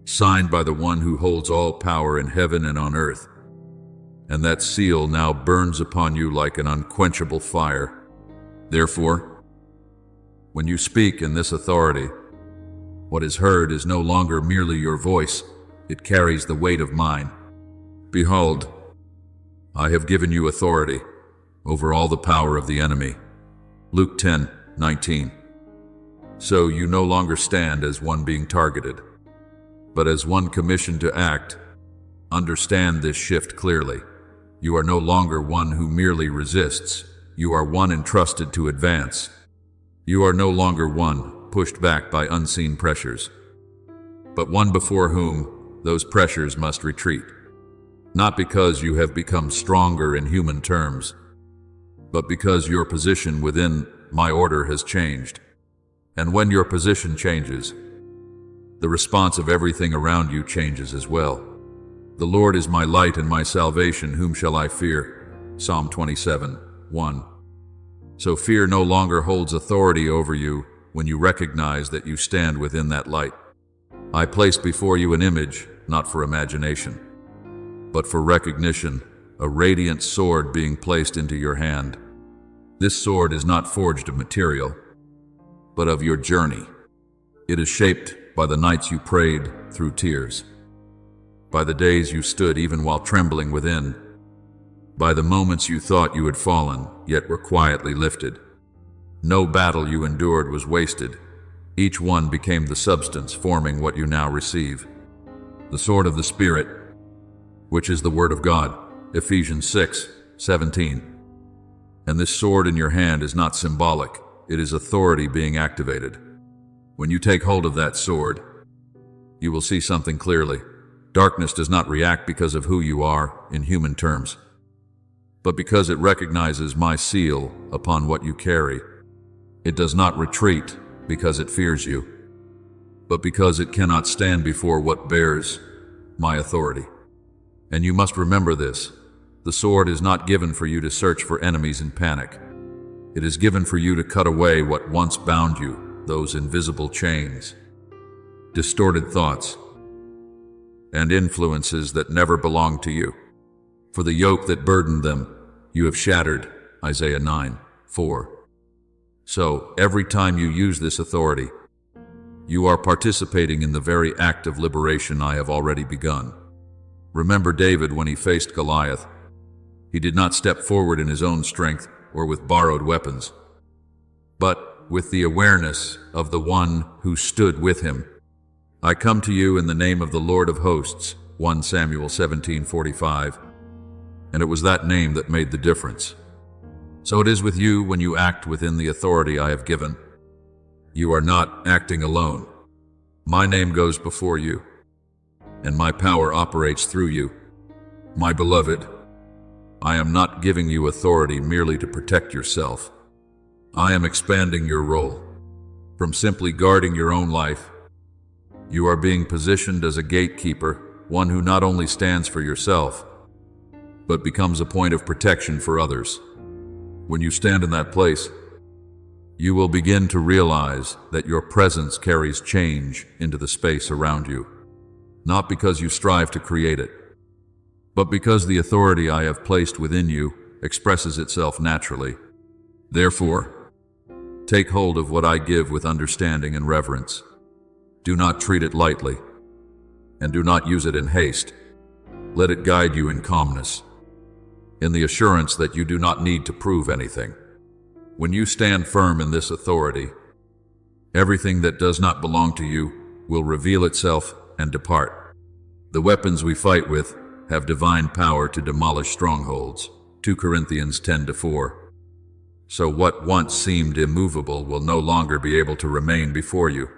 signed by the one who holds all power in heaven and on earth. And that seal now burns upon you like an unquenchable fire. Therefore, when you speak in this authority, what is heard is no longer merely your voice, it carries the weight of mine. Behold, I have given you authority over all the power of the enemy. Luke 10:19. So you no longer stand as one being targeted, but as one commissioned to act, Understand this shift clearly. You are no longer one who merely resists. You are one entrusted to advance. You are no longer one pushed back by unseen pressures, but one before whom those pressures must retreat. Not because you have become stronger in human terms, but because your position within my order has changed. And when your position changes, the response of everything around you changes as well. The Lord is my light and my salvation, whom shall I fear? Psalm 27:1. So fear no longer holds authority over you when you recognize that you stand within that light. I place before you an image, not for imagination, but for recognition, a radiant sword being placed into your hand. This sword is not forged of material, but of your journey. It is shaped by the nights you prayed through tears, by the days you stood even while trembling within, by the moments you thought you had fallen, yet were quietly lifted. No battle you endured was wasted. Each one became the substance forming what you now receive. The sword of the Spirit, which is the Word of God, Ephesians 6:17. And this sword in your hand is not symbolic, it is authority being activated. When you take hold of that sword, you will see something clearly. Darkness does not react because of who you are in human terms, but because it recognizes my seal upon what you carry. It does not retreat because it fears you, but because it cannot stand before what bears my authority. And you must remember this. The sword is not given for you to search for enemies in panic. It is given for you to cut away what once bound you, those invisible chains, distorted thoughts, and influences that never belonged to you. For the yoke that burdened them, you have shattered, Isaiah 9:4. So, every time you use this authority, you are participating in the very act of liberation I have already begun. Remember David when he faced Goliath. He did not step forward in his own strength or with borrowed weapons, but with the awareness of the one who stood with him. I come to you in the name of the Lord of hosts, 1 Samuel 17:45. And it was that name that made the difference. So it is with you when you act within the authority I have given. You are not acting alone. My name goes before you, and my power operates through you. My beloved, I am not giving you authority merely to protect yourself. I am expanding your role. From simply guarding your own life, you are being positioned as a gatekeeper, one who not only stands for yourself, but becomes a point of protection for others. When you stand in that place, you will begin to realize that your presence carries change into the space around you, not because you strive to create it, but because the authority I have placed within you expresses itself naturally. Therefore, take hold of what I give with understanding and reverence. Do not treat it lightly, and do not use it in haste. Let it guide you in calmness, in the assurance that you do not need to prove anything. When you stand firm in this authority, everything that does not belong to you will reveal itself and depart. The weapons we fight with have divine power to demolish strongholds, 2 Corinthians 10:4. So what once seemed immovable will no longer be able to remain before you.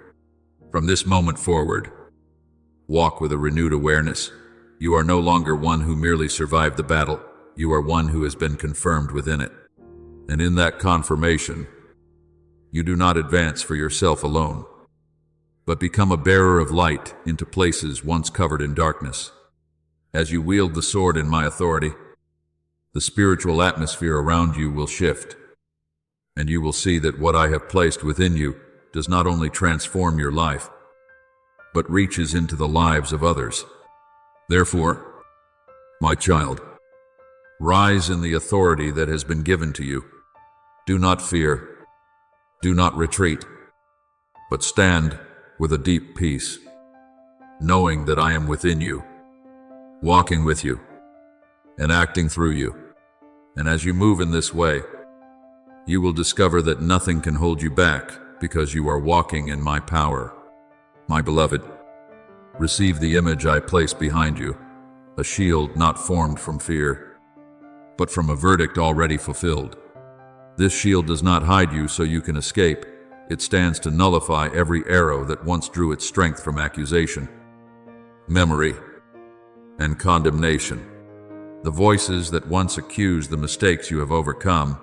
From this moment forward, walk with a renewed awareness. You are no longer one who merely survived the battle. You are one who has been confirmed within it. And in that confirmation, you do not advance for yourself alone, but become a bearer of light into places once covered in darkness. As you wield the sword in my authority, the spiritual atmosphere around you will shift, and you will see that what I have placed within you does not only transform your life, but reaches into the lives of others. Therefore, my child, rise in the authority that has been given to you. Do not fear, do not retreat, but stand with a deep peace, knowing that I am within you, walking with you, and acting through you. And as you move in this way, you will discover that nothing can hold you back because you are walking in my power. My beloved, receive the image I place behind you, a shield not formed from fear, but from a verdict already fulfilled. This shield does not hide you so you can escape. It stands to nullify every arrow that once drew its strength from accusation, memory, and condemnation. The voices that once accused the mistakes you have overcome,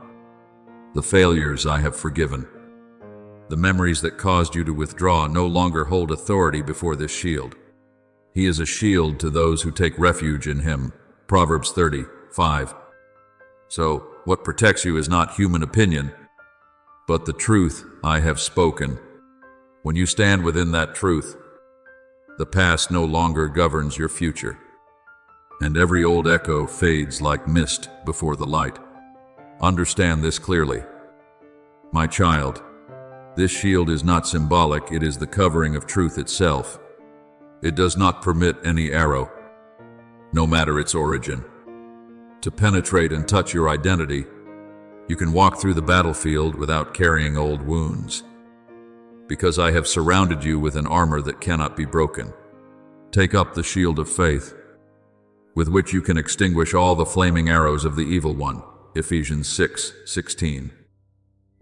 the failures I have forgiven. The memories that caused you to withdraw no longer hold authority before this shield. He is a shield to those who take refuge in him. Proverbs 30:5. So, what protects you is not human opinion, but the truth I have spoken. When you stand within that truth, the past no longer governs your future, and every old echo fades like mist before the light. Understand this clearly. My child, this shield is not symbolic, it is the covering of truth itself. It does not permit any arrow, no matter its origin, to penetrate and touch your identity. You can walk through the battlefield without carrying old wounds, because I have surrounded you with an armor that cannot be broken. Take up the shield of faith, with which you can extinguish all the flaming arrows of the evil one. Ephesians 6:16.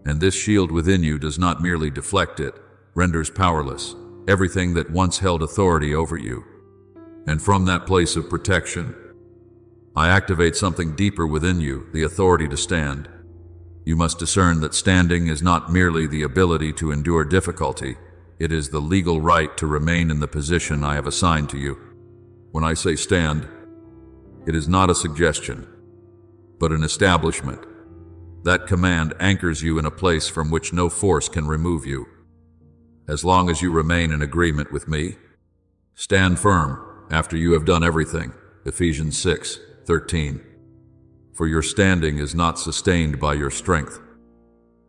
And this shield within you does not merely deflect it, renders powerless everything that once held authority over you. And from that place of protection, I activate something deeper within you, the authority to stand. You must discern that standing is not merely the ability to endure difficulty, it is the legal right to remain in the position I have assigned to you. When I say stand, it is not a suggestion, but an establishment. That command anchors you in a place from which no force can remove you. As long as you remain in agreement with me, stand firm after you have done everything. Ephesians 6:13. For your standing is not sustained by your strength,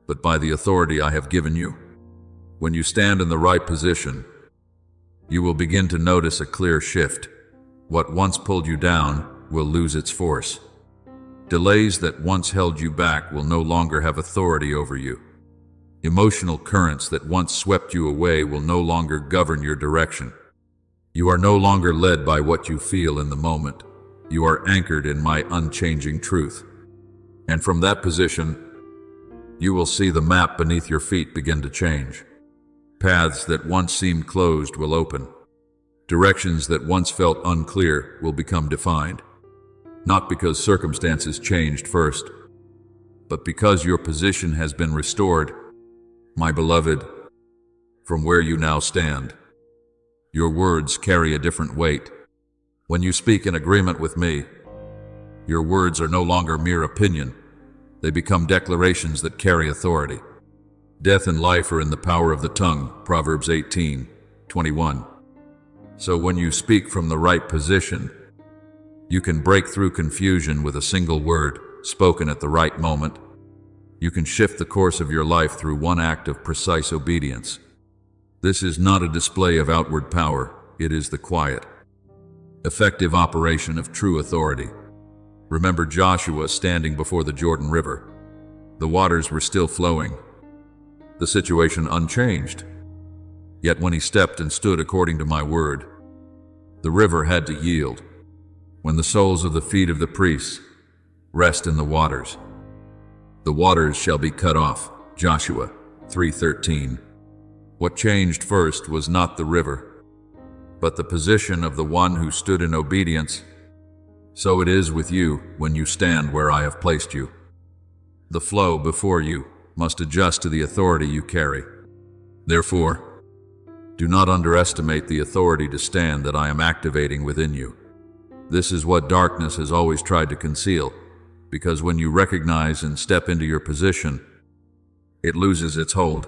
but by the authority I have given you. When you stand in the right position, you will begin to notice a clear shift. What once pulled you down will lose its force. Delays that once held you back will no longer have authority over you. Emotional currents that once swept you away will no longer govern your direction. You are no longer led by what you feel in the moment. You are anchored in my unchanging truth. And from that position, you will see the map beneath your feet begin to change. Paths that once seemed closed will open. Directions that once felt unclear will become defined. Not because circumstances changed first, but because your position has been restored. My beloved, from where you now stand, your words carry a different weight. When you speak in agreement with me, your words are no longer mere opinion. They become declarations that carry authority. Death and life are in the power of the tongue. Proverbs 18:21. So when you speak from the right position, you can break through confusion with a single word spoken at the right moment. You can shift the course of your life through one act of precise obedience. This is not a display of outward power, it is the quiet, effective operation of true authority. Remember Joshua standing before the Jordan River. The waters were still flowing, the situation unchanged. Yet when he stepped and stood according to my word, the river had to yield. When the soles of the feet of the priests rest in the waters shall be cut off. Joshua 3:13. What changed first was not the river, but the position of the one who stood in obedience. So it is with you when you stand where I have placed you. The flow before you must adjust to the authority you carry. Therefore, do not underestimate the authority to stand that I am activating within you. This is what darkness has always tried to conceal, because when you recognize and step into your position, it loses its hold.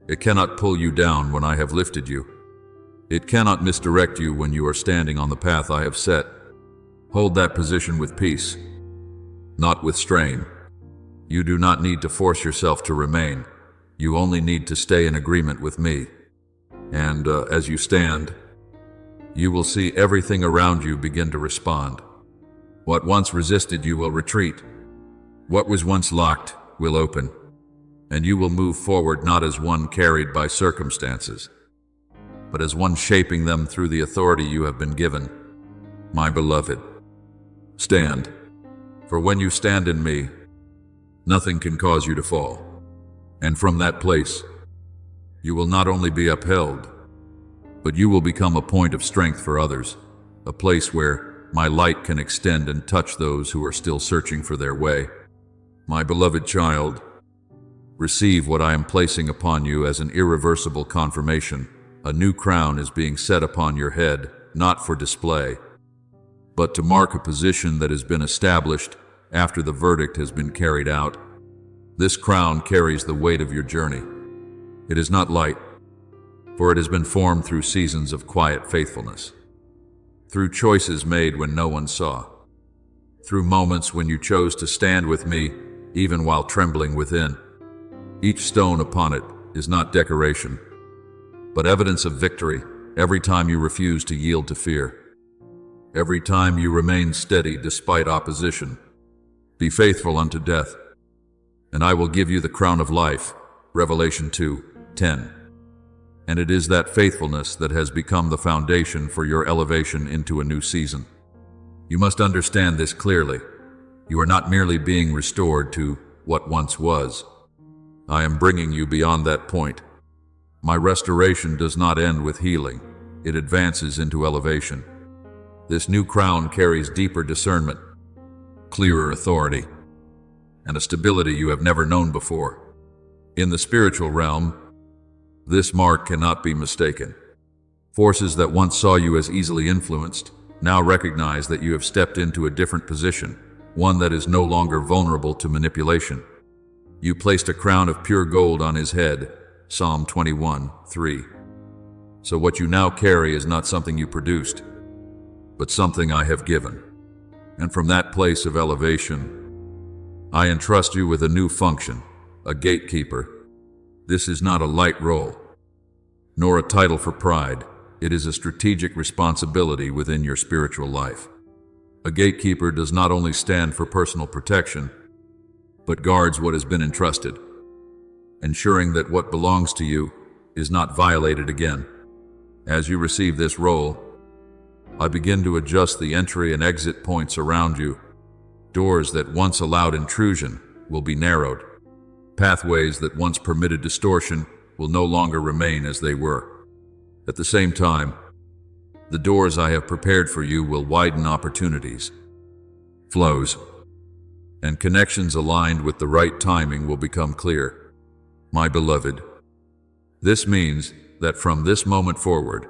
It cannot pull you down when I have lifted you. It cannot misdirect you when you are standing on the path I have set. Hold that position with peace, not with strain. You do not need to force yourself to remain. You only need to stay in agreement with me. And as you stand, you will see everything around you begin to respond. What once resisted you will retreat. What was once locked will open. And you will move forward not as one carried by circumstances, but as one shaping them through the authority you have been given. My beloved, stand. For when you stand in me, nothing can cause you to fall. And from that place, you will not only be upheld, but you will become a point of strength for others, a place where my light can extend and touch those who are still searching for their way. My beloved child, receive what I am placing upon you as an irreversible confirmation. A new crown is being set upon your head, not for display, but to mark a position that has been established after the verdict has been carried out. This crown carries the weight of your journey. It is not light, for it has been formed through seasons of quiet faithfulness, through choices made when no one saw, through moments when you chose to stand with me even while trembling within. Each stone upon it is not decoration, but evidence of victory every time you refuse to yield to fear, every time you remain steady despite opposition. Be faithful unto death, and I will give you the crown of life. Revelation 2:10. And it is that faithfulness that has become the foundation for your elevation into a new season. You must understand this clearly. You are not merely being restored to what once was. I am bringing you beyond that point. My restoration does not end with healing. It advances into elevation. This new crown carries deeper discernment, clearer authority, and a stability you have never known before. In the spiritual realm, this mark cannot be mistaken. Forces that once saw you as easily influenced now recognize that you have stepped into a different position, one that is no longer vulnerable to manipulation. You placed a crown of pure gold on his head, Psalm 21:3. So what you now carry is not something you produced, but something I have given. And from that place of elevation, I entrust you with a new function, a gatekeeper. This is not a light role, nor a title for pride. It is a strategic responsibility within your spiritual life. A gatekeeper does not only stand for personal protection, but guards what has been entrusted, ensuring that what belongs to you is not violated again. As you receive this role, I begin to adjust the entry and exit points around you. Doors that once allowed intrusion will be narrowed. Pathways that once permitted distortion will no longer remain as they were. At the same time, the doors I have prepared for you will widen opportunities, flows, and connections aligned with the right timing will become clear. My beloved, this means that from this moment forward,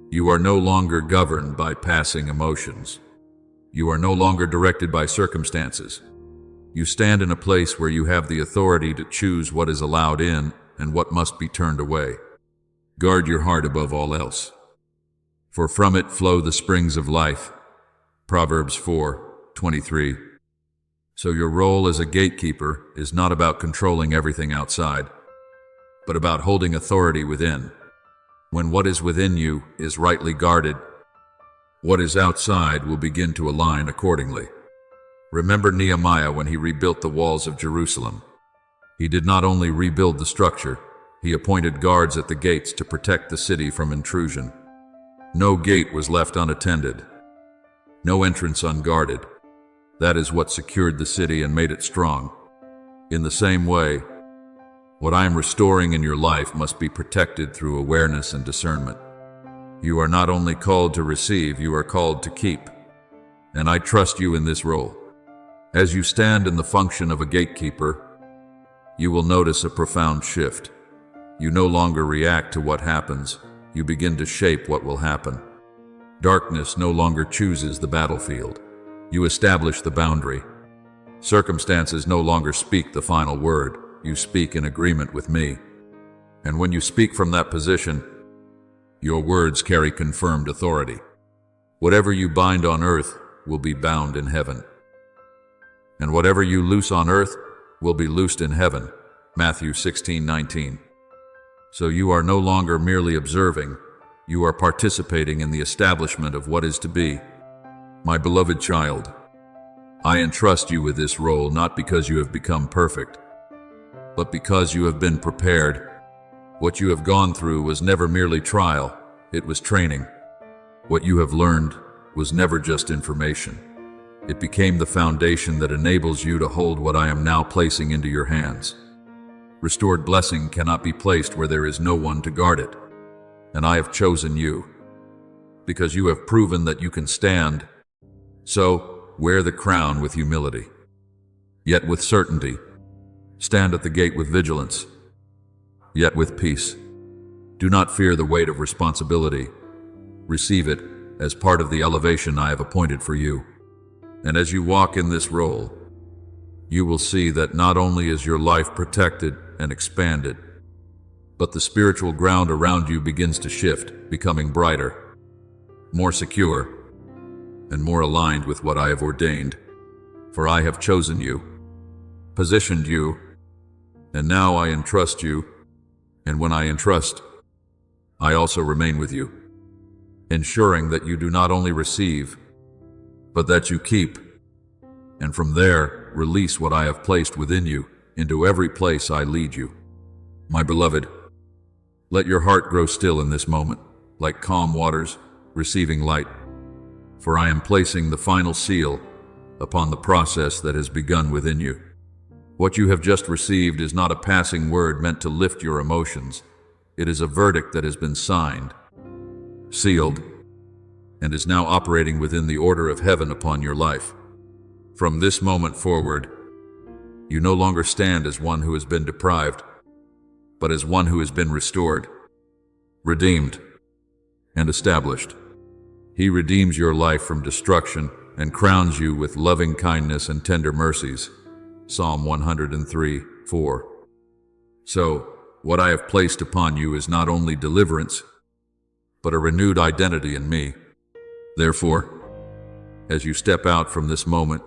you are no longer governed by passing emotions. You are no longer directed by circumstances. You stand in a place where you have the authority to choose what is allowed in and what must be turned away. Guard your heart above all else, for from it flow the springs of life. Proverbs 4:23. So your role as a gatekeeper is not about controlling everything outside, but about holding authority within. When what is within you is rightly guarded, what is outside will begin to align accordingly. Remember Nehemiah when he rebuilt the walls of Jerusalem. He did not only rebuild the structure, he appointed guards at the gates to protect the city from intrusion. No gate was left unattended, no entrance unguarded. That is what secured the city and made it strong. In the same way, what I am restoring in your life must be protected through awareness and discernment. You are not only called to receive, you are called to keep. And I trust you in this role. As you stand in the function of a gatekeeper, you will notice a profound shift. You no longer react to what happens, you begin to shape what will happen. Darkness no longer chooses the battlefield. You establish the boundary. Circumstances no longer speak the final word. You speak in agreement with me. And when you speak from that position, your words carry confirmed authority. Whatever you bind on earth will be bound in heaven, and whatever you loose on earth will be loosed in heaven. Matthew 16:19. So you are no longer merely observing, you are participating in the establishment of what is to be. My beloved child, I entrust you with this role not because you have become perfect, but because you have been prepared. What you have gone through was never merely trial, it was training. What you have learned was never just information. It became the foundation that enables you to hold what I am now placing into your hands. Restored blessing cannot be placed where there is no one to guard it. And I have chosen you, because you have proven that you can stand. So, wear the crown with humility, yet with certainty. Stand at the gate with vigilance, yet with peace. Do not fear the weight of responsibility. Receive it as part of the elevation I have appointed for you. And as you walk in this role, you will see that not only is your life protected and expanded, but the spiritual ground around you begins to shift, becoming brighter, more secure, and more aligned with what I have ordained. For I have chosen you, positioned you, and now I entrust you. And when I entrust, I also remain with you, ensuring that you do not only receive, but that you keep, and from there release what I have placed within you into every place I lead you. My beloved, let your heart grow still in this moment, like calm waters receiving light, for I am placing the final seal upon the process that has begun within you. What you have just received is not a passing word meant to lift your emotions. It is a verdict that has been signed, sealed, and is now operating within the order of heaven upon your life. From this moment forward, you no longer stand as one who has been deprived, but as one who has been restored, redeemed, and established. He redeems your life from destruction and crowns you with loving kindness and tender mercies. Psalm 103:4. So, what I have placed upon you is not only deliverance, but a renewed identity in me. Therefore, as you step out from this moment,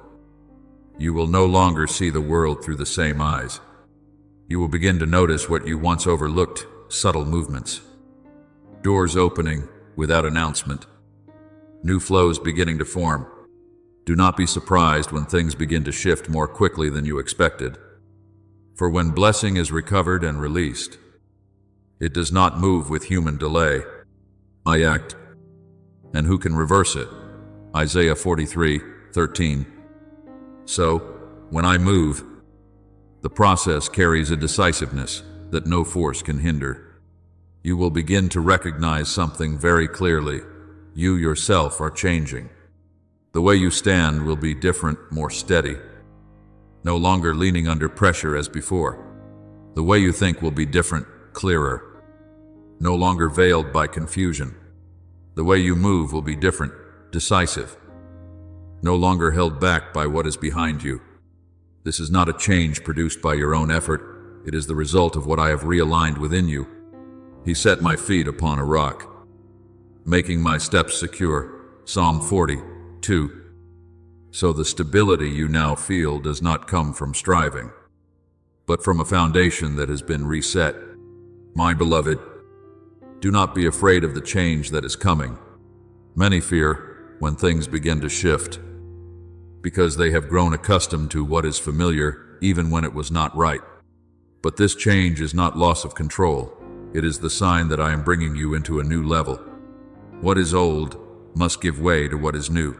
you will no longer see the world through the same eyes. You will begin to notice what you once overlooked, subtle movements, doors opening without announcement, new flows beginning to form. Do not be surprised when things begin to shift more quickly than you expected. For when blessing is recovered and released, it does not move with human delay. I act, and who can reverse it? Isaiah 43:13. So, when I move, the process carries a decisiveness that no force can hinder. You will begin to recognize something very clearly. You yourself are changing. The way you stand will be different, more steady, no longer leaning under pressure as before. The way you think will be different, clearer, no longer veiled by confusion. The way you move will be different, decisive, no longer held back by what is behind you. This is not a change produced by your own effort. It is the result of what I have realigned within you. He set my feet upon a rock, making my steps secure. Psalm 40:2. So the stability you now feel does not come from striving, but from a foundation that has been reset. My beloved, do not be afraid of the change that is coming. Many fear when things begin to shift, because they have grown accustomed to what is familiar, even when it was not right. But this change is not loss of control. It is the sign that I am bringing you into a new level. What is old must give way to what is new.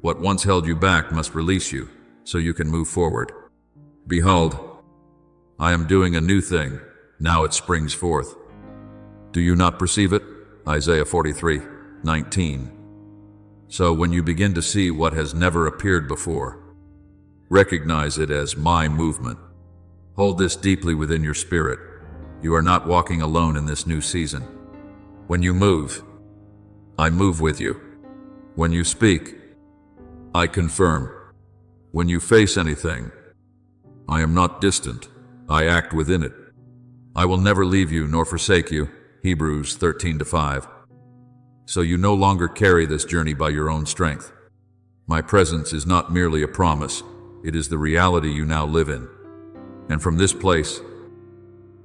What once held you back must release you, so you can move forward. Behold, I am doing a new thing. Now it springs forth. Do you not perceive it? Isaiah 43:19. So when you begin to see what has never appeared before, recognize it as my movement. Hold this deeply within your spirit. You are not walking alone in this new season. When you move, I move with you. When you speak, I confirm. When you face anything, I am not distant. I act within it. I will never leave you nor forsake you. Hebrews 13:5. So you no longer carry this journey by your own strength. My presence is not merely a promise. It is the reality you now live in. And from this place,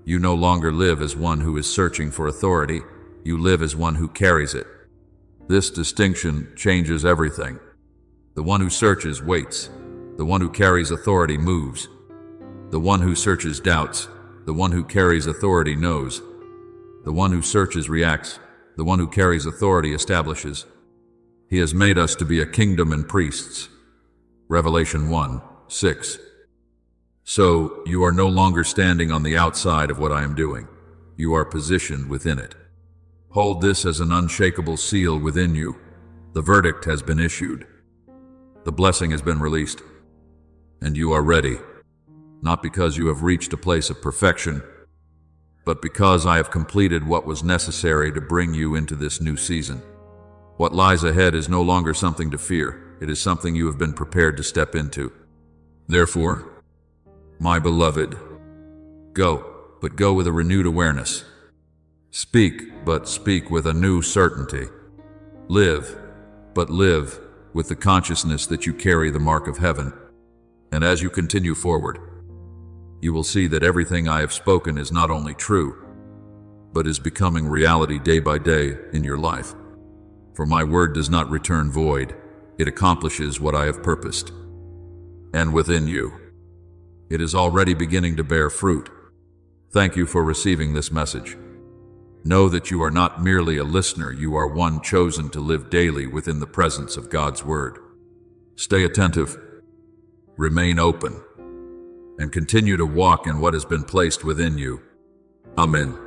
you no longer live as one who is searching for authority. You live as one who carries it. This distinction changes everything. The one who searches waits. The one who carries authority moves. The one who searches doubts. The one who carries authority knows. The one who searches reacts. The one who carries authority establishes. He has made us to be a kingdom and priests. Revelation 1:6. So, you are no longer standing on the outside of what I am doing. You are positioned within it. Hold this as an unshakable seal within you. The verdict has been issued. The blessing has been released. And you are ready, not because you have reached a place of perfection, but because I have completed what was necessary to bring you into this new season. What lies ahead is no longer something to fear. It is something you have been prepared to step into. Therefore, my beloved, go, but go with a renewed awareness. Speak, but speak with a new certainty. Live, but live with the consciousness that you carry the mark of heaven. And as you continue forward, you will see that everything I have spoken is not only true, but is becoming reality day by day in your life. For my word does not return void. It accomplishes what I have purposed. And within you, it is already beginning to bear fruit. Thank you for receiving this message. Know that you are not merely a listener, you are one chosen to live daily within the presence of God's word. Stay attentive, remain open, and continue to walk in what has been placed within you. Amen.